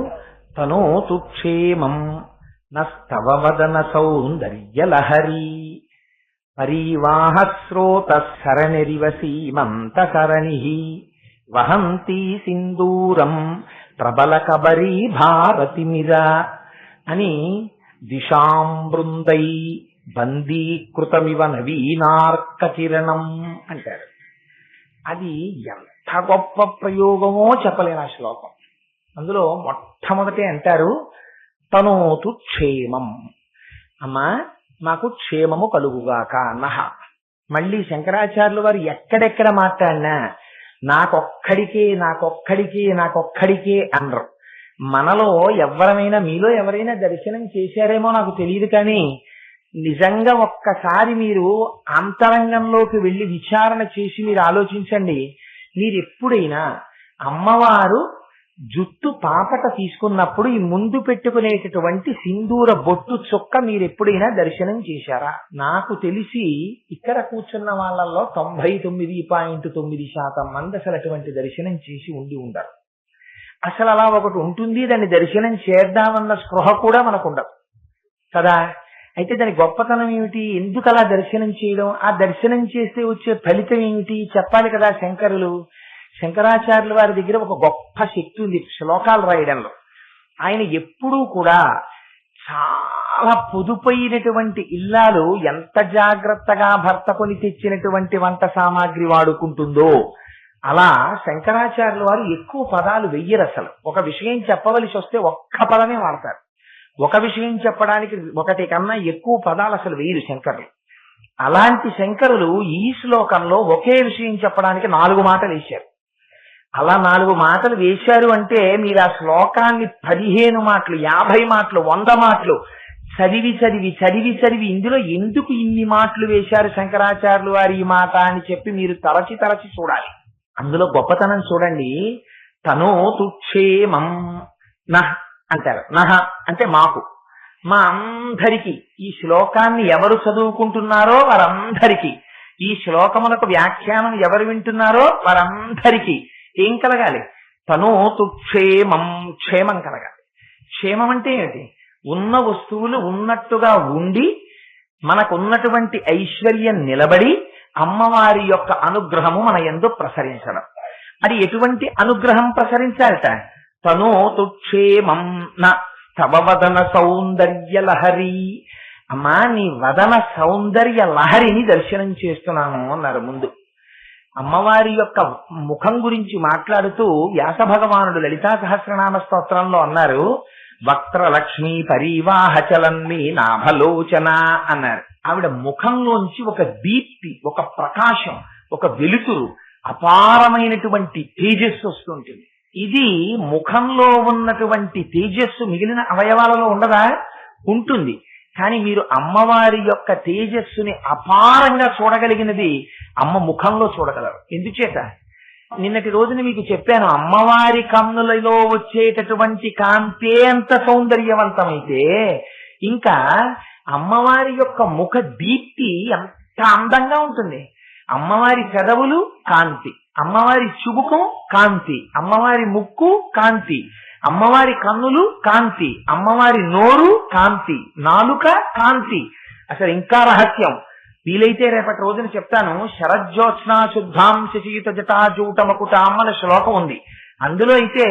తను తుక్షేమం నస్తవ వదన సౌందర్యలహరి పరివాహ స్రోత సరణిరివ సీమంతకరణి వహంతి సింధూరం ప్రబల కబరీ భారతిమిర అని దిశాం బృందై బందీకృతమివ నవీనార్క కిరణం అంటారు. అది ఎంత గొప్ప ప్రయోగమో చెప్పలేని ఆ శ్లోకం. అందులో మొట్టమొదటి అంటారు, తనోతు క్షేమం, అమ్మా మాకు క్షేమము కలుగుగాక నహ. మళ్ళీ శంకరాచార్యుల వారు ఎక్కడెక్కడ మాట్లాడినా నాకొక్కడికే అనరు. మనలో ఎవరైనా, మీలో ఎవరైనా దర్శనం చేశారేమో నాకు తెలియదు, కానీ నిజంగా ఒక్కసారి మీరు అంతరంగంలోకి వెళ్ళి విచారణ చేసి మీరు ఆలోచించండి. మీరు ఎప్పుడైనా అమ్మవారు జుట్టు పాపట తీసుకున్నప్పుడు ఈ ముందు పెట్టుకునేటటువంటి సింధూర బొట్టు చుక్క మీరు ఎప్పుడైనా దర్శనం చేశారా? నాకు తెలిసి ఇక్కడ కూర్చున్న వాళ్ళల్లో 99.9% మంది అసలు అటువంటి దర్శనం చేసి ఉండి ఉండరు. అసలు అలా ఒకటి ఉంటుంది, దాన్ని దర్శనం చేద్దామన్న స్పృహ కూడా మనకు ఉండదు కదా. అయితే దాని గొప్పతనం ఏమిటి, ఎందుకు అలా దర్శనం చేయడం, ఆ దర్శనం చేస్తే వచ్చే ఫలితం ఏమిటి చెప్పాలి కదా శంకరులు. శంకరాచార్యుల వారి దగ్గర ఒక గొప్ప శక్తి ఉంది శ్లోకాలు రాయడంలో. ఆయన ఎప్పుడూ కూడా చాలా పొదుపైనటువంటి ఇల్లాలు ఎంత జాగ్రత్తగా భర్త కొని తెచ్చినటువంటి వంట సామాగ్రి వాడుకుంటుందో అలా శంకరాచార్యుల వారు ఎక్కువ పదాలు వెయ్యరు. అసలు ఒక విషయం చెప్పవలసి వస్తే ఒక్క పదమే వాడతారు. ఒక విషయం చెప్పడానికి ఒకటి కన్నా ఎక్కువ పదాలు అసలు వేయరు శంకరులు. అలాంటి శంకరులు ఈ శ్లోకంలో ఒకే విషయం చెప్పడానికి 4 మాటలు వేశారు. అలా 4 మాటలు వేశారు అంటే మీరు ఆ శ్లోకాన్ని 15 మాటలు 50 మాటలు 100 మాటలు చదివి చదివి చదివి చదివి ఇందులో ఎందుకు ఇన్ని మాటలు వేశారు శంకరాచార్యులు వారి ఈ మాట అని చెప్పి మీరు తరచి తరచి చూడాలి. అందులో గొప్పతనం చూడండి. తనో తుక్షేమం నహ అంటారు. నహ అంటే మాకు, మా అందరికీ. ఈ శ్లోకాన్ని ఎవరు చదువుకుంటున్నారో వారందరికీ, ఈ శ్లోకములకు వ్యాఖ్యానం ఎవరు వింటున్నారో వారందరికీ ఏం కలగాలి? తనోతు క్షేమం, క్షేమం కలగాలి. క్షేమం అంటే ఏమిటి? ఉన్న వస్తువులు ఉన్నట్టుగా ఉండి మనకున్నటువంటి ఐశ్వర్యం నిలబడి అమ్మవారి యొక్క అనుగ్రహము మన యందు ప్రసరించడం. అది ఎటువంటి అనుగ్రహం ప్రసరించాలట? తనోతు క్షేమం న తవ వదన సౌందర్య లహరి. అమ్మా నీ వదన సౌందర్య లహరిని దర్శనం చేస్తున్నాను అన్నారు ముందు. అమ్మవారి యొక్క ముఖం గురించి మాట్లాడుతూ వ్యాస భగవానుడు లలితా సహస్రనామ స్తోత్రంలో అన్నారు, వక్త్రలక్ష్మీ పరీవాహచలన్మీ నాభలోచన అన్నారు. ఆవిడ ముఖంలోంచి ఒక దీప్తి, ఒక ప్రకాశం, ఒక వెలుతురు, అపారమైనటువంటి తేజస్సు వస్తుంటుంది. ఇది ముఖంలో ఉన్నటువంటి తేజస్సు మిగిలిన అవయవాలలో ఉండదా? ఉంటుంది. కానీ మీరు అమ్మవారి యొక్క తేజస్సుని అపారంగా చూడగలిగినది అమ్మ ముఖంలో చూడగలరు. ఎందుచేత? నిన్నటి రోజున మీకు చెప్పాను, అమ్మవారి కన్నులలో వచ్చేటటువంటి కాంతే అంత సౌందర్యవంతమైతే ఇంకా అమ్మవారి యొక్క ముఖ దీప్తి ఎంత అందంగా ఉంటుంది. అమ్మవారి పెదవులు కాంతి, అమ్మవారి చుబుకం కాంతి, అమ్మవారి ముక్కు కాంతి, అమ్మవారి కన్నులు కాంతి, అమ్మవారి నోరు కాంతి, నాలుక కాంతి. అసలు ఇంకా రహస్యం వీలైతే రేపటి రోజున చెప్తాను. శరజ్యోత్స్నా శుద్ధాం శశీత జటాజూటమకుటాం అన్న శ్లోకం ఉంది. అందులో అయితే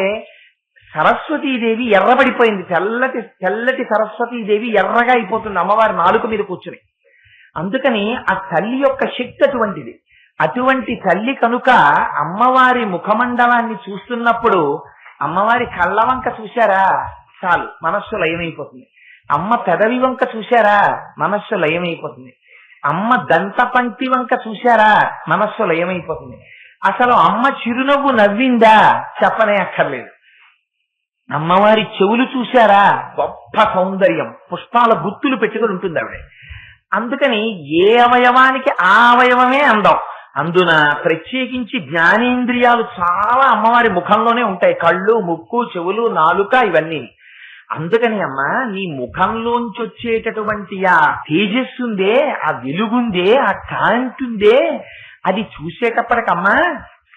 సరస్వతీదేవి ఎర్రబడిపోయింది. తెల్లటి తెల్లటి సరస్వతీదేవి ఎర్రగా అయిపోతుంది అమ్మవారి నాలుక మీద కూర్చుని. అందుకని ఆ తల్లి యొక్క శక్తి అటువంటిది. అటువంటి తల్లి కనుక అమ్మవారి ముఖమండలాన్ని చూస్తున్నప్పుడు అమ్మవారి కళ్ళ వంక చూశారా చాలు మనస్సు లయమైపోతుంది. అమ్మ పెదవి వంక చూశారా మనస్సు లయమైపోతుంది. అమ్మ దంత పంక్తి వంక చూశారా మనస్సు లయమైపోతుంది. అసలు అమ్మ చిరునవ్వు నవ్విందా చెప్పనే అక్కర్లేదు. అమ్మవారి చెవులు చూశారా, గొప్ప సౌందర్యం, పుష్పాల గుత్తులు పెట్టుకుని ఉంటుంది ఆవిడ. అందుకని ఏ అవయవానికి ఆ అవయవమే అందం. అందున ప్రత్యేకించి జ్ఞానేంద్రియాలు చాలా అమ్మవారి ముఖంలోనే ఉంటాయి. కళ్ళు, ముక్కు, చెవులు, నాలుక ఇవన్నీ. అందుకని అమ్మ నీ ముఖంలోంచి వచ్చేటటువంటి ఆ తేజస్సుందే, ఆ వెలుగుందే, ఆ కాంతుందే, అది చూసేటప్పటికమ్మా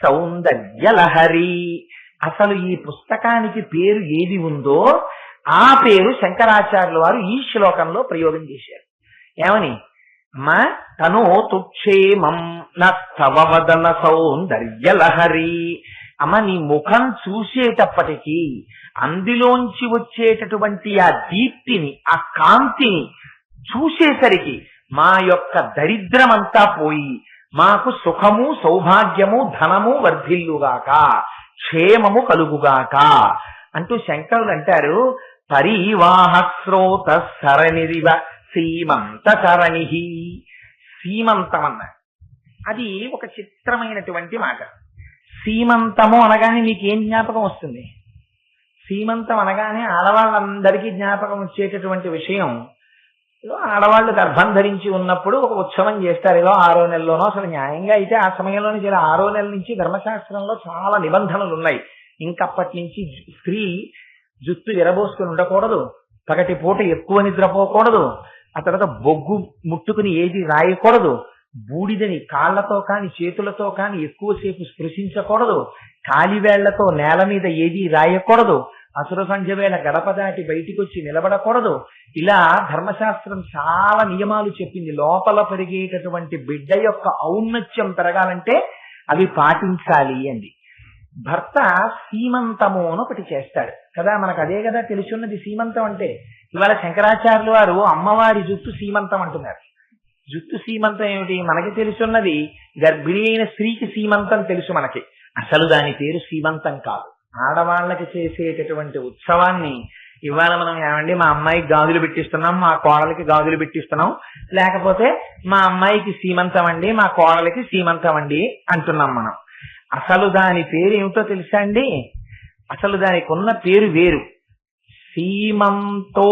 సౌందర్య లహరి. అసలు ఈ పుస్తకానికి పేరు ఏది ఉందో ఆ పేరు శంకరాచార్యుల వారు ఈ శ్లోకంలో ప్రయోగం చేశారు. ఏమని? అమ్మా తనోతు క్షేమం నస్తవ వదన సౌందర్య లహరి. అమ్మ నీ ముఖం చూసేటప్పటికీ అందులోంచి వచ్చేటటువంటి ఆ దీప్తిని, ఆ కాంతిని చూసేసరికి మా యొక్క దరిద్రమంతా పోయి మాకు సుఖము, సౌభాగ్యము, ధనము వర్ధిల్లుగాక, క్షేమము కలుగుగాక అంటూ శంకరులు అంటారు. పరివాహ స్రోత సరణిరివ సీమంత సరణి. సీమంతం అన్నారు. అది ఒక చిత్రమైనటువంటి మాట. సీమంతము అనగానే మీకేం జ్ఞాపకం వస్తుంది? సీమంతం అనగానే ఆడవాళ్ళందరికీ జ్ఞాపకం వచ్చేటటువంటి విషయం, ఆడవాళ్ళు గర్భం ధరించి ఉన్నప్పుడు ఒక ఉత్సవం చేస్తారు. ఏదో 6వ నెలలోనో, అసలు న్యాయంగా అయితే ఆ సమయంలోనే 6వ నెల నుంచి ధర్మశాస్త్రంలో చాలా నిబంధనలు ఉన్నాయి. ఇంకప్పటి నుంచి స్త్రీ జుత్తు ఎరబోసుకుని ఉండకూడదు, పగటి పూట ఎక్కువ నిద్రపోకూడదు, ఆ తర్వాత బొగ్గు ముట్టుకుని ఏది రాయకూడదు, బూడిదని కాళ్లతో కాని చేతులతో కాని ఎక్కువసేపు స్పృశించకూడదు, కాలివేళ్లతో నేల మీద ఏది రాయకూడదు, అసుర సంధ్య వేళ గడప దాటి బయటికి వచ్చి నిలబడకూడదు. ఇలా ధర్మశాస్త్రం చాలా నియమాలు చెప్పింది. లోపల పెరిగేటటువంటి బిడ్డ యొక్క ఔన్నత్యం పెరగాలంటే అవి పాటించాలి అంది. భర్త సీమంతము అని ఒకటి చేస్తాడు కదా, మనకు అదే కదా తెలుసున్నది సీమంతం అంటే. ఇవాళ శంకరాచార్యులు వారు అమ్మవారి జుట్టు సీమంతం అంటున్నారు. జుట్టు సీమంతం ఏమిటి? మనకి తెలుసున్నది గర్భిణి అయిన స్త్రీకి సీమంతం తెలుసు మనకి. అసలు దాని పేరు సీమంతం కాదు. ఆడవాళ్ళకి చేసేటటువంటి ఉత్సవాన్ని ఇవాళ మనం ఏమండి మా అమ్మాయికి గాజులు పెట్టిస్తున్నాం, మా కోడలికి గాజులు పెట్టిస్తున్నాం, లేకపోతే మా అమ్మాయికి సీమంతం అండి, మా కోడలికి సీమంతం అండి అంటున్నాం మనం. అసలు దాని పేరు ఏమిటో తెలుసా అండి? అసలు దానికి ఉన్న పేరు వేరు. సీమంతోన్నయనము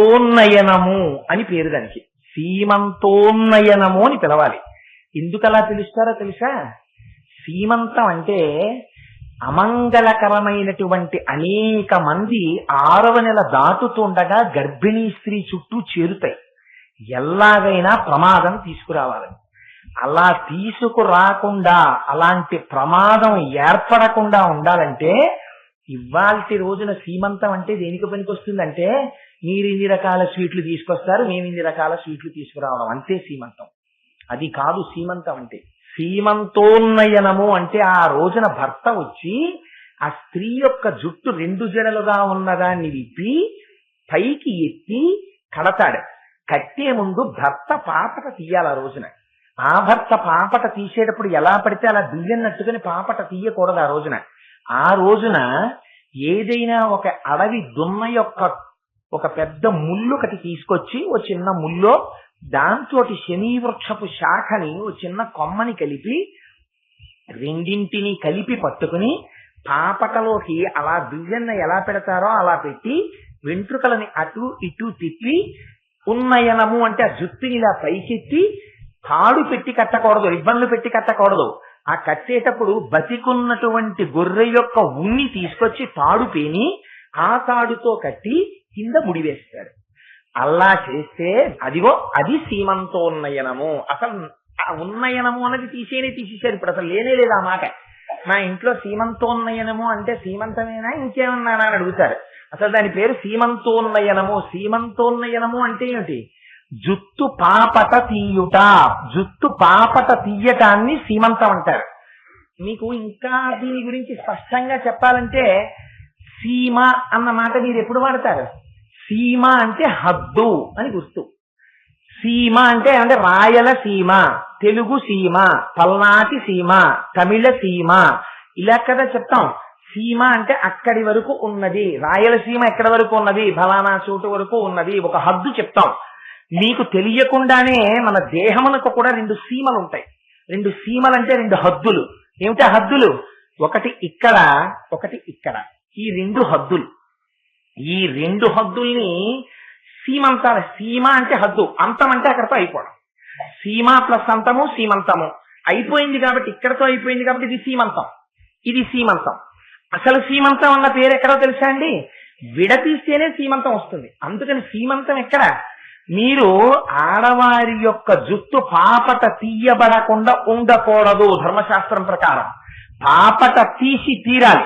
అని పేరు దానికి. సీమంతోన్నయనము అని పిలవాలి. ఎందుకు అలా పిలుస్తారో తెలుసా? సీమంతం అంటే అమంగళకరమైనటువంటి అనేక మంది 6వ నెల దాటుతుండగా గర్భిణీ స్త్రీ చుట్టూ చేరుతాయి. ఎలాగైనా ప్రమాదం తీసుకురావాలని. అలా తీసుకురాకుండా, అలాంటి ప్రమాదం ఏర్పడకుండా ఉండాలంటే ఇవాల్టి రోజున సీమంతం అంటే దేనికి పనికొస్తుందంటే, మీరు ఇన్ని రకాల స్వీట్లు తీసుకొస్తారు, మేము ఇన్ని రకాల స్వీట్లు తీసుకురావడం, అంతే సీమంతం. అది కాదు సీమంతం అంటే. సీమంతోన్నయనము అంటే ఆ రోజున భర్త వచ్చి ఆ స్త్రీ యొక్క జుట్టు 2 జడలుగా ఉన్నదాన్ని విప్పి పైకి ఎత్తి కడతాడు. కట్టే ముందు భర్త పాపట తీయాలి ఆ రోజున. ఆ భర్త పాపట తీసేటప్పుడు ఎలా పడితే అలా దిల్లెన్నట్టుకుని పాపట తీయకూడదు ఆ రోజున. ఆ రోజున ఏదైనా ఒక అడవి దున్న యొక్క ఒక పెద్ద ముళ్ళు ఒకటి తీసుకొచ్చి, ఓ చిన్న ముల్లో దాంతో శమీ వృక్షపు శాఖని ఓ చిన్న కొమ్మని కలిపి రెండింటిని కలిపి పట్టుకుని పాపటలోకి అలా దివ్యన్న ఎలా పెడతారో అలా పెట్టి వెంట్రుకలని అటు ఇటు తిప్పి ఉన్నయనము అంటే ఆ జుట్టుని ఇలా పైకెత్తి తాడు పెట్టి కట్టకూడదు, రిబ్బన్లు పెట్టి కట్టకూడదు. ఆ కట్టేటప్పుడు బతికున్నటువంటి గొర్రె యొక్క ఉన్ని తీసుకొచ్చి తాడు పేని ఆ తాడుతో కట్టి కింద ముడివేస్తాడు. అలా చేస్తే అదిగో అది సీమంతోన్నయనము. అసలు ఆ ఉన్నయనము అన్నది తీసేశారు. ఇప్పుడు అసలు లేనే లేదు ఆ మాట. మా ఇంట్లో సీమంతోన్నయనము అంటే సీమంతమేనా ఇంకేమన్నానా అని అడుగుతారు. అసలు దాని పేరు సీమంతోన్నయనము. సీమంతోన్నయనము అంటే ఏమిటి? జుట్టు పాపట తీయుట. జుట్టు పాపట తీయటాన్ని సీమంతం అంటారు. మీకు ఇంకా దీని గురించి స్పష్టంగా చెప్పాలంటే సీమ అన్న మాట మీరు ఎప్పుడు వాడతారు? సీమ అంటే హద్దు అని గుర్తు. సీమ అంటే రాయలసీమ, తెలుగు సీమ, పల్నాటి సీమ, తమిళ సీమ, ఇలా కదా చెప్తాం. సీమ అంటే అక్కడి వరకు ఉన్నది, రాయలసీమ ఎక్కడి వరకు ఉన్నది, ఫలానా చోటు వరకు ఉన్నది, ఒక హద్దు చెప్తాం. మీకు తెలియకుండానే మన దేహమునకు కూడా 2 సీమలు ఉంటాయి. 2 సీమలు అంటే 2 హద్దులు. ఏమిటా హద్దులు? ఒకటి ఇక్కడ, ఒకటి ఇక్కడ. ఈ 2 హద్దులు. ఈ 2 హద్దుల్ని సీమంతాలు. సీమ అంటే హద్దు, అంతం అంటే అక్కడతో అయిపోవడం. సీమ ప్లస్ అంతము సీమంతము. అయిపోయింది కాబట్టి, ఇక్కడతో అయిపోయింది కాబట్టి ఇది సీమంతం, ఇది సీమంతం. అసలు సీమంతం అన్న పేరు ఎక్కడో తెలుసా అండి? విడతీస్తేనే సీమంతం వస్తుంది. అందుకని సీమంతం ఎక్కడ? మీరు ఆడవారి యొక్క జుట్టు పాపట తీయబడకుండా ఉండకూడదు. ధర్మశాస్త్రం ప్రకారం పాపట తీసి తీరాలి.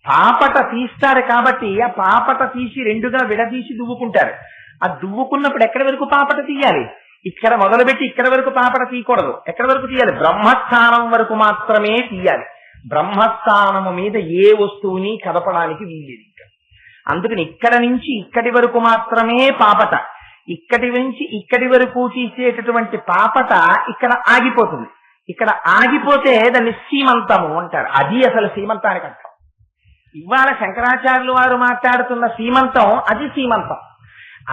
పాపట తీస్తారు కాబట్టి ఆ పాపట తీసి 2గా విడదీసి దువ్వుకుంటారు. ఆ దువ్వుకున్నప్పుడు ఎక్కడి వరకు పాపట తీయాలి? ఇక్కడ మొదలుపెట్టి ఇక్కడ వరకు పాపట తీయకూడదు. ఎక్కడి వరకు తీయాలి? బ్రహ్మస్థానం వరకు మాత్రమే తీయాలి. బ్రహ్మస్థానము మీద ఏ వస్తువుని కదపడానికి వీల్లేదు. అందుకని ఇక్కడ నుంచి ఇక్కడి వరకు మాత్రమే పాపట. ఇక్కడి నుంచి ఇక్కడి వరకు తీసేటటువంటి పాపట ఇక్కడ ఆగిపోతుంది. ఇక్కడ ఆగిపోతే దాన్ని సీమంతము అంటారు. అది అసలు సీమంతానికి అర్థం. ఇవాళ శంకరాచార్యులు వారు మాట్లాడుతున్న సీమంతం అది సీమంతం.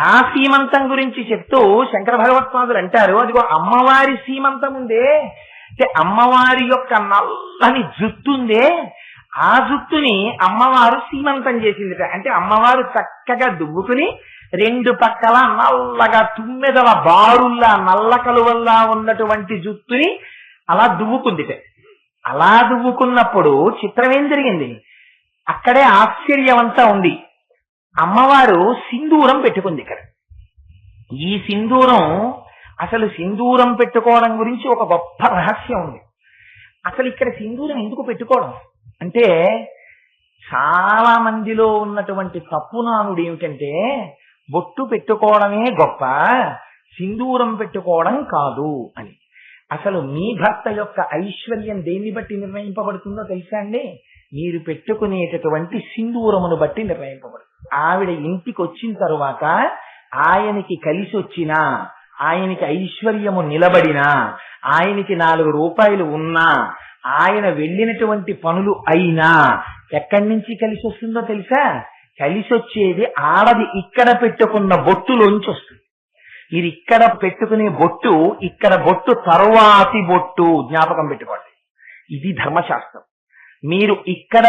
ఆ సీమంతం గురించి చెప్తూ శంకర భగవత్పాదులు అంటారు, అదిగో అమ్మవారి సీమంతం ఉందే, అంటే అమ్మవారి యొక్క నల్లని జుట్టుందే, ఆ జుట్టుని అమ్మవారు సీమంతం చేసింది. అంటే అమ్మవారు చక్కగా దువ్వుకుని 2 పక్కల నల్లగా తుమ్మెదల బారుల్లా నల్ల కలువల్లా ఉన్నటువంటి జుట్టుని అలా దువ్వుకుంది. అలా దువ్వుకున్నప్పుడు చిత్రం ఏం జరిగింది? అక్కడే ఆశ్చర్యమంతా ఉంది. అమ్మవారు సింధూరం పెట్టుకుంది ఇక్కడ. ఈ సింధూరం, అసలు సింధూరం పెట్టుకోవడం గురించి ఒక గొప్ప రహస్యం ఉంది. అసలు ఇక్కడ సింధూరం ఎందుకు పెట్టుకోవడం అంటే, చాలా మందిలో ఉన్నటువంటి తప్పు నానుడు ఏమిటంటే బొట్టు పెట్టుకోవడమే గొప్ప, సింధూరం పెట్టుకోవడం కాదు అని. అసలు మీ భర్త యొక్క ఐశ్వర్యం దేన్ని బట్టి నిర్ణయింపబడుతుందో తెలుసా అండి? మీరు పెట్టుకునేటటువంటి సింధూరమును బట్టి నిర్ణయింపబడుతుంది. ఆవిడ ఇంటికి వచ్చిన తరువాత ఆయనకి కలిసి వచ్చినా, ఆయనకి ఐశ్వర్యము నిలబడినా, ఆయనకి 4 రూపాయలు ఉన్నా, ఆయన వెళ్ళినటువంటి పనులు అయినా ఎక్కడి నుంచి కలిసి వస్తుందో తెలుసా? కలిసి వచ్చేది ఆడది ఇక్కడ పెట్టుకున్న బొట్టులోంచి వస్తుంది. మీరు ఇక్కడ పెట్టుకునే బొట్టు, ఇక్కడ బొట్టు తరువాతి బొట్టు, జ్ఞాపకం పెట్టుకోండి. ఇది ధర్మశాస్త్రం. మీరు ఇక్కడ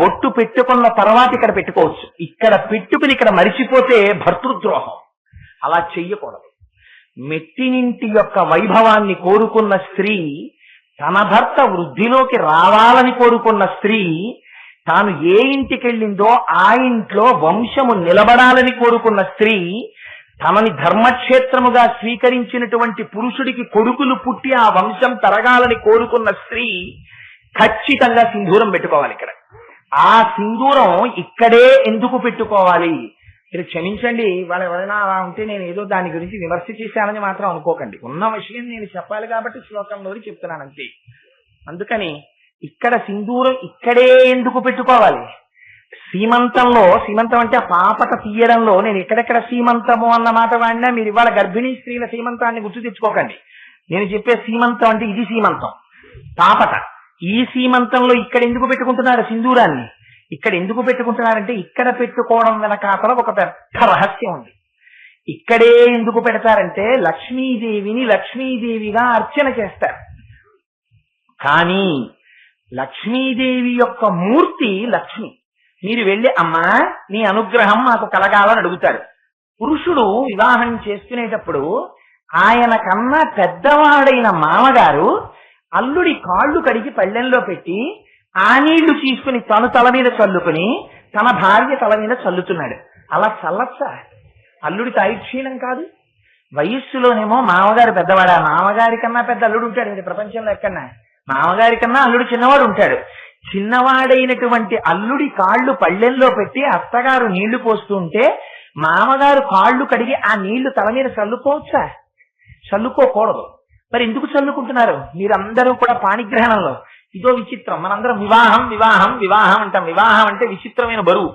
బొట్టు పెట్టుకున్న తర్వాత ఇక్కడ పెట్టుకోవచ్చు. ఇక్కడ పెట్టుకుని ఇక్కడ మరిచిపోతే భర్తృద్రోహం. అలా చెయ్యకూడదు. మెట్టినింటి యొక్క వైభవాన్ని కోరుకున్న స్త్రీ, తన భర్త వృద్ధిలోకి రావాలని కోరుకున్న స్త్రీ, తాను ఏ ఇంటికెళ్ళిందో ఆ ఇంట్లో వంశము నిలబడాలని కోరుకున్న స్త్రీ, తమని ధర్మక్షేత్రముగా స్వీకరించినటువంటి పురుషుడికి కొడుకులు పుట్టి ఆ వంశం తరగాలని కోరుకున్న స్త్రీ ఖచ్చితంగా సింధూరం పెట్టుకోవాలి. ఇక్కడ ఆ సింధూరం ఇక్కడే ఎందుకు పెట్టుకోవాలి? మీరు క్షమించండి, వాళ్ళ ఎవరైనా అలా ఉంటే నేను ఏదో దాని గురించి విమర్శ చేశానని మాత్రం అనుకోకండి. ఉన్న విషయం నేను చెప్పాలి కాబట్టి శ్లోకంలోని చెప్తున్నాను అంతే. అందుకని ఇక్కడ సింధూరం ఇక్కడే ఎందుకు పెట్టుకోవాలి? సీమంతంలో, సీమంతం అంటే ఆ పాపట తీయడంలో నేను ఎక్కడెక్కడ సీమంతము అన్న మాట వాడినా మీరు ఇవాళ గర్భిణీ స్త్రీల సీమంతాన్ని గుర్తు తెచ్చుకోకండి. నేను చెప్పే సీమంతం అంటే ఇది సీమంతం, పాపట. ఈ సీమంతంలో ఇక్కడ ఎందుకు పెట్టుకుంటున్నారు సింధూరాన్ని? ఇక్కడ ఎందుకు పెట్టుకుంటున్నారంటే ఇక్కడ పెట్టుకోవడం వెనకాతల ఒక పెద్ద రహస్యం ఉంది. ఇక్కడే ఎందుకు పెడతారంటే లక్ష్మీదేవిని లక్ష్మీదేవిగా అర్చన చేస్తారు. కానీ లక్ష్మీదేవి యొక్క మూర్తి లక్ష్మి. మీరు వెళ్ళి అమ్మా నీ అనుగ్రహం మాకు కలగాలని అడుగుతారు. పురుషుడు వివాహం చేసుకునేటప్పుడు ఆయన కన్నా పెద్దవాడైన మామగారు అల్లుడి కాళ్ళు కడిగి పళ్ళెంలో పెట్టి ఆ నీళ్లు తీసుకుని తను తల మీద చల్లుకుని తన భార్య తల మీద చల్లుతున్నాడు. అలా చల్లచ్చా? అల్లుడి తాయుక్షీణం కాదు. వయస్సులోనేమో మామగారు పెద్దవాడా? మామగారి కన్నా పెద్ద అల్లుడు ఉంటాడు ప్రపంచంలో ఎక్కడన్నా. మామగారి కన్నా అల్లుడు చిన్నవాడు ఉంటాడు. చిన్నవాడైనటువంటి అల్లుడి కాళ్ళు పళ్ళెంలో పెట్టి అత్తగారు నీళ్లు పోస్తుంటే మామగారు కాళ్ళు కడిగి ఆ నీళ్లు తల మీద చల్లుకోవచ్చా? చల్లుకోకూడదు. మరి ఎందుకు చల్లుకుంటున్నారు? మీరందరూ కూడా పాణిగ్రహణంలో ఇదో విచిత్రం. మనందరం వివాహం వివాహం వివాహం అంటాం. వివాహం అంటే విచిత్రమైన బరువు.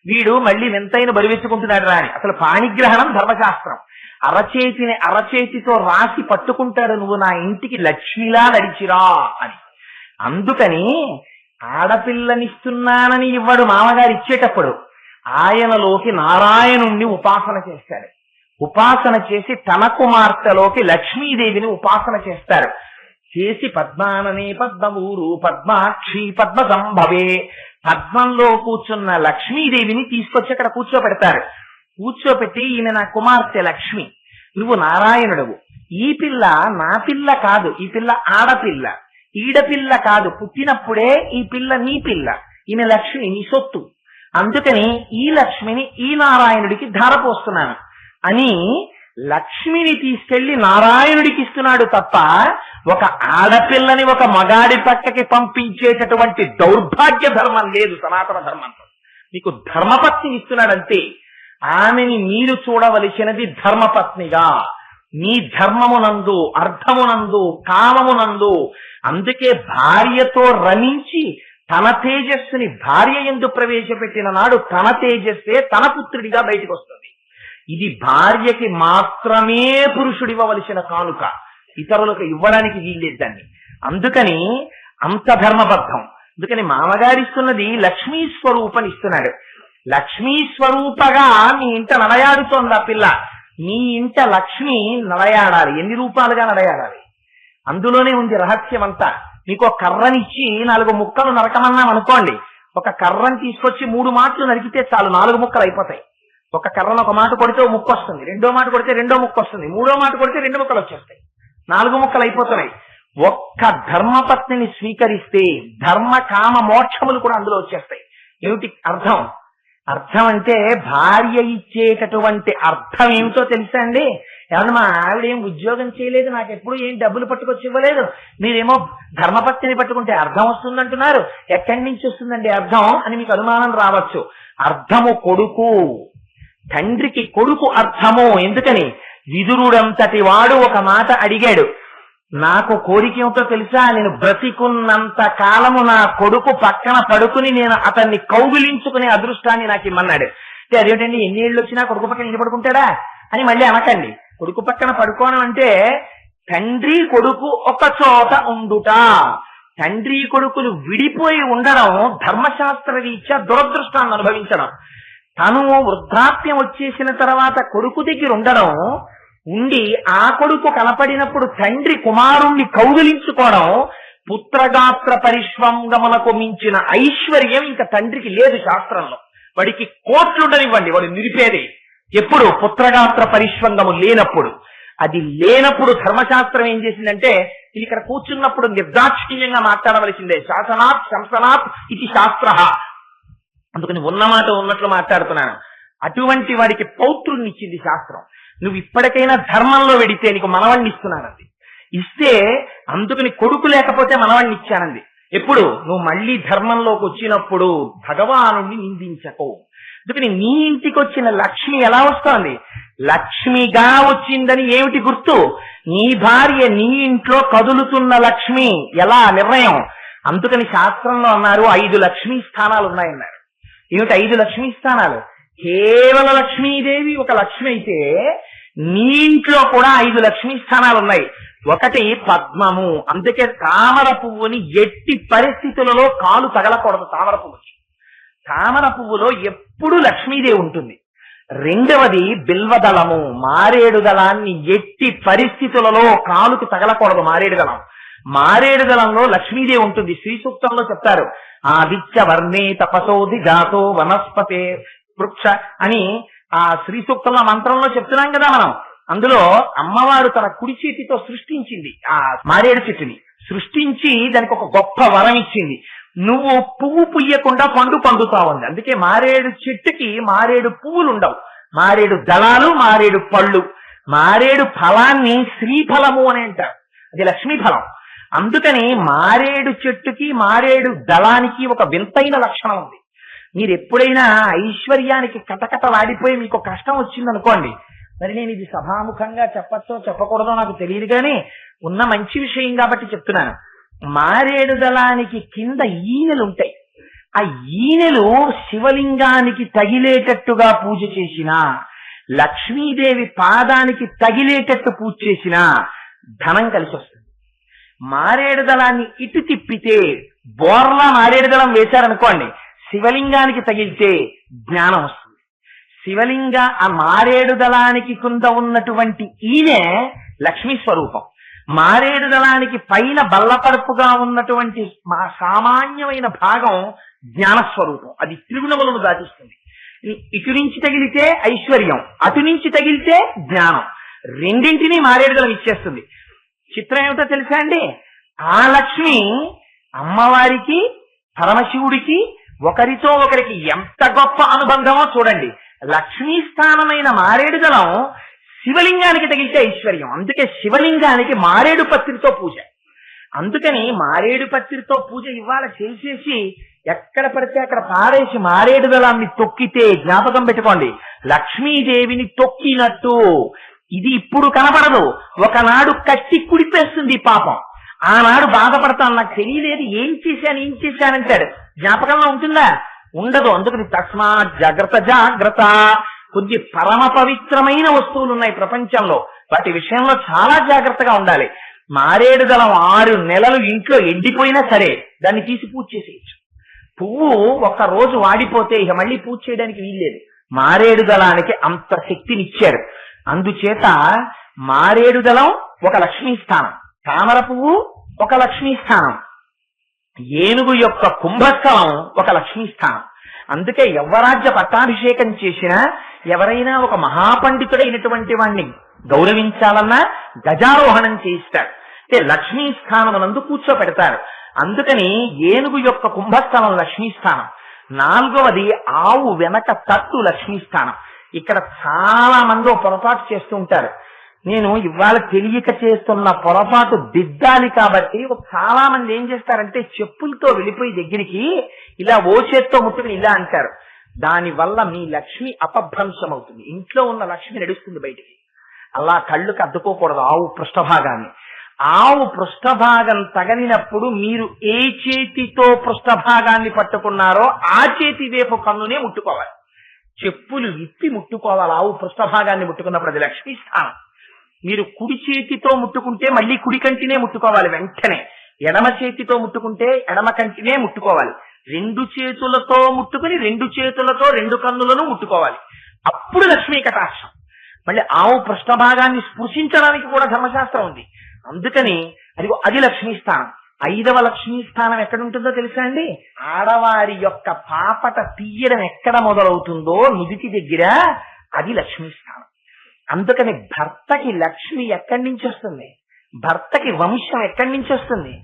వీడు మళ్ళీ వింతైన బరువెత్తుకుంటున్నాడు రా అని. అసలు పాణిగ్రహణం ధర్మశాస్త్రం. అరచేతిని అరచేతితో రాసి పట్టుకుంటాడు, నువ్వు నా ఇంటికి లక్ష్మిలా నడిచిరా అని. అందుకని ఆడపిల్లనిస్తున్నానని ఇవ్వడు మామగారు ఇచ్చేటప్పుడు. ఆయనలోకి నారాయణుణ్ణి ఉపాసన చేస్తాడు. ఉపాసన చేసి తన కుమార్తెలోకి లక్ష్మీదేవిని ఉపాసన చేస్తారు. చేసి పద్మాననే పద్మవూరు పద్మాక్షి పద్మ సంభవే, పద్మంలో కూర్చున్న లక్ష్మీదేవిని తీసుకొచ్చి అక్కడ కూర్చోపెడతారు. కూర్చోపెట్టి ఈమె నా కుమార్తె లక్ష్మి, నువ్వు నారాయణుడవు. ఈ పిల్ల నా పిల్ల కాదు, ఈ పిల్ల ఆడపిల్ల, ఈడపిల్ల కాదు, పుట్టినప్పుడే ఈ పిల్ల నీ పిల్ల, ఈమె లక్ష్మి నీ సొత్తు. అందుకని ఈ లక్ష్మిని ఈ నారాయణుడికి ధారపోస్తున్నాను అని లక్ష్మిని తీసుకెళ్లి నారాయణుడికి ఇస్తున్నాడు తప్ప ఒక ఆడపిల్లని ఒక మగాడి పక్కకి పంపించేటటువంటి దౌర్భాగ్య ధర్మం లేదు సనాతన ధర్మంలో. మీకు ధర్మపత్నిని ఇస్తున్నాడంతే. ఆమెని మీరు చూడవలసినది ధర్మపత్నిగా, మీ ధర్మమునందు, అర్థమునందు, కామమునందు. అందుకే భార్యతో రమించి తన తేజస్సుని భార్య యందు ప్రవేశపెట్టిన నాడు తన తేజస్సే తన పుత్రుడిగా బయటకు వస్తుంది. ఇది భార్యకి మాత్రమే పురుషుడివ్వవలసిన కానుక, ఇతరులకు ఇవ్వడానికి వీల్లేదు దాన్ని. అందుకని అంత ధర్మబద్ధం. అందుకని మామగారిస్తున్నది లక్ష్మీ స్వరూపని ఇస్తున్నాడు. లక్ష్మీ స్వరూపగా మీ ఇంట నడయాడుతోంది ఆ పిల్ల. మీ ఇంట లక్ష్మి నడయాడాలి. ఎన్ని రూపాలుగా నడయాడాలి? అందులోనే ఉంది రహస్యం అంతా. మీకు ఒక కర్రనిచ్చి 4 ముక్కలు నరకమన్నాం అనుకోండి. ఒక కర్రని తీసుకొచ్చి 3 మాటలు నరికితే చాలు, 4 ముక్కలు అయిపోతాయి. ఒక కర్రను ఒక మాట కొడితే 1 ముక్క వస్తుంది, 2వ మాట కొడితే 2వ ముక్క వస్తుంది, 3వ మాట కొడితే 2 ముక్కలు వచ్చేస్తాయి, 4 ముక్కలు అయిపోతున్నాయి. ఒక్క ధర్మపత్నిని స్వీకరిస్తే ధర్మ కామ మోక్షములు కూడా అందులో వచ్చేస్తాయి. ఏమిటి అర్థం? అర్థం అంటే భార్య ఇచ్చేటటువంటి అర్థం ఏమిటో తెలుసా అండి? ఏమన్నా మా ఆవిడ ఏం ఉద్యోగం చేయలేదు, నాకు ఎప్పుడు ఏం డబ్బులు పట్టుకొచ్చి ఇవ్వలేదు, మీరేమో ధర్మపత్నిని పట్టుకుంటే అర్థం వస్తుందంటున్నారు, ఎక్కడి నుంచి వస్తుందండి అర్థం అని మీకు అనుమానం రావచ్చు. అర్థము కొడుకు, తండ్రికి కొడుకు అర్థము. ఎందుకని? విదురుడంతటి వాడు ఒక మాట అడిగాడు, నాకు కోరిక ఏమిటో తెలుసా, నేను బ్రతికున్నంత కాలము నా కొడుకు పక్కన పడుకుని నేను అతన్ని కౌగిలించుకునే అదృష్టాన్ని నాకు ఇమ్మన్నాడు. అంటే అదేమిటండి, ఎన్ని ఏళ్ళు వచ్చినా కొడుకు పక్కన ఇంటి పడుకుంటాడా అని మళ్ళీ అనకండి. కొడుకు పక్కన పడుకోవడం అంటే తండ్రి కొడుకు ఒక చోట ఉండుట. తండ్రి కొడుకులు విడిపోయి ఉండడం ధర్మశాస్త్ర రీత్యా దురదృష్టాన్ని అనుభవించడం. తను వృద్ధాప్యం వచ్చేసిన తర్వాత కొడుకు దగ్గర ఉండడం, ఉండి ఆ కొడుకు కనపడినప్పుడు తండ్రి కుమారుణ్ణి కౌగిలించుకోవడం, పుత్రగాత్ర పరిష్వంగములకు మించిన ఐశ్వర్యం ఇంకా తండ్రికి లేదు శాస్త్రంలో. వాడికి కోట్లుండనివ్వండి, వాడు నిలిపేది ఎప్పుడు? పుత్రగాత్ర పరిష్వంగము లేనప్పుడు. అది లేనప్పుడు ధర్మశాస్త్రం ఏం చేసిందంటే, ఇది ఇక్కడ కూర్చున్నప్పుడు నిర్దాక్షిణ్యంగా మాట్లాడవలసిందే. శాసనాత్ శంసనాత్ ఇది శాస్త్ర. అందుకని ఉన్నమాట ఉన్నట్లు మాట్లాడుతున్నాను. అటువంటి వాడికి పౌత్రుణ్ణి ఇచ్చింది శాస్త్రం. నువ్వు ఇప్పటికైనా ధర్మంలో వెడితే నీకు మనవాణ్ణి ఇస్తున్నానంది. ఇస్తే అందుకని కొడుకు లేకపోతే మనవాణ్ణి ఇచ్చానంది. ఎప్పుడు? నువ్వు మళ్ళీ ధర్మంలోకి వచ్చినప్పుడు భగవానుణ్ణి నిందించకు. అందుకని నీ ఇంటికి వచ్చిన లక్ష్మి ఎలా వస్తోంది? లక్ష్మిగా వచ్చిందని ఏమిటి గుర్తు? నీ భార్య నీ ఇంట్లో కదులుతున్న లక్ష్మి. ఎలా నిర్ణయం? అందుకని శాస్త్రంలో అన్నారు 5 లక్ష్మీ స్థానాలు ఉన్నాయన్నారు. ఏమిటి 5 లక్ష్మీ స్థానాలు? కేవల లక్ష్మీదేవి ఒక లక్ష్మి అయితే నీ ఇంట్లో కూడా 5 లక్ష్మీ స్థానాలు ఉన్నాయి. ఒకటి పద్మము, అందుకే తామర పువ్వుని ఎట్టి పరిస్థితులలో కాలు తగలకూడదు. తామర పువ్వులో ఎప్పుడూ లక్ష్మీదేవి ఉంటుంది. రెండవది బిల్వదళము, మారేడు దళాన్ని ఎట్టి పరిస్థితులలో కాలుకు తగలకూడదు. మారేడు దళంలో లక్ష్మీదేవి ఉంటుంది. శ్రీ సూక్తంలో చెప్తారు, ఆదిత్య వర్ణే తపసోది జాతో వనస్పతే వృక్ష అని ఆ శ్రీ సూక్తంలో మంత్రంలో చెప్తున్నాం కదా మనం. అందులో అమ్మవారు తన కుడి చేతితో సృష్టించింది ఆ మారేడు చెట్టుని. సృష్టించి దానికి ఒక గొప్ప వరం ఇచ్చింది, నువ్వు పువ్వు పుయ్యకుండా పండు పండుతావుంది. అందుకే మారేడు చెట్టుకి మారేడు పువ్వులు ఉండవు, మారేడు దళాలు, మారేడు పళ్ళు. మారేడు ఫలాన్ని శ్రీఫలము అని అంటారు, అది లక్ష్మీ ఫలం. అందుకని మారేడు చెట్టుకి మారేడు దళానికి ఒక వింతైన లక్షణం ఉంది. మీరు ఎప్పుడైనా ఐశ్వర్యానికి కటకట వాడిపోయి మీకు కష్టం వచ్చిందనుకోండి, మరి నేను ఇది సభాముఖంగా చెప్పచ్చో చెప్పకూడదో నాకు తెలియదు, కానీ ఉన్న మంచి విషయం కాబట్టి చెప్తున్నాను. మారేడు దళానికి కింద ఈనెలు ఉంటాయి. ఆ ఈనెలు శివలింగానికి తగిలేటట్టుగా పూజ చేసినా, లక్ష్మీదేవి పాదానికి తగిలేటట్టు పూజ చేసినా ధనం కలిసి వస్తుంది. మారేడు దళాన్ని ఇటు తిప్పితే, బోర్లా మారేడు దళం వేశారనుకోండి, శివలింగానికి తగిలితే జ్ఞానం వస్తుంది. ఆ మారేడు దళానికి కింద ఉన్నటువంటి ఈయనే లక్ష్మీ స్వరూపం. మారేడు దళానికి పైన బల్లపరుపుగా ఉన్నటువంటి సామాన్యమైన భాగం జ్ఞానస్వరూపం. అది త్రిగుణములను దాటిస్తుంది. ఇటు నుంచి తగిలితే ఐశ్వర్యం, అటు నుంచి తగిలితే జ్ఞానం. రెండింటినీ మారేడు దళం ఇచ్చేస్తుంది. చిత్రం ఏమిటో తెలుసా అండి? ఆ లక్ష్మి అమ్మవారికి పరమశివుడికి ఒకరితో ఒకరికి ఎంత గొప్ప అనుబంధమో చూడండి. లక్ష్మీ స్థానమైన మారేడు దళం శివలింగానికి తగిలితే ఐశ్వర్యం. అందుకే శివలింగానికి మారేడు పత్రితో పూజ. అందుకని మారేడు పత్రితో పూజ ఇవాళ చేసేసి ఎక్కడ పడితే అక్కడ పారేసి మారేడు దళాన్ని తొక్కితే జ్ఞాపకం పెట్టుకోండి, లక్ష్మీదేవిని తొక్కినట్టు. ఇది ఇప్పుడు కనపడదు, ఒకనాడు కట్టి కుడిపేస్తుంది పాపం. ఆనాడు బాధపడతాను, నాకు తెలియలేదు, ఏం చేశానంటాడు. జ్ఞాపకంలో ఉంటుందా? ఉండదు. అందుకని తస్మాత్ జాగ్రత్త. కొద్ది పరమ పవిత్రమైన వస్తువులు ఉన్నాయి ప్రపంచంలో, వాటి విషయంలో చాలా జాగ్రత్తగా ఉండాలి. మారేడు దళం 6 నెలలు ఇంట్లో ఎండిపోయినా సరే దాన్ని తీసి పూజ చేసేయచ్చు. పువ్వు ఒక్క రోజు వాడిపోతే ఇక మళ్ళీ పూజ చేయడానికి వీల్లేదు. మారేడు దళానికి అంత శక్తినిచ్చారు. అందుచేత మారేడు దళం ఒక లక్ష్మీ స్థానం, తామర పువ్వు ఒక లక్ష్మీ స్థానం, ఏనుగు యొక్క కుంభస్థలం ఒక లక్ష్మీ స్థానం. అందుకే యవ్వరాజ్య పట్టాభిషేకం చేసినా, ఎవరైనా ఒక మహాపండితుడైనటువంటి వాణ్ణి గౌరవించాలన్నా గజారోహణం చేయిస్తాడు. అంటే లక్ష్మీ స్థానమునందు కూర్చోపెడతారు. అందుకని ఏనుగు యొక్క కుంభస్థలం లక్ష్మీ స్థానం. 4వది ఆవు వెనక తట్టు లక్ష్మీ స్థానం. ఇక్కడ చాలా మంది పొరపాటు చేస్తూ ఉంటారు. నేను ఇవాళ తెలియక చేస్తున్న పొరపాటు దిద్దాలి కాబట్టి చాలా మంది ఏం చేస్తారంటే చెప్పులతో వెళ్ళిపోయి దగ్గరికి ఇలా ఓ చేత్తో ముట్టుకుని ఇలా అంటారు. దానివల్ల మీ లక్ష్మి అపభ్రంశం అవుతుంది. ఇంట్లో ఉన్న లక్ష్మి నడుస్తుంది బయటికి. అలా కళ్ళుకి అద్దుకోకూడదు ఆవు పృష్ఠభాగాన్ని. ఆవు పృష్ఠభాగం తగలినప్పుడు మీరు ఏ చేతితో పృష్ఠభాగాన్ని పట్టుకున్నారో ఆ చేతి వైపు కన్నునే ముట్టుకోవాలి. చెప్పులు విప్పి ముట్టుకోవాలి. ఆవు పృష్ఠభాగాన్ని ముట్టుకున్నప్పుడు అది లక్ష్మీ స్థానం. మీరు కుడి చేతితో ముట్టుకుంటే మళ్ళీ కుడి కంటినే ముట్టుకోవాలి వెంటనే. ఎడమ చేతితో ముట్టుకుంటే ఎడమ కంటినే ముట్టుకోవాలి. రెండు చేతులతో ముట్టుకుని రెండు చేతులతో రెండు కన్నులను ముట్టుకోవాలి. అప్పుడు లక్ష్మీ కటాక్షం. మళ్ళీ ఆవు పృష్ఠభాగాన్ని స్పృశించడానికి కూడా ధర్మశాస్త్రం ఉంది. అందుకని అది లక్ష్మీ స్థానం. 5వ లక్ష్మీ స్థానం ఎక్కడుంటుందో తెలుసా అండి? ఆడవారి యొక్క పాపట తీయడం ఎక్కడ మొదలవుతుందో నుదిటి దగ్గర, అది లక్ష్మీ స్థానం. అందుకని భర్తకి లక్ష్మి ఎక్కడి నుంచి వస్తుంది? భర్తకి వంశం ఎక్కడి నుంచి వస్తుంది?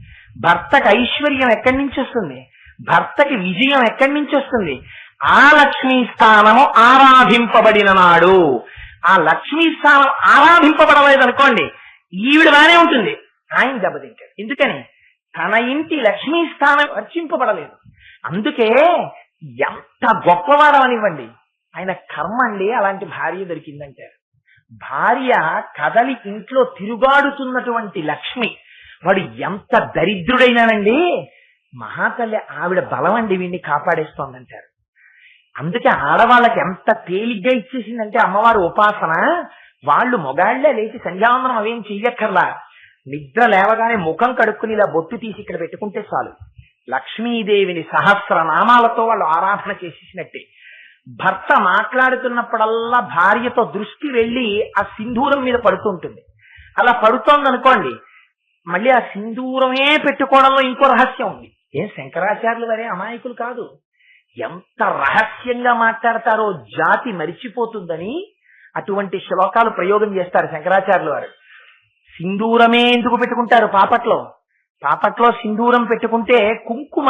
భర్తకి ఐశ్వర్యం ఎక్కడి నుంచి వస్తుంది? భర్తకి విజయం ఎక్కడి నుంచి వస్తుంది? ఆ లక్ష్మీ స్థానము ఆరాధింపబడిన నాడు. ఆ లక్ష్మీ స్థానం ఆరాధింపబడలేదనుకోండి, ఈవిడ బానే ఉంటుంది, ఆయన దెబ్బతింటాడు. ఎందుకని? తన ఇంటి లక్ష్మీ స్థానం అర్చింపబడలేదు. అందుకే ఎంత గొప్పవాడవనివ్వండి, ఆయన కర్మ అండి అలాంటి భార్య దొరికిందంటారు. భార్య కదలి ఇంట్లో తిరుగాడుతున్నటువంటి లక్ష్మి. వాడు ఎంత దరిద్రుడైనానండి, మహాతల్లి ఆవిడ బలం అండి వీడిని కాపాడేస్తోందంటారు. అందుకే ఆడవాళ్ళకి ఎంత తేలిగ్గా ఇచ్చేసిందంటే అమ్మవారు ఉపాసన. వాళ్ళు మొగాళ్లే లేచి సంధ్యావందనం అవేం చెయ్యక్కర్లా. నిద్ర లేవగానే ముఖం కడుక్కుని ఇలా బొట్టు తీసి ఇక్కడ పెట్టుకుంటే చాలు. లక్ష్మీదేవిని సహస్రనామాలతో వాళ్ళు ఆరాధన చేసేసినట్టే. భర్త మాట్లాడుతున్నప్పుడల్లా భార్యతో దృష్టి వెళ్ళి ఆ సింధూరం మీద పడుతుంటుంది. అలా పడుతోందనుకోండి, మళ్ళీ ఆ సింధూరమే పెట్టుకోవడంలో ఇంకో రహస్యం ఉంది. ఏం శంకరాచార్యులు వారే అమాయకులు కాదు. ఎంత రహస్యంగా మాట్లాడతారో జాతి మరిచిపోతుందని అటువంటి శ్లోకాలు ప్రయోగం చేస్తారు శంకరాచార్యులు వారు. సింధూరమే ఎందుకు పెట్టుకుంటారు? పాపట్లో సింధూరం పెట్టుకుంటే కుంకుమ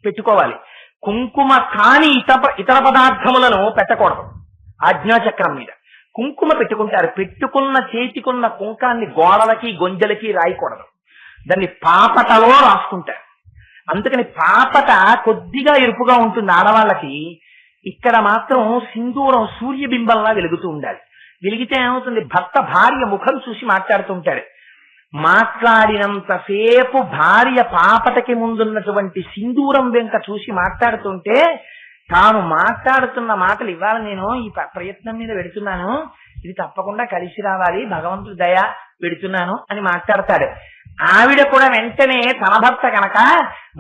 పెట్టుకోవాలి. కుంకుమ కాని ఇతర పదార్థములను పెట్టకూడదు. ఆజ్ఞాచక్రం మీద కుంకుమ పెట్టుకుంటారు. పెట్టుకున్న చేతికున్న కుంకాన్ని గోడలకి గొంజలకి రాయకూడదు. దాన్ని పాపటలో రాసుకుంటారు. అందుకని పాపట కొద్దిగా ఎరుపుగా ఉంటుంది ఆడవాళ్ళకి. ఇక్కడ మాత్రం సింధూరం సూర్యబింబంలా వెలుగుతూ ఉండాలి. వెలిగితే ఏమవుతుంది? భర్త భార్య ముఖం చూసి మాట్లాడుతుంటాడు. మాట్లాడినంతసేపు భార్య పాపటకి ముందున్నటువంటి సింధూరం వెంక చూసి మాట్లాడుతుంటే తాను మాట్లాడుతున్న మాటలు, ఇవాళ నేను ఈ ప్రయత్నం మీద పెడుతున్నాను, ఇది తప్పకుండా కలిసి రావాలి, భగవంతుడి దయ పెడుతున్నాను అని మాట్లాడతాడు. ఆవిడ కూడా వెంటనే తన భర్త కనుక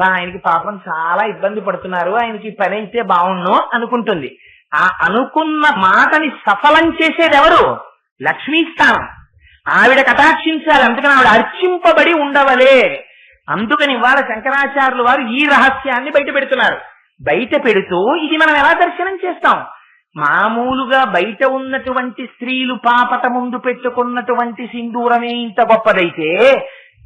ఆయనకి పాపం చాలా ఇబ్బంది పడుతున్నారు, ఆయనకి పని అయితే బాగుండు అనుకుంటుంది. ఆ అనుకున్న మాటని సఫలం చేసేది ఎవరు? లక్ష్మీ స్థానం. ఆవిడ కటాక్షించాలి. అందుకని ఆవిడ అర్చింపబడి ఉండవలే. అందుకని ఇవాళ శంకరాచార్యులు వారు ఈ రహస్యాన్ని బయట పెడుతున్నారు. బయట పెడుతూ ఇది మనం ఎలా దర్శనం చేస్తాం? మామూలుగా బయట ఉన్నటువంటి స్త్రీలు పాపట ముందు పెట్టుకున్నటువంటి సింధూరమే ఇంత గొప్పదైతే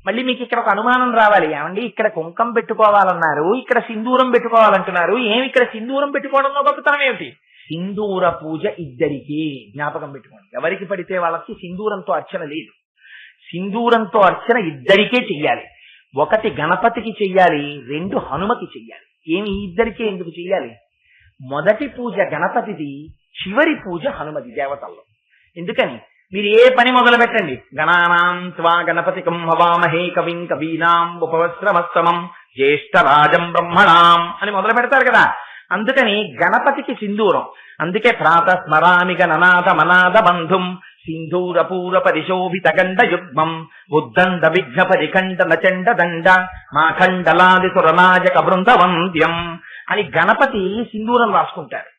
మళ్ళీ మీకు ఇక్కడ ఒక అనుమానం రావాలి. ఏమండి ఇక్కడ కుంకం పెట్టుకోవాలన్నారు, ఇక్కడ సింధూరం పెట్టుకోవాలంటున్నారు, ఏమి ఇక్కడ సింధూరం పెట్టుకోవడంలో గొప్పతనం ఏమిటి? సింధూర పూజ ఇద్దరికి, జ్ఞాపకం పెట్టుకోండి. ఎవరికి పడితే వాళ్ళకి సింధూరంతో అర్చన లేదు. సింధూరంతో అర్చన ఇద్దరికే చెయ్యాలి. ఒకటి గణపతికి చెయ్యాలి, 2 హనుమకి చెయ్యాలి. ఏమి ఇద్దరికే ఎందుకు చెయ్యాలి? మొదటి పూజ గణపతిది, చివరి పూజ హనుమతి దేవతల్లో. ఎందుకని? మీరు ఏ పని మొదలు పెట్టండి, గణానాం త్వా గణపతికం హవామహే కవిం కవీనాం ఉపవస్త్రమస్తమం జ్యేష్ఠరాజం బ్రహ్మణాం అని మొదలు పెడతారు కదా. అందుకని గణపతికి సింధూరం. అందుకే ప్రాతస్మరామి గణనాథ మనాథ బంధుం సింధూర పూర పరిశోభిత గండ యుగ్మం ఉద్దండ విఘ్న పరిఖండ నచండ దండ మాఖండలాది సురనాజక బృందవంద్యం అని గణపతి సింధూరం రాసుకుంటారు.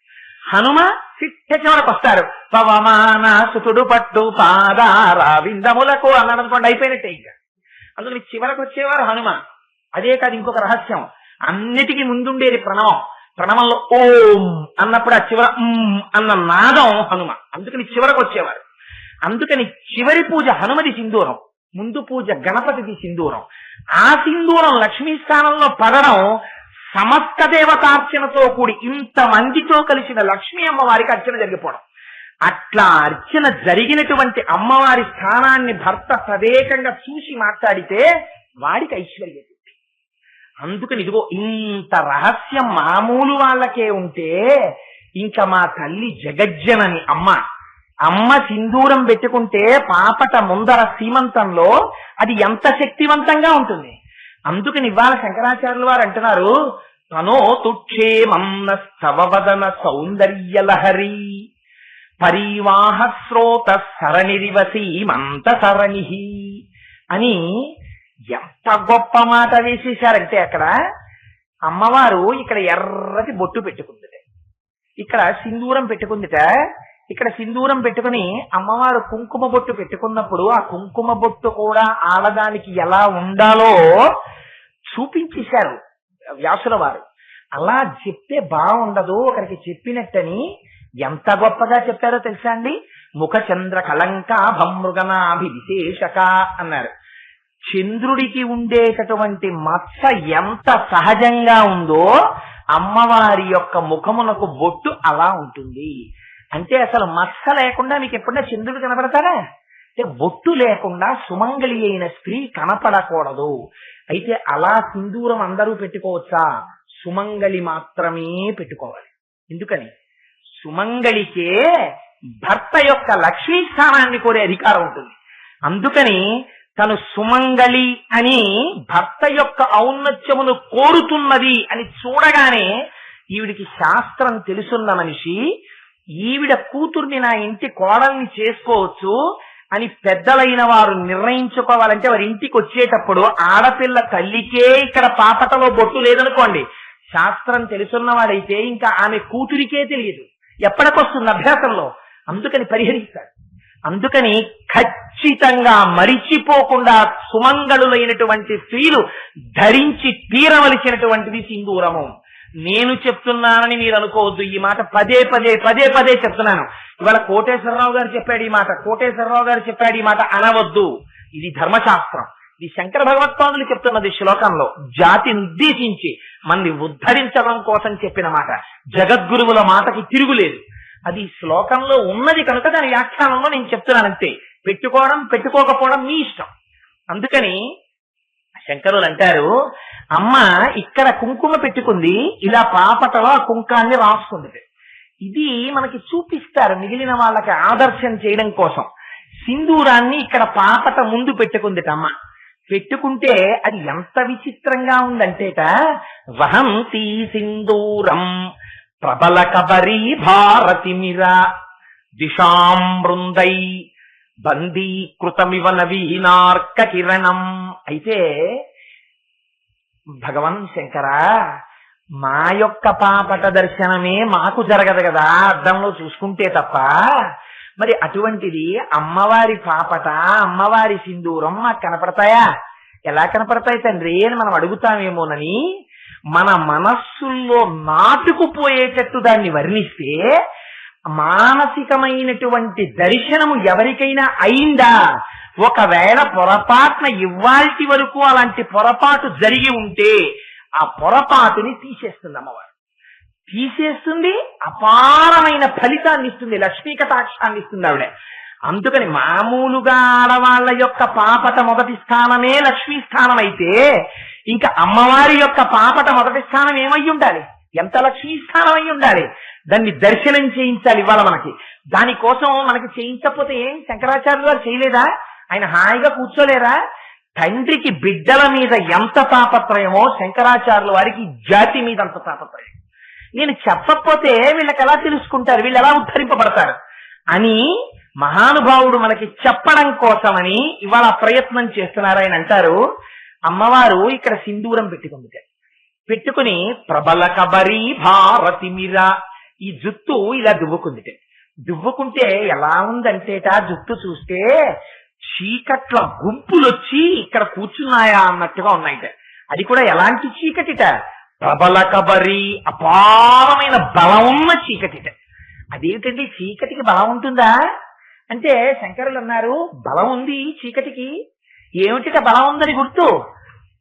హనుమ చిట్ట చివరకు వస్తారు. పవమాన సుతుడు పట్టు పాదారా విందములకు అన్నాడు అనుకోండి, అయిపోయినట్టే. ఇంకా అందుకని చివరకు వచ్చేవారు హనుమ. అదే కాదు, ఇంకొక రహస్యం, అన్నిటికీ ముందుండేది ప్రణవం. ప్రణవంలో ఓం అన్నప్పుడు ఆ చివర అన్న నాదం హనుమ. అందుకని చివరకు వచ్చేవారు. అందుకని చివరి పూజ హనుమది సింధూరం, ముందు పూజ గణపతిది సింధూరం. ఆ సింధూరం లక్ష్మీ స్థానంలో పడడం సమస్త దేవతార్చనతో కూడి ఇంతమందితో కలిసిన లక్ష్మీ అమ్మవారికి అర్చన జరిగిపోవడం. అట్లా అర్చన జరిగినటువంటి అమ్మవారి స్థానాన్ని భర్త తదేకంగా చూసి మాట్లాడితే వాడికి ఐశ్వర్యం. అందుకని ఇదిగో ఇంత రహస్యం మామూలు వాళ్ళకే ఉంటే ఇంకా మా తల్లి జగజ్జనని అమ్మ సింధూరం పెట్టుకుంటే పాపట ముందర సీమంతంలో అది ఎంత శక్తివంతంగా ఉంటుంది. అందుకని ఇవాళ శంకరాచార్యుల వారు అంటున్నారు, తనో తుక్షేమన్న స్తవవదన సౌందర్యలహరి పరివాహ స్రోత సరణిరివసి మంత సరణి అని ఎంత గొప్ప మాట వేసేశారంటే అక్కడ అమ్మవారు ఇక్కడ ఎర్రటి బొట్టు పెట్టుకుందిట, ఇక్కడ సింధూరం పెట్టుకుందిట. ఇక్కడ సింధూరం పెట్టుకుని అమ్మవారు కుంకుమ బొట్టు పెట్టుకున్నప్పుడు ఆ కుంకుమ బొట్టు కూడా ఆడదానికి ఎలా ఉండాలో చూపించేశారు వ్యాసుల వారు. అలా చెప్తే బాగుండదు, ఒకరికి చెప్పినట్టని ఎంత గొప్పగా చెప్పారో తెలుసా అండి. ముఖ చంద్ర కళంకాభమృగనాభి విశేషక అన్నారు. చంద్రుడికి ఉండేటటువంటి మత్స ఎంత సహజంగా ఉందో అమ్మవారి యొక్క ముఖమునకు బొట్టు అలా ఉంటుంది. అంటే అసలు మత్స లేకుండా మీకు ఎప్పుడైనా చంద్రుడు కనపడతారా? అంటే బొట్టు లేకుండా సుమంగళి అయిన స్త్రీ కనపడకూడదు. అయితే అలా సింధూరం అందరూ పెట్టుకోవచ్చా? సుమంగళి మాత్రమే పెట్టుకోవాలి. ఎందుకని? సుమంగళికే భర్త యొక్క లక్ష్మీ స్థానాన్ని కోరే అధికారం ఉంటుంది. అందుకని తను సుమంగళి అని భర్త యొక్క ఔన్నత్యమును కోరుతున్నది అని చూడగానే ఈవిడికి శాస్త్రం తెలుసున్న మనిషి, ఈవిడ కూతుర్ని నా ఇంటి కోడల్ని చేసుకోవచ్చు అని పెద్దలైన వారు నిర్ణయించుకోవాలంటే వారి ఇంటికి వచ్చేటప్పుడు ఆడపిల్ల తల్లికే ఇక్కడ పాపటలో బొట్టు లేదనుకోండి, శాస్త్రం తెలుసున్నవాడైతే ఇంకా ఆమె కూతురికే తెలియదు, ఎప్పటికొస్తుంది అభ్యాసంలో. అందుకని పరిహరిస్తాడు. అందుకని ఖచ్చితంగా మరిచిపోకుండా సుమంగళులైనటువంటి స్త్రీలు ధరించి తీరవలసినటువంటిది సింధూరము. నేను చెప్తున్నానని మీరు అనుకోవద్దు, ఈ మాట పదే పదే చెప్తున్నాను. ఇవాళ కోటేశ్వరరావు గారు చెప్పాడు ఈ మాట, కోటేశ్వరరావు గారు చెప్పాడు ఈ మాట అనవద్దు. ఇది ధర్మశాస్త్రం. ఇది శంకర భగవత్పాదులు చెప్తున్నది శ్లోకంలో, జాతిని ఉద్దేశించి మనని ఉద్ధరించడం కోసం చెప్పిన మాట. జగద్గురువుల మాటకి తిరుగులేదు. అది శ్లోకంలో ఉన్నది కనుక దాని వ్యాఖ్యానంలో నేను చెప్తున్నాను అంతే. పెట్టుకోవడం పెట్టుకోకపోవడం మీ ఇష్టం. అందుకని శంకరులు అంటారు, అమ్మ ఇక్కడ కుంకుమ పెట్టుకుంది, ఇలా పాపటలో ఆ కుంకాన్ని రాసుకుంది. ఇది మనకి చూపిస్తారు మిగిలిన వాళ్ళకి ఆదర్శం చేయడం కోసం. సింధూరాన్ని ఇక్కడ పాపట ముందు పెట్టుకుందిట అమ్మ. పెట్టుకుంటే అది ఎంత విచిత్రంగా ఉందంటేట, వహంతి సింధూరం ప్రబల కబరీ భారతిమిరా దిశాం బృందై బందీకృతమివ నవీనార్క కిరణం. అయితే భగవాన్ శంకర, మా యొక్క పాపట దర్శనమే మాకు జరగదు కదా అద్దంలో చూసుకుంటే తప్ప, మరి అటువంటిది అమ్మవారి పాపట అమ్మవారి సింధూరం మాకు కనపడతాయా? ఎలా కనపడతాయి తండ్రి అని మనం అడుగుతామేమోనని మన మనస్సుల్లో నాటుకుపోయేటట్టు దాన్ని వర్ణిస్తే, మానసికమైనటువంటి దర్శనము ఎవరికైనా అయిందా? ఒకవేళ పొరపాటున ఇవాల్టి వరకు అలాంటి పొరపాటు జరిగి ఉంటే ఆ పొరపాటుని తీసేస్తుంది అమ్మవారు. తీసేస్తుంది, అపారమైన ఫలితాన్ని ఇస్తుంది, లక్ష్మీ కటాక్షాన్ని ఇస్తుంది ఆవిడ. అందుకని మామూలుగా ఆడవాళ్ల యొక్క పాపట మొదటి స్థానమే లక్ష్మీ స్థానం అయితే ఇంకా అమ్మవారి యొక్క పాపట మొదటి స్థానం ఏమై ఉండాలి? ఎంత లక్ష్మీ స్థానం అయి ఉండాలి? దాన్ని దర్శనం చేయించాలి ఇవాళ మనకి. దానికోసం మనకి చేయించకపోతే ఏం శంకరాచార్యులు వారు చేయలేదా? ఆయన హాయిగా కూర్చోలేరా? తండ్రికి బిడ్డల మీద ఎంత తాపత్రయమో శంకరాచార్యుల వారికి జాతి మీద అంత తాపత్రయం. నేను చెప్పకపోతే వీళ్ళకి ఎలా తెలుసుకుంటారు, వీళ్ళు ఎలా ఉద్ధరింపబడతారు అని మహానుభావుడు మనకి చెప్పడం కోసమని ఇవాళ ప్రయత్నం చేస్తున్నారు. ఆయన అంటారు, అమ్మవారు ఇక్కడ సింధూరం పెట్టుకుంది. పెట్టుకుని ప్రబల కబరీ భారతిమిరా, ఈ జుత్తు ఇలా దువ్వుకుంది. దువ్వుకుంటే ఎలా ఉందంటేట జుత్తు చూస్తే చీకట్ల గుంపులొచ్చి ఇక్కడ కూర్చున్నాయా అన్నట్టుగా ఉన్నాయిట. అది కూడా ఎలాంటి చీకటిట? ప్రబల కబరి, అపారమైన బలం ఉన్న చీకటిట. అదేమిటండి చీకటికి బలం ఉంటుందా అంటే శంకరులు అన్నారు, బలం ఉంది చీకటికి. ఏమిటిట బలం ఉందని గుర్తు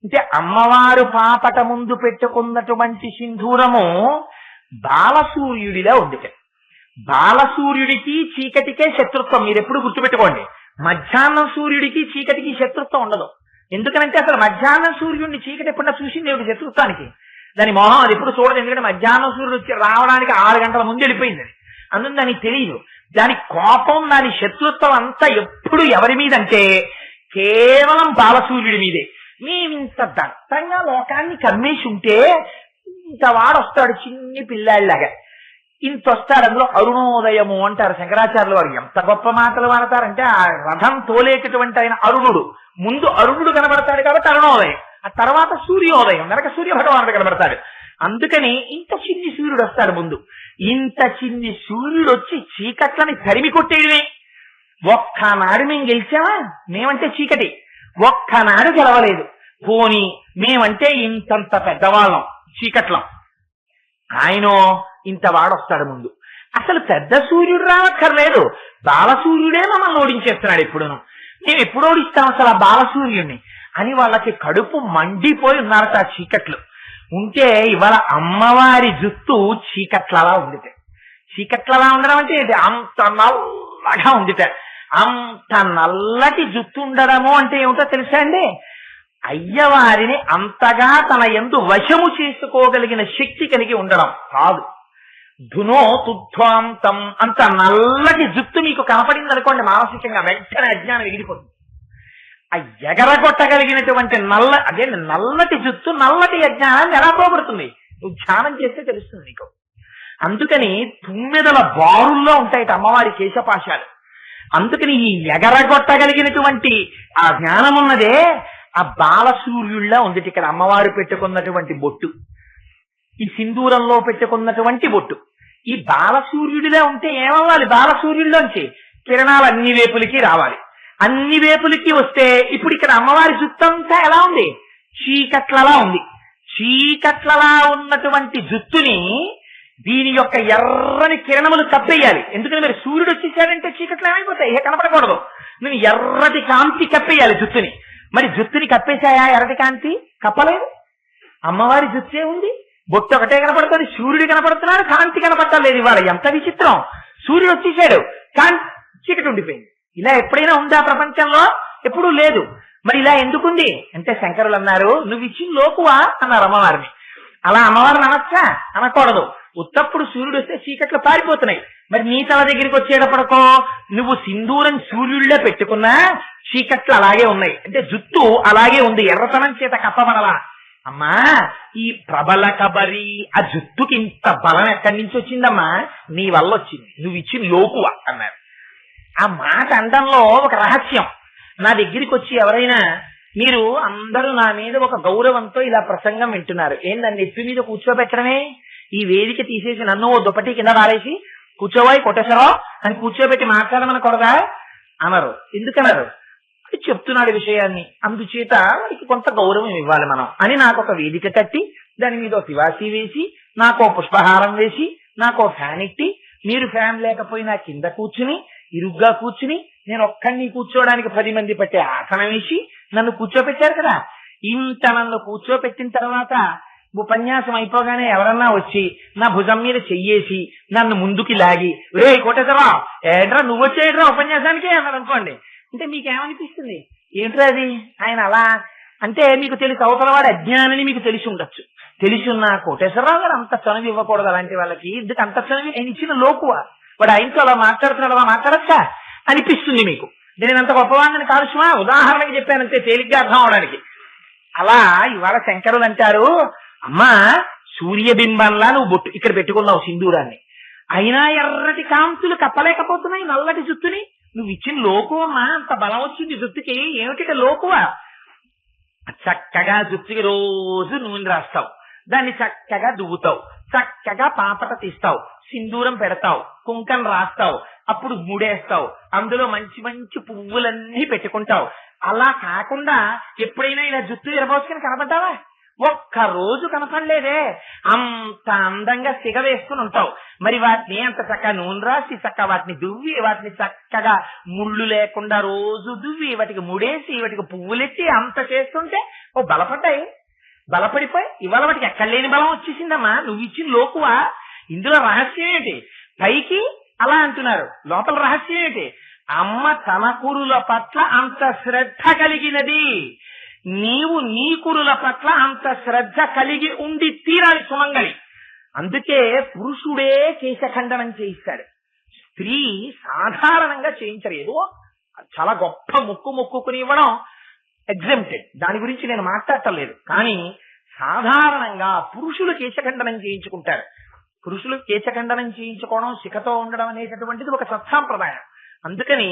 అంటే అమ్మవారు పాపట ముందు పెట్టుకున్నటువంటి సింధూరము బాలసూర్యుడిలా ఉంది. బాలసూర్యుడికి చీకటికే శత్రుత్వం. మీరు ఎప్పుడు గుర్తుపెట్టుకోండి. మధ్యాహ్నం సూర్యుడికి చీకటికి శత్రుత్వం ఉండదు. ఎందుకనంటే అసలు మధ్యాహ్నం సూర్యుడిని చీకటి ఎప్పుడన్నా చూసింది ఏమిటి శత్రుత్వానికి? దాని మొహం అది ఎప్పుడు చూడదు. ఎందుకంటే మధ్యాహ్నం సూర్యుడు వచ్చి రావడానికి 6 గంటల ముందు వెళ్ళిపోయింది. అందుకు దానికి తెలియదు. దాని కోపం, దాని శత్రుత్వం అంతా ఎప్పుడు ఎవరి మీద అంటే కేవలం బాలసూర్యుడి మీదే. మేమింత దట్టంగా లోకాన్ని కమ్మేసి ఉంటే ఇంత వాడొస్తాడు చిన్ని పిల్లాడిలాగా, ఇంత వస్తాడు. అందులో అరుణోదయము అంటారు శంకరాచార్యుల వారు. ఎంత గొప్ప మాటలు వాడతారంటే ఆ రథం తోలేటటువంటి ఆయన అరుణుడు. ముందు అరుణుడు కనబడతాడు కాబట్టి అరుణోదయం, ఆ తర్వాత సూర్యోదయం వెనక సూర్య భగవానుడు కనబడతాడు. అందుకని ఇంత చిన్ని సూర్యుడు వస్తాడు ముందు. ఇంత చిన్ని సూర్యుడు వచ్చి చీకట్లని తరిమి కొట్టేయడమే. ఒక్కనాడు మేము గెలిచామా? మేమంటే చీకటి ఒక్కనాడు గెలవలేదు. పోని మేమంటే ఇంతంత పెద్దవాళ్ళం చీకట్లం. ఆయన ఇంత వాడొస్తాడు ముందు. అసలు పెద్ద సూర్యుడు రావక్కర్లేదు, బాలసూర్యుడే మమ్మల్ని ఓడించేస్తున్నాడు. ఎప్పుడును మేము ఎప్పుడు ఓడిస్తాం అసలు ఆ బాలసూర్యుడిని అని వాళ్ళకి కడుపు మండిపోయి ఉన్నారట ఆ చీకట్లు ఉంటే. ఇవాళ అమ్మవారి జుత్తు చీకట్లలా ఉందిట. చీకట్లలా ఉండడం అంటే అంత నల్లగా ఉందిట. అంత నల్లటి జుత్తు ఉండడము అంటే ఏమిటో తెలుసా అండి? అయ్యవారిని అంతగా తన యందు వశము చేసుకోగలిగిన శక్తి కలిగి ఉండడం కాదు. ధునో తుధ్వాంతం అంత నల్లటి జుత్తు మీకు కనపడింది అనుకోండి, మానసికంగా వెంటనే అజ్ఞానం ఎగిరిపోతుంది. ఆ ఎగరగొట్టగలిగినటువంటి అదే నల్లటి జుత్తు నల్లటి అజ్ఞానాన్ని ఎలా పోగొడుతుంది? నువ్వు ధ్యానం చేస్తే తెలుస్తుంది నీకు. అందుకని 9 బారుల్లో ఉంటాయి అమ్మవారి కేశపాశాలు. అందుకని ఈ ఎగరగొట్టగలిగినటువంటి ఆ జ్ఞానం ఉన్నదే ఆ బాలసూర్యుల్లా ఉంది. ఇక్కడ అమ్మవారు పెట్టుకున్నటువంటి బొట్టు, ఈ సింధూరంలో పెట్టుకున్నటువంటి బొట్టు ఈ బాలసూర్యుడిలా ఉంటే ఏమవ్వాలి? బాలసూర్యుల్లోంచి కిరణాలు అన్ని వైపులకి రావాలి. అన్ని వైపులకి వస్తే ఇప్పుడు ఇక్కడ అమ్మవారి జుత్తంతా ఎలా ఉంది? చీకట్లలా ఉంది. చీకట్లలా ఉన్నటువంటి జుత్తుని దీని యొక్క ఎర్రని కిరణములు కప్పేయాలి. ఎందుకని మరి సూర్యుడు వచ్చేసాడంటే చీకట్లు ఏమైపోతాయి? ఏ కనపడకూడదు. నువ్వు ఎర్రటి కాంతి కప్పేయాలి జుత్తుని. మరి జుత్తుని కప్పేశాయా? ఎర్రటి కాంతి కప్పలేదు. అమ్మవారి జుత్తే ఉంది, బొట్టు ఒకటే కనపడుతుంది, సూర్యుడు కనపడుతున్నాడు, కాంతి కనపడలేదు. ఇవాళ ఎంత విచిత్రం! సూర్యుడు వచ్చేసాడు, కాంతి చీకటి ఉండిపోయింది. ఇలా ఎప్పుడైనా ఉందా ప్రపంచంలో? ఎప్పుడూ లేదు. మరి ఇలా ఎందుకుంది అంటే శంకరులు అన్నారు, నువ్వు ఇచ్చిన లోకువా అన్నారు అమ్మవారిని. అలా అమ్మవారిని అనొచ్చా? అనకూడదు. ఉత్తప్పుడు సూర్యుడు వస్తే చీకట్లు పారిపోతున్నాయి. మరి నీ తల దగ్గరికి వచ్చేటప్పటికో నువ్వు సింధూరం సూర్యుడిలో పెట్టుకున్నా చీకట్లు అలాగే ఉన్నాయి. అంటే జుత్తు అలాగే ఉంది, ఎర్రతనం చేత కప్పబడలా. అమ్మా ఈ ప్రబల కబరి ఆ జుత్తుకి ఇంత బలం ఎక్కడి నుంచి వచ్చిందమ్మా? నీ వల్ల వచ్చింది, నువ్వు ఇచ్చిన లోకువా అన్నారు. ఆ మాట అండంలో ఒక రహస్యం. నా దగ్గరికి వచ్చి ఎవరైనా మీరు అందరూ నా మీద ఒక గౌరవంతో ఇలా ప్రసంగం వింటున్నారు, నన్ను ఎత్తి మీద కూర్చోబెట్టడమే, ఈ వేదిక తీసేసి నన్ను ఓ దుప్పటి కింద పారేసి కూర్చోవాయి కొట్టేశారో అని కూర్చోబెట్టి మాట్లాడమనకూడదా అనరు. ఎందుకన్నారు? చెప్తున్నాడు విషయాన్ని, అందుచేత వారికి కొంత గౌరవం ఇవ్వాలి మనం అని నాకు ఒక వేదిక కట్టి దాని మీద శివాసి వేసి నాకు పుష్పహారం వేసి నాకు ఫ్యాన్ ఎట్టి, మీరు ఫ్యాన్ లేకపోయినా కింద కూర్చుని ఇరుగ్గా కూర్చుని నేను ఒక్కడిని కూర్చోవడానికి 10 మంది పట్టే ఆసనం వేసి నన్ను కూర్చోపెట్టారు కదా. ఇంత నన్ను కూర్చోపెట్టిన తర్వాత ఉపన్యాసం అయిపోగానే ఎవరన్నా వచ్చి నా భుజం మీద చెయ్యేసి నన్ను ముందుకి లాగి రే కొట్టేసరా ఏంట్రా నువ్వు వచ్చేయట్రా ఉపన్యాసానికి అన్నారు అనుకోండి. అంటే మీకేమనిపిస్తుంది? ఏంట్రా అది ఆయన అలా అంటే? మీకు తెలుసు అవతలవాడు అజ్ఞానని మీకు తెలిసి ఉండొచ్చు. తెలిసి ఉన్న కోటేశ్వరరావు గారు అంత చనువు ఇవ్వకూడదు అలాంటి వాళ్ళకి. ఎందుకు అంత చనువు? ఆయన ఇచ్చిన లోకువా, వాడు ఆయనతో అలా మాట్లాడుతున్నాడు, అలా మాట్లాడచ్చా అనిపిస్తుంది మీకు. నేను అంత గొప్పవాడిని కాదు సుమా, ఉదాహరణకి చెప్పానంతే తేలిగ్గా అర్థం అవడానికి. అలా ఇవాళ శంకరులు అంటారు, అమ్మా సూర్యబింబంలా నువ్వు బొట్టు ఇక్కడ పెట్టుకున్నావు సింధూరాన్ని, అయినా ఎర్రటి కాంతులు కప్పలేకపోతున్నాయి నల్లటి జుత్తుని. నువ్వు ఇచ్చిన లోకువమ్మా, అంత బలం వచ్చింది జుత్తుకి. ఏమిటి లోకువా? చక్కగా జుత్తుకి రోజు నూనె రాస్తావు, దాన్ని చక్కగా దువ్వుతావు, చక్కగా పాపట తీస్తావు, సింధూరం పెడతావు, కుంకం రాస్తావు, అప్పుడు ముడేస్తావు, అందులో మంచి మంచి పువ్వులన్నీ పెట్టుకుంటావు. అలా కాకుండా ఎప్పుడైనా ఇలా జుత్తు ఎరబోసుకుని కనబడ్డావా? ఒక్క రోజు కనపడలేదే. అంత అందంగా సిగ వేసుకుని ఉంటావు. మరి వాటిని అంత చక్కగా నూనె రాసి చక్కగా వాటిని దువ్వి వాటిని చక్కగా ముళ్ళు లేకుండా రోజు దువ్వి వాటికి ముడేసి వాటికి పువ్వులెట్టి అంత చేస్తుంటే ఓ బలపడ్డాయి. బలపడిపోయి ఇవాళ వాటికి ఎక్కడ లేని బలం వచ్చేసిందమ్మా. నువ్వు ఇచ్చిన లోకువా. ఇందులో రహస్యం ఏంటి? పైకి అలా అంటున్నారు. లోపల రహస్యం ఏంటి? అమ్మ తన కురుల పట్ల అంత శ్రద్ధ కలిగినది, నీవు నీ కురుల పట్ల అంత శ్రద్ధ కలిగి ఉండి తీరాలి సుమంగళి. అందుకే పురుషుడే కేశఖండనం చేయిస్తాడు, స్త్రీ సాధారణంగా చేయించలేదు. చాలా గొప్ప మొక్కుకుని ఇవ్వడం ఎగ్జెంప్టెడ్, దాని గురించి నేను మాట్లాడటం లేదు. కానీ సాధారణంగా పురుషులు కేశఖండనం చేయించుకుంటారు. పురుషులు కేశఖండనం చేయించుకోవడం, శిఖతో ఉండడం అనేటటువంటిది ఒక సత్సాంప్రదాయం. అందుకని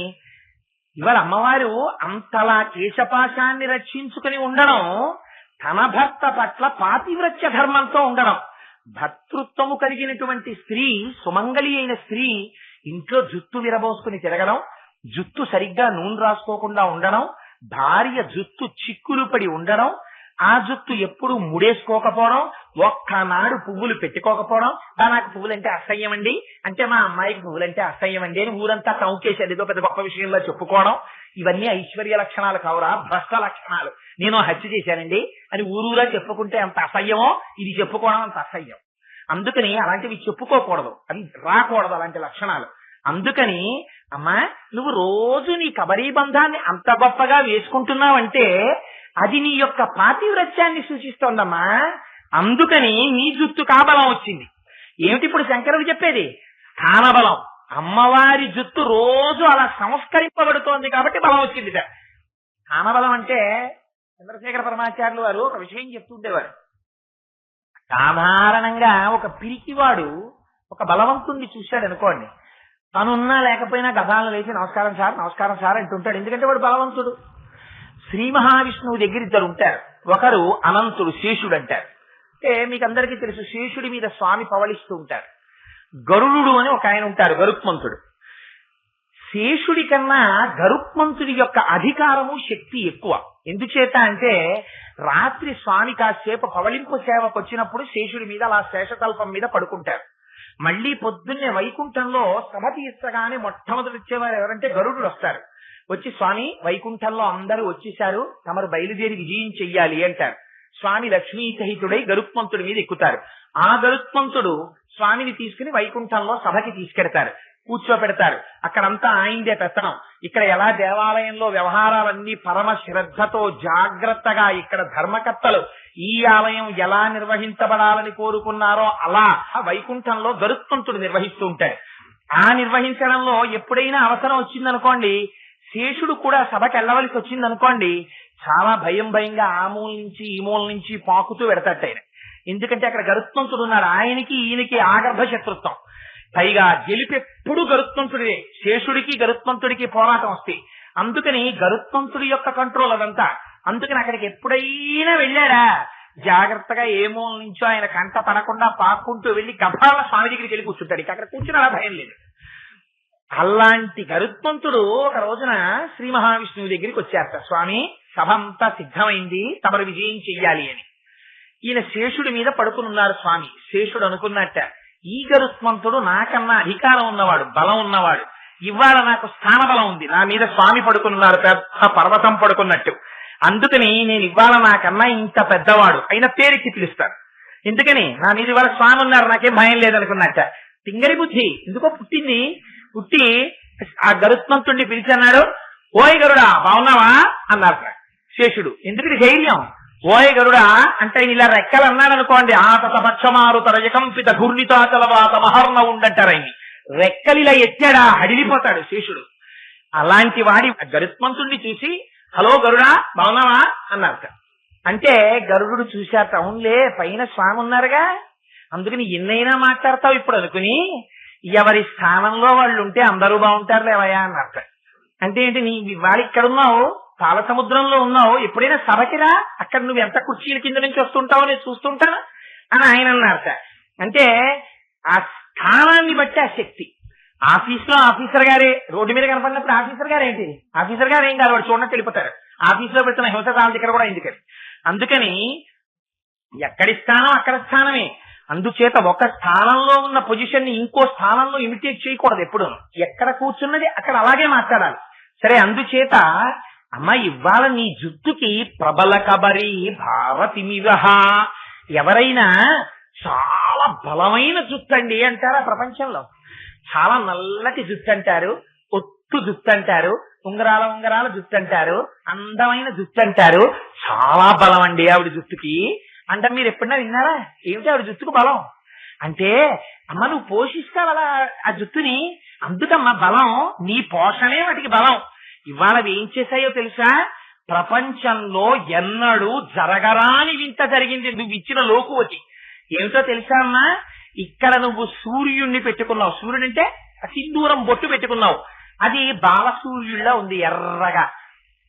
ఇవాళ అమ్మవారు అంతలా కేశపాశాన్ని రక్షించుకుని ఉండడం, తన భర్త పట్ల పాతివ్రత్య ధర్మంతో ఉండడం. భర్తృత్వము కలిగినటువంటి స్త్రీ, సుమంగళి అయిన స్త్రీ ఇంట్లో జుత్తు విరబోసుకుని తిరగడం, జుత్తు సరిగ్గా నూనె రాసుకోకుండా ఉండడం, భార్య జుత్తు చిక్కులు పడి ఉండడం, ఆ జుత్తు ఎప్పుడు ముడేసుకోకపోవడం, ఒక్కనాడు పువ్వులు పెట్టుకోకపోవడం. నాకు పువ్వులంటే అసహ్యం అండి అంటే, మా అమ్మాయికి పువ్వులంటే అసహ్యం అండి అని ఊరంతా టౌకేసేది ఏదో పెద్ద గొప్ప విషయంలో చెప్పుకోవడం. ఇవన్నీ ఐశ్వర్య లక్షణాలు కావురా, భ్రష్ట లక్షణాలు. నేను హత్య చేశానండి అని ఊరూరా చెప్పుకుంటే అంత అసహ్యమో, ఇది చెప్పుకోవడం అంత అసహ్యం. అందుకని అలాంటివి చెప్పుకోకూడదు, అవి రాకూడదు అలాంటి లక్షణాలు. అందుకని అమ్మా, నువ్వు రోజు నీ కబరీ బంధాన్ని అంత గొప్పగా వేసుకుంటున్నావంటే అది నీ యొక్క పాతివ్రత్యాన్ని సూచిస్తోందమ్మా. అందుకని నీ జుత్తు కాబలం వచ్చింది. ఏమిటి ఇప్పుడు శంకరుడు చెప్పేది? స్థానబలం. అమ్మవారి జుత్తు రోజు అలా సంస్కరింపబడుతోంది కాబట్టి బలం వచ్చింది. స్థానబలం అంటే చంద్రశేఖర పరమాచార్యులు వారు ఒక విషయం చెప్తుండేవారు. సాధారణంగా ఒక పిరికివాడు ఒక బలవంతుణ్ణి చూశాడు అనుకోండి, తనున్నా లేకపోయినా గదాలను లేచి నమస్కారం సార్ నమస్కారం సార్ అంటుంటాడు. ఎందుకంటే వాడు బలవంతుడు. శ్రీ మహావిష్ణువు దగ్గర ఇద్దరు ఉంటారు. ఒకరు అనంతుడు, శేషుడు అంటారు. అంటే మీకు అందరికీ తెలుసు, శేషుడి మీద స్వామి పవళిస్తూ ఉంటారు. గరుడు అని ఒక ఆయన ఉంటారు, గరుత్మంతుడు. శేషుడి కన్నా గరుత్మంతుడి యొక్క అధికారము, శక్తి ఎక్కువ. ఎందుచేత అంటే రాత్రి స్వామి కాసేపు పవళింపు సేవకు వచ్చినప్పుడు శేషుడి మీద అలా శేషకల్పం మీద పడుకుంటారు. మళ్లీ పొద్దున్నే వైకుంఠంలో సభ తీర్చగానే మొట్టమొదటి వచ్చేవారు ఎవరంటే గరుడు వస్తారు. వచ్చి స్వామి వైకుంఠంలో అందరూ వచ్చేశారు, తమరు బయలుదేరి విజయం చెయ్యాలి అంటారు. స్వామి లక్ష్మీ సహితుడై గరుత్మంతుడి మీద ఎక్కుతారు. ఆ గరుత్మంతుడు స్వామిని తీసుకుని వైకుంఠంలో సభకి తీసుకెడతారు, కూర్చోపెడతారు. అక్కడంతా ఆయనదే పెత్తనం. ఇక్కడ ఎలా దేవాలయంలో వ్యవహారాలన్నీ పరమ శ్రద్ధతో జాగ్రత్తగా ఇక్కడ ధర్మకర్తలు ఈ ఆలయం ఎలా నిర్వహించబడాలని కోరుకున్నారో అలా వైకుంఠంలో గరుత్మంతుడు నిర్వహిస్తూ ఉంటాడు. ఆ నిర్వహించడంలో ఎప్పుడైనా అవసరం వచ్చిందనుకోండి, శేషుడు కూడా సభకి వెళ్ళవలసి వచ్చిందనుకోండి, చాలా భయంగా ఆ మూల నుంచి ఈ మూల నుంచి పాకుతూ పెడతాడు ఆయన. ఎందుకంటే అక్కడ గరుత్మంతుడు ఉన్నాడు. ఆయనకి ఈయనకి ఆగర్భ శత్రుత్వం. పైగా గెలిపెప్పుడు గరుత్మంతుడిదే. శేషుడికి గరుత్మంతుడికి పోరాటం వస్తాయి. అందుకని గరుత్మంతుడి యొక్క కంట్రోల్ అదంతా. అందుకని అక్కడికి ఎప్పుడైనా వెళ్ళారా జాగ్రత్తగా ఏ మూల నుంచో ఆయన కంట పడకుండా పాక్కుంటూ వెళ్లి గభాల స్వామి దగ్గరికి వెళ్ళి కూర్చుంటాడు. అక్కడ కూర్చుని అలా భయం లేదు. అలాంటి గరుత్మంతుడు ఒక రోజున శ్రీ మహావిష్ణువు దగ్గరికి వచ్చారట. స్వామి, సభ అంతా సిద్ధమైంది, తమరు విజయం చెయ్యాలి అని. ఈయన శేషుడి మీద పడుకునున్నారు. స్వామి శేషుడు అనుకున్నట్ట, ఈ గరుత్మంతుడు నాకన్నా అధికారం ఉన్నవాడు, బలం ఉన్నవాడు. ఇవాళ నాకు స్థాన బలం ఉంది, నా మీద స్వామి పడుకున్నారు, పెద్ద పర్వతం పడుకున్నట్టు. అందుకని నేను ఇవాళ నాకన్నా ఇంత పెద్దవాడు అయిన పేరెత్తి పిలుస్తాను. ఎందుకని నా మీద ఇవాళ స్వామి ఉన్నారు, నాకేం భయం లేదనుకున్నట్ట. తింగరి బుద్ధి ఎందుకో పుట్టి ఆ గరుత్మంతుడిని పిలిచి అన్నాడు, ఓయ్ గరుడా బాగున్నావా అన్నారు శేషుడు. ఎందుకంటే ధైర్యం. ఓయ్ గరుడా అంటే ఆయన ఇలా రెక్కలు అన్నాడు అనుకోండి, ఆతత పక్షమారు తరయకంపిత ఘూర్ణితాచలవాత మహర్ణ ఉండంటారు. ఆయన రెక్కలు ఇలా ఎత్తాడా హడిలిపోతాడు శేషుడు. అలాంటి వాడి గరుత్మంతుడిని చూసి హలో గరుడా బాగున్నావా అన్నారట. అంటే గరుడు చూశారట, అవునులే పైన స్వామి ఉన్నారుగా, అందుకని ఎన్నైనా మాట్లాడతావు ఇప్పుడు అనుకుని ఎవరి స్థానంలో వాళ్ళు ఉంటే అందరూ బాగుంటారు లేవయా అన్నట్ట. అంటే ఏంటి, నీ వాడు ఇక్కడ ఉన్నావు, పాల సముద్రంలో ఉన్నావు, ఎప్పుడైనా సభకిరా, అక్కడ నువ్వు ఎంత కుర్చీల కింద నుంచి వస్తుంటావో నేను చూస్తుంటాను అని ఆయన అన్నారట. అంటే ఆ స్థానాన్ని బట్టి ఆ శక్తి. ఆఫీసులో ఆఫీసర్ గారే రోడ్డు మీద కనపడినప్పుడు ఆఫీసర్ గారు ఏంటి, ఆఫీసర్ గారు ఏం కాదు, వాడు చూడనట్టు వెళ్ళిపోతారు. ఆఫీసులో పెట్టిన హింస వాళ్ళ దగ్గర కూడా ఎందుకని. అందుకని ఎక్కడి స్థానం అక్కడ స్థానమే. అందుచేత ఒక స్థానంలో ఉన్న పొజిషన్ ని ఇంకో స్థానంలో ఇమిటేట్ చేయకూడదు. ఎప్పుడు ఎక్కడ కూర్చున్నది అక్కడ అలాగే మాట్లాడాలి. సరే, అందుచేత అమ్మ ఇవాళ నీ జుట్టుకి ప్రబల కబరి భారతిమివహ, ఎవరైనా చాలా బలమైన జుట్టు అండి అంటారా ప్రపంచంలో? చాలా నల్లటి జుట్టు అంటారు, ఒత్తు జుట్టు అంటారు, ఉంగరాల ఉంగరాల జుట్టు అంటారు, అందమైన జుట్టు అంటారు. చాలా బలం అండి ఆవిడ జుట్టుకి. అంటే మీరు ఎప్పుడన్నా విన్నారా? ఏమిటి ఆవిడ జుట్టుకు బలం అంటే, అమ్మ నువ్వు పోషిస్తావలా ఆ జుట్టుని, అందుకమ్మా బలం. నీ పోషణే వాటికి బలం. ఇవాళ ఏం చేశాయో తెలుసా? ప్రపంచంలో ఎన్నడూ జరగరాని వింత జరిగింది నువ్వు ఇచ్చిన లోకువతి. ఏమిటో తెలుసా అమ్మా? ఇక్కడ నువ్వు సూర్యుణ్ణి పెట్టుకున్నావు. సూర్యుడు అంటే సింధూరం బొట్టు పెట్టుకున్నావు. అది బాలసూర్యుడిలా ఉంది ఎర్రగా.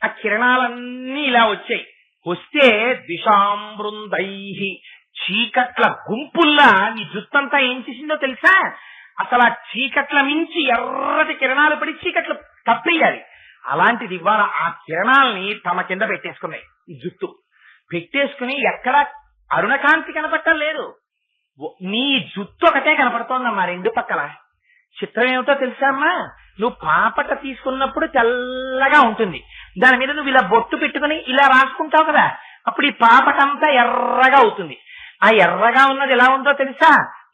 ఆ కిరణాలన్నీ ఇలా వచ్చాయి. వస్తే దిశామృందై, చీకట్ల గుంపుల్లా నీ జుత్తంతా ఏం చేసిందో తెలుసా? అసలు ఆ చీకట్ల మించి ఎర్రటి కిరణాలు పడి చీకట్లు కప్పేయాలి. అలాంటిది ఇవాళ ఆ కిరణాలని తమ కింద పెట్టేసుకున్నాయి. ఈ జుట్టు పెట్టేసుకుని ఎక్కడ అరుణకాంతి కనపడటం లేదు. నీ జుట్టు ఒకటే కనపడుతోందమ్మా రెండు పక్కల. చిత్రం ఏమిటో తెలుసా అమ్మా? నువ్వు పాపట తీసుకున్నప్పుడు తెల్లగా ఉంటుంది, దాని మీద నువ్వు ఇలా బొట్టు పెట్టుకుని ఇలా రాసుకుంటావు కదా, అప్పుడు ఈ పాపటంతా ఎర్రగా అవుతుంది. ఆ ఎర్రగా ఉన్నది ఎలా ఉందో తెలుసా?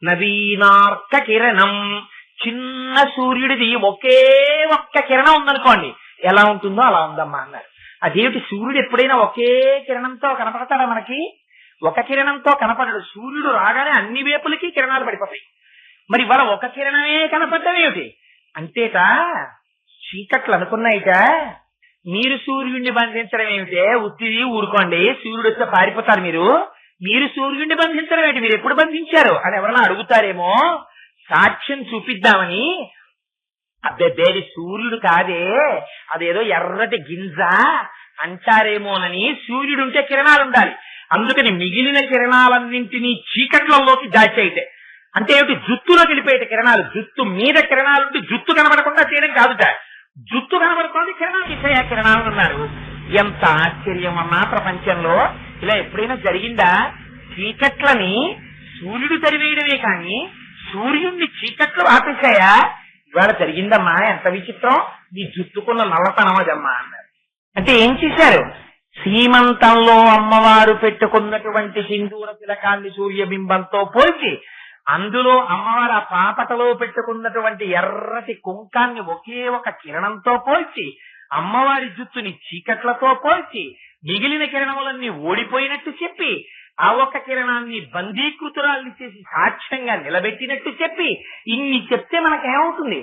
నవీనార్క కిరణం. చిన్న సూర్యుడిది ఒకే ఒక్క కిరణం ఉందనుకోండి, ఎలా ఉంటుందో అలా ఉందమ్మా అన్నారు. అదేమిటి, సూర్యుడు ఎప్పుడైనా ఒకే కిరణంతో కనపడతాడా మనకి? ఒక కిరణంతో కనపడడు. సూర్యుడు రాగానే అన్ని వైపులకి కిరణాలు పడిపోతాయి. మరి ఇవాళ ఒక కిరణమే కనపడడం ఏమిటి అంటేట, చీకట్లు అనుకున్నాయిట. మీరు సూర్యుడిని బంధించడం ఏమిటే? ఉత్తిది ఊరుకోండి, సూర్యుడు వస్తే పారిపోతారు మీరు సూర్యుడిని బంధించడం ఏంటి? మీరు ఎప్పుడు బంధించారు అని ఎవరన్నా అడుగుతారేమో సాక్ష్యం చూపిద్దామని. అబ్బేది సూర్యుడు కాదే, అదేదో ఎర్రటి గింజ అంటారేమోనని. సూర్యుడు ఉంటే కిరణాలు ఉండాలి. అందుకని మిగిలిన కిరణాలన్నింటినీ చీకట్లలోకి దాచేయితే అంటే ఏమిటి? జుత్తులోకి వెళ్ళిపోయేట కిరణాలు. జుత్తు మీద కిరణాలుంటే జుత్తు కనబడకుండా చేయడం కాదుట, జుత్తు కనబడుతోంది కిరణాలు తీసాయి. కిరణాలు ఉన్నారు. ఎంత ఆశ్చర్యం అన్నా ప్రపంచంలో. ఇలా ఎప్పుడైనా జరిగిందా? చీకట్లని సూర్యుడు తరివేయడమే కానీ సూర్యుడిని చీకట్లు ఆపేశాయా? ఇవాళ జరిగిందమ్మా. ఎంత విచిత్రం. నీ జుట్టుకున్న నల్లతనం అదమ్మా అన్నారు. అంటే ఏం చేశారు? సీమంతంలో అమ్మవారు పెట్టుకున్నటువంటి సింధూర తిలకాన్ని సూర్యబింబంతో పోల్చి, అందులో అమ్మవారు ఆ పాపటలో పెట్టుకున్నటువంటి ఎర్రటి కుంకాన్ని ఒకే ఒక కిరణంతో పోల్చి, అమ్మవారి జుట్టుని చీకట్లతో పోల్చి, మిగిలిన కిరణములన్నీ ఓడిపోయినట్టు చెప్పి, ఆ ఒక్క కిరణాన్ని బందీకృతురాల్ని చేసి సాక్ష్యంగా నిలబెట్టినట్టు చెప్పి, ఇన్ని చెప్తే మనకేమవుతుంది?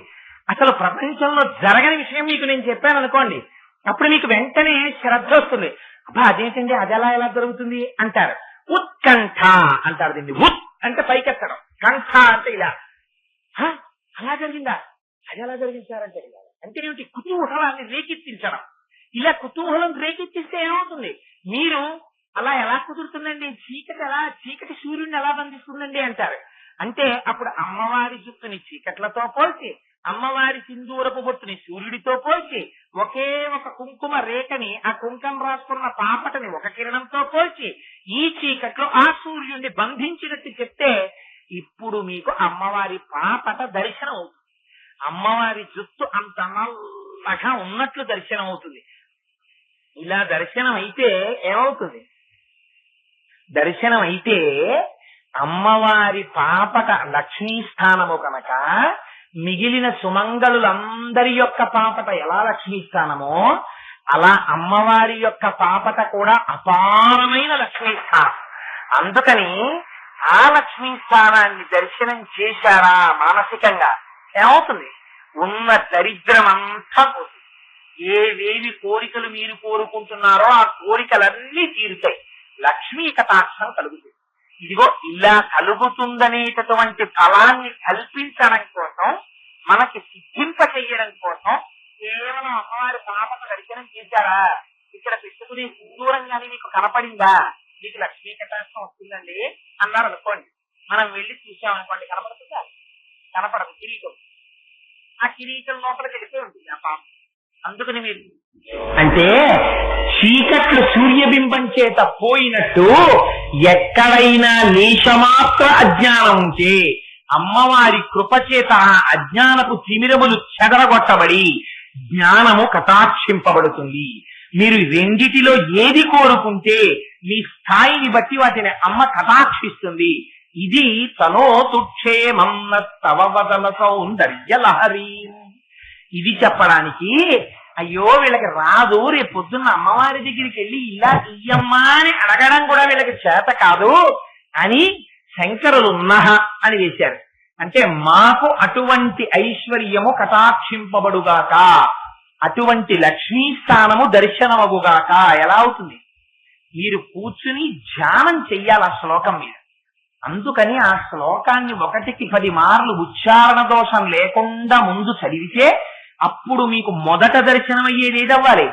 అసలు ప్రపంచంలో జరగని విషయం మీకు నేను చెప్పాను అనుకోండి, అప్పుడు మీకు వెంటనే శ్రద్ధ వస్తుంది. అబ్బా అదేంటండి, అది ఎలా జరుగుతుంది అంటారు. ఉత్కంఠ అంటారు దీన్ని. ఉత్ అంటే పైకెత్తడం, కంఠ అంటే ఇలా. అలా జరిగిందా? అది ఎలా జరిగించారంటే అంటే ఏమిటి? కుతూహలాన్ని రేకెత్తించడం. ఇలా కుతూహలం రేకెత్తిస్తే ఏమవుతుంది? మీరు అలా ఎలా కుదురుతుందండి? చీకటి సూర్యుడిని ఎలా బంధిస్తుందండి అంటారు. అంటే అప్పుడు అమ్మవారి జుట్టుని చీకట్లతో పోల్చి, అమ్మవారి సింధూరపు బొట్టుని సూర్యుడితో పోల్చి, ఒకే ఒక కుంకుమ రేఖని, ఆ కుంకం రాసుకున్న పాపటని ఒక కిరణంతో పోల్చి, ఈ చీకట్లో ఆ సూర్యుడిని బంధించినట్టు చెప్తే ఇప్పుడు మీకు అమ్మవారి పాపట దర్శనం అవుతుంది. అమ్మవారి జుట్టు అంత నల్లగా ఉన్నట్లు దర్శనం అవుతుంది. ఇలా దర్శనం అయితే ఏమవుతుంది? దర్శనం అయితే అమ్మవారి పాపట లక్ష్మీ స్థానము కనుక మిగిలిన సుమంగళులందరి యొక్క పాపట ఎలా లక్ష్మీ స్థానమో అలా అమ్మవారి యొక్క పాపట కూడా అపారమైన లక్ష్మీ స్థానం. అందుకని ఆ లక్ష్మీ స్థానాన్ని దర్శనం చేశారా మానసికంగా, ఏమవుతుంది? ఉన్న దరిద్రం అంతా పోతుంది. ఏవేవి కోరికలు మీరు కోరుకుంటున్నారో ఆ కోరికలన్నీ తీరుతాయి. లక్ష్మీ కటాక్షం కలుగుతుంది. ఇదిగో ఇలా కలుగుతుందనేటటువంటి ఫలాన్ని కల్పించడం కోసం, మనకి సిద్ధింప చెయ్యడం కోసం కేవలం అమ్మవారి పాపను దర్శనం చేశారా? ఇక్కడ పెట్టుకునే సింధూరంగానే మీకు కనపడిందా? మీకు లక్ష్మీ కటాక్షం వస్తుందండి అన్నారు అనుకోండి. మనం వెళ్ళి చూసామనుకోండి, కనపడుతుందా? కనపడదు. కిరీటం, ఆ కిరీటం లోపలికి వెళితే ఉంటుంది ఆ పాపం. అందుకని మీరు అంటే చీకట్లు సూర్యబింబం చేత పోయినట్టు ఎక్కడైనా లేశమాత్ర అజ్ఞానం ఉంటే అమ్మవారి కృపచేత అజ్ఞానపు తిమిరములు చెదరగొట్టబడి జ్ఞానము కటాక్షింపబడుతుంది. మీరు రెండిటిలో ఏది కోరుకుంటే మీ స్థాయిని బట్టి వాటిని అమ్మ కటాక్షిస్తుంది. ఇది తనోతుక్షేమం తవ వదన సౌందర్యలహరి. ఇది చెప్పడానికి అయ్యో వీళ్ళకి రాదు, రేపు పొద్దున్న అమ్మవారి దగ్గరికి వెళ్ళి ఇలా ఇయ్యమ్మా అని అడగడం కూడా వీళ్ళకి చేత కాదు అని శంకరులు ఉన్నహ అని వేశారు. అంటే మాకు అటువంటి ఐశ్వర్యము కటాక్షింపబడుగాక, అటువంటి లక్ష్మీ స్థానము దర్శనమగుగాక. ఎలా అవుతుంది? మీరు కూర్చుని ధ్యానం చెయ్యాలి ఆ శ్లోకం మీద. అందుకని ఆ శ్లోకాన్ని 1కి 10 మార్లు ఉచ్చారణ దోషం లేకుండా ముందు చదివితే అప్పుడు మీకు మొదట దర్శనం అయ్యేది ఏదవ్వాలి?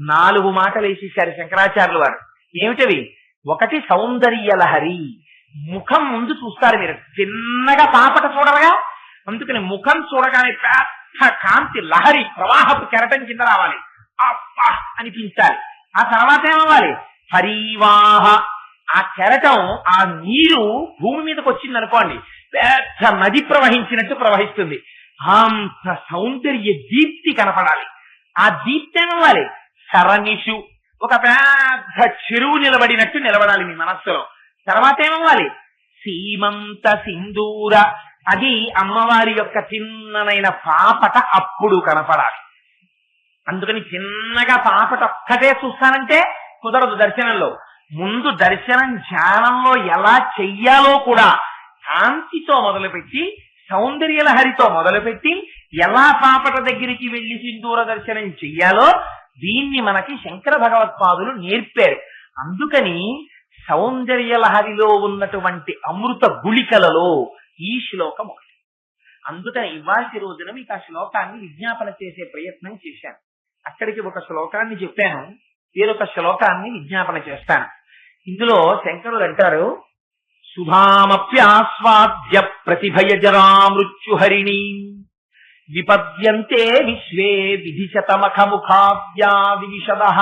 4 మాటలు వేసేశారు శంకరాచార్యులు వారు. ఏమిటవి? 1 సౌందర్యలహరి. ముఖం ముందు చూస్తారు మీరు, చిన్నగా పాపట చూడరుగా. అందుకని ముఖం చూడగానే పెద్ద కాంతి లహరి ప్రవాహపు కెరటం కింద రావాలి, అబ్బా అనిపించాలి. ఆ తర్వాత ఏమవ్వాలి? హరివాహ. ఆ కెరటం, ఆ నీరు భూమి మీదకి వచ్చింది అనుకోండి, పెద్ద నది ప్రవహించినట్టు ప్రవహిస్తుంది. అంత సౌందర్య దీప్తి కనపడాలి. ఆ దీప్తి ఏమవ్వాలి? సరనిషు. ఒక పెద్ద చెరువు నిలబడినట్టు నిలబడాలి మీ మనస్సులో. తర్వాత ఏమవ్వాలి? సీమంత సింధూర. అది అమ్మవారి యొక్క చిన్ననైన పాపట అప్పుడు కనపడాలి. అందుకని చిన్నగా పాపట ఒక్కటే చూస్తానంటే కుదరదు దర్శనంలో. ముందు దర్శనం ధ్యానంలో ఎలా చెయ్యాలో కూడా కాంతితో మొదలుపెట్టి, సౌందర్యలహరితో మొదలుపెట్టి, ఎలా పాపట దగ్గరికి వెళ్లి సింధూర దర్శనం చెయ్యాలో దీన్ని మనకి శంకర భగవత్పాదులు నేర్పారు. అందుకని సౌందర్యలహరిలో ఉన్నటువంటి అమృత గుళికలలో ఈ శ్లోకం ఒకటి. అందుకని ఇవాళ రోజున మీకు ఆ శ్లోకాన్ని విజ్ఞాపన చేసే ప్రయత్నం చేశాను. అక్కడికి ఒక శ్లోకాన్ని చెప్పాను, వేరొక శ్లోకాన్ని విజ్ఞాపన చేస్తాను. ఇందులో శంకరులు అంటారు, శుభామప్యాస్వాద్య ప్రతిభయ జరా మృత్యుహరిణీ విపద్యంతే విశ్వే విధిశతమఖముఖాద్యా వివిశదః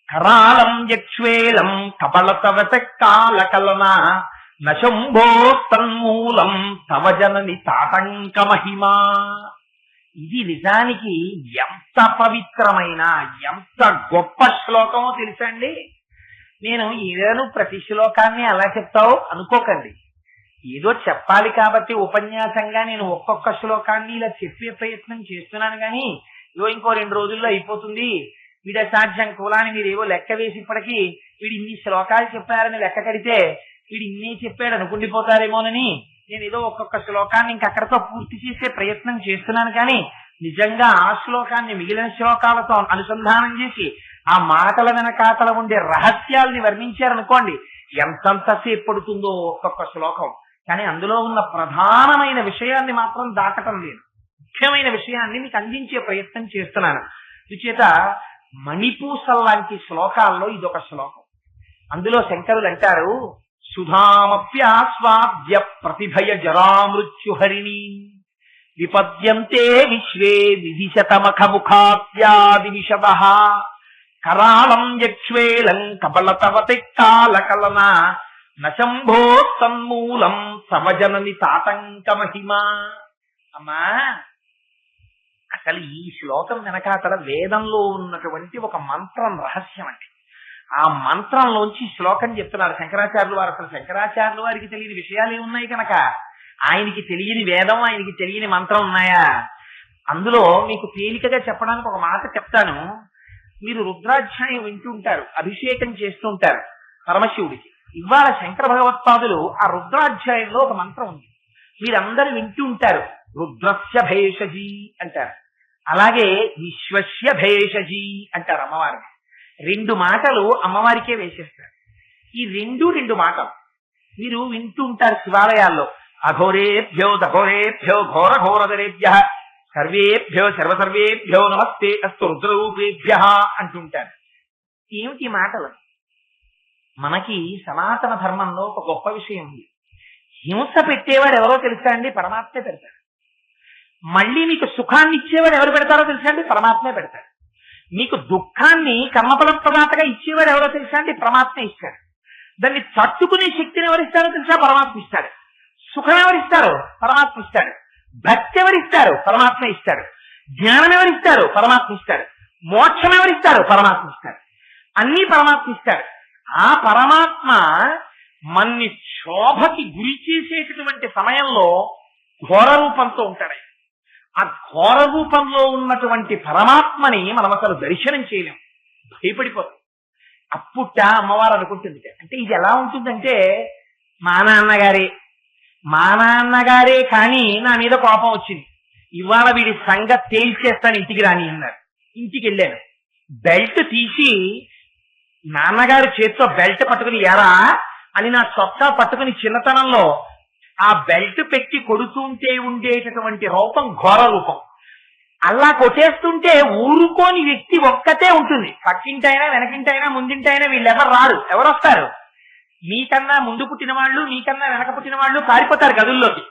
కరాళం యక్ష్వేళం కపళతవత కాలకలన నశంభో తన్మూలం తవ జనని తాటంక మహిమా. ఇది నిజానికి ఎంత పవిత్రమైన, ఎంత గొప్ప శ్లోకమో తెలుసండి. నేను ఏదో ప్రతి శ్లోకాన్ని అలా చెప్తావు అనుకోకండి. ఏదో చెప్పాలి కాబట్టి ఉపన్యాసంగా నేను ఒక్కొక్క శ్లోకాన్ని ఇలా చెప్పే ప్రయత్నం చేస్తున్నాను. కానీ ఇంకో 2 రోజుల్లో అయిపోతుంది, వీడ సాధ్యం కులాన్ని మీరు ఏవో లెక్క వేసి ఇప్పటికీ వీడు ఇన్ని శ్లోకాలు చెప్పారని లెక్క కడితే వీడు ఇన్ని చెప్పాడు అనుకుండిపోతారేమోనని నేను ఏదో ఒక్కొక్క శ్లోకాన్ని ఇంకక్కడతో పూర్తి చేసే ప్రయత్నం చేస్తున్నాను. కానీ నిజంగా ఆ శ్లోకాన్ని మిగిలిన శ్లోకాలతో అనుసంధానం చేసి ఆ మాటల వెనకాతల ఉండే రహస్యాల్ని వర్ణించారనుకోండి, ఎంతంతసేపు పడుతుందో ఒక్కొక్క శ్లోకం. కానీ అందులో ఉన్న ప్రధానమైన విషయాన్ని మాత్రం దాటటం లేదు. ముఖ్యమైన విషయాన్ని మీకు అందించే ప్రయత్నం చేస్తున్నాను. విచేత మణిపూసల్ లాంటి శ్లోకాల్లో ఇదొక శ్లోకం. అందులో శంకరులు అంటారు, సుధామప్యాస్వాద్య ప్రతిభయ జరామృత్యుహరిణీ విపద్యంతే విశ్వే విధిశతమఖముఖాద్యాది విశదః కరాళం యక్ష్వేళం కబలతవతి కాలకలన నశంభో తన్మూలం సవజనని తాటంక మహిమా. అమ్మా, అసలు ఈ శ్లోకం వెనకాతల వేదంలో ఉన్నటువంటి ఒక మంత్రం రహస్యం అండి. ఆ మంత్రంలోంచి శ్లోకం చెప్తున్నారు శంకరాచార్యులు వారు. అసలు శంకరాచార్యులు వారికి తెలియని విషయాలు ఏమున్నాయి కనుక ఆయనకి తెలియని వేదం, ఆయనకి తెలియని మంత్రం ఉన్నాయా? అందులో మీకు తేలికగా చెప్పడానికి ఒక మాట చెప్తాను. మీరు రుద్రాధ్యాయం వింటుంటారు, అభిషేకం చేస్తుంటారు పరమశివుడికి. ఇవాళ శంకర భగవత్పాదులు ఆ రుద్రాధ్యాయంలో ఒక మంత్రం ఉంది, మీరందరూ వింటూ ఉంటారు. రుద్రస్య భేషజీ అంటారు, అలాగే విశ్వస్య భేషజీ అంటారు అమ్మవారిని. 2 మాటలు అమ్మవారికే వేసేస్తారు. ఈ 2 మాటలు మీరు వింటూ ఉంటారు శివాలయాల్లో. అఘోరేభ్యో దఘోరేభ్యో ఘోర ఘోరధరేభ్యః సర్వేభ్యో సర్వసర్వేభ్యో నమస్తే అస్తు రుద్రరూపేభ్యః అంటుంటారు. ఏమిటి మాటలు? మనకి సనాతన ధర్మంలో ఒక గొప్ప విషయం ఉంది. హింస పెట్టేవాడు ఎవరో తెలుసా అండి? పరమాత్మే పెడతాడు. మళ్ళీ మీకు సుఖాన్ని ఇచ్చేవాడు ఎవరు పెడతారో తెలుసా అండి? పరమాత్మే పెడతాడు. మీకు దుఃఖాన్ని కర్మఫలం ప్రదాతగా ఇచ్చేవాడు ఎవరో తెలుసా అండి? పరమాత్మే ఇస్తాడు. దాన్ని తట్టుకునే శక్తిని ఎవరిస్తారో తెలుసా? పరమాత్మ ఇస్తాడు. సుఖం ఎవరిస్తారు? పరమాత్మ ఇస్తాడు. భక్తి ఎవరిస్తారు? పరమాత్మ ఇస్తాడు. జ్ఞానం ఎవరిస్తారు? పరమాత్మ ఇస్తాడు. మోక్షం ఎవరిస్తారు? పరమాత్మ ఇస్తాడు. అన్ని పరమాత్మ ఇస్తాడు. ఆ పరమాత్మ మన్ని శోభకి గురి చేసేటటువంటి సమయంలో ఘోర రూపంతో ఉంటాడు ఆయన. ఆ ఘోర రూపంలో ఉన్నటువంటి పరమాత్మని మనం అసలు దర్శనం చేయలేం, భయపడిపోతాం. అప్పుట అమ్మవారు అనుకుంటుంది, అంటే ఇది ఎలా ఉంటుందంటే మా నాన్నగారే కానీ నా మీద కోపం వచ్చింది, ఇవాళ వీడి సంగతి తేల్చేస్తాను, ఇంటికి రాని అన్నారు. ఇంటికి వెళ్ళాను, బెల్ట్ తీసి నాన్నగారి చేతితో బెల్ట్ పట్టుకుని ఎరా అని నా చొక్కా పట్టుకుని చిన్నతనంలో ఆ బెల్ట్ పెట్టి కొడుతుంటే ఉండేటటువంటి రూపం ఘోర రూపం. అలా కొట్టేస్తుంటే ఊరుకోని వ్యక్తి ఒక్కతే ఉంటుంది. పక్కింటైనా వెనకింటైనా ముందింటైనా వీళ్ళెవరు రారు. ఎవరు వస్తారు? మీకన్నా ముందు పుట్టిన వాళ్ళు, మీకన్నా వెనక పుట్టిన వాళ్ళు పారిపోతారు గదుల్లోకి.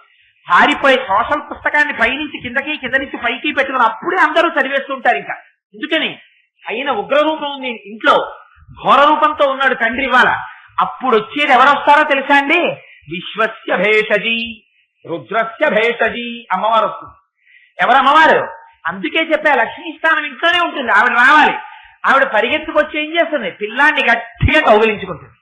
పారిపోయి సోషల్ పుస్తకాన్ని పైనుంచి కిందకి, కింద నుంచి పైకి పెట్టుకుని అప్పుడే అందరూ చదివేస్తుంటారు. ఇంకా ఎందుకని అయిన ఉగ్రరూపం ఉంది ఇంట్లో, ఘోర రూపంతో ఉన్నాడు తండ్రి ఇవాళ. అప్పుడు వచ్చేది ఎవరు వస్తారో తెలుసా అండి? విశ్వస్య భేషజీ, రుద్రస్య భేషజీ, అమ్మవారు వస్తుంది. ఎవరు అమ్మవారు? అందుకే చెప్పా లక్ష్మీ స్థానం ఇంట్లోనే ఉంటుంది. ఆవిడ రావాలి. ఆవిడ పరిగెత్తుకొచ్చి ఏం చేస్తుంది? పిల్లాన్ని గట్టిగా కౌగిలించుకుంటుంది.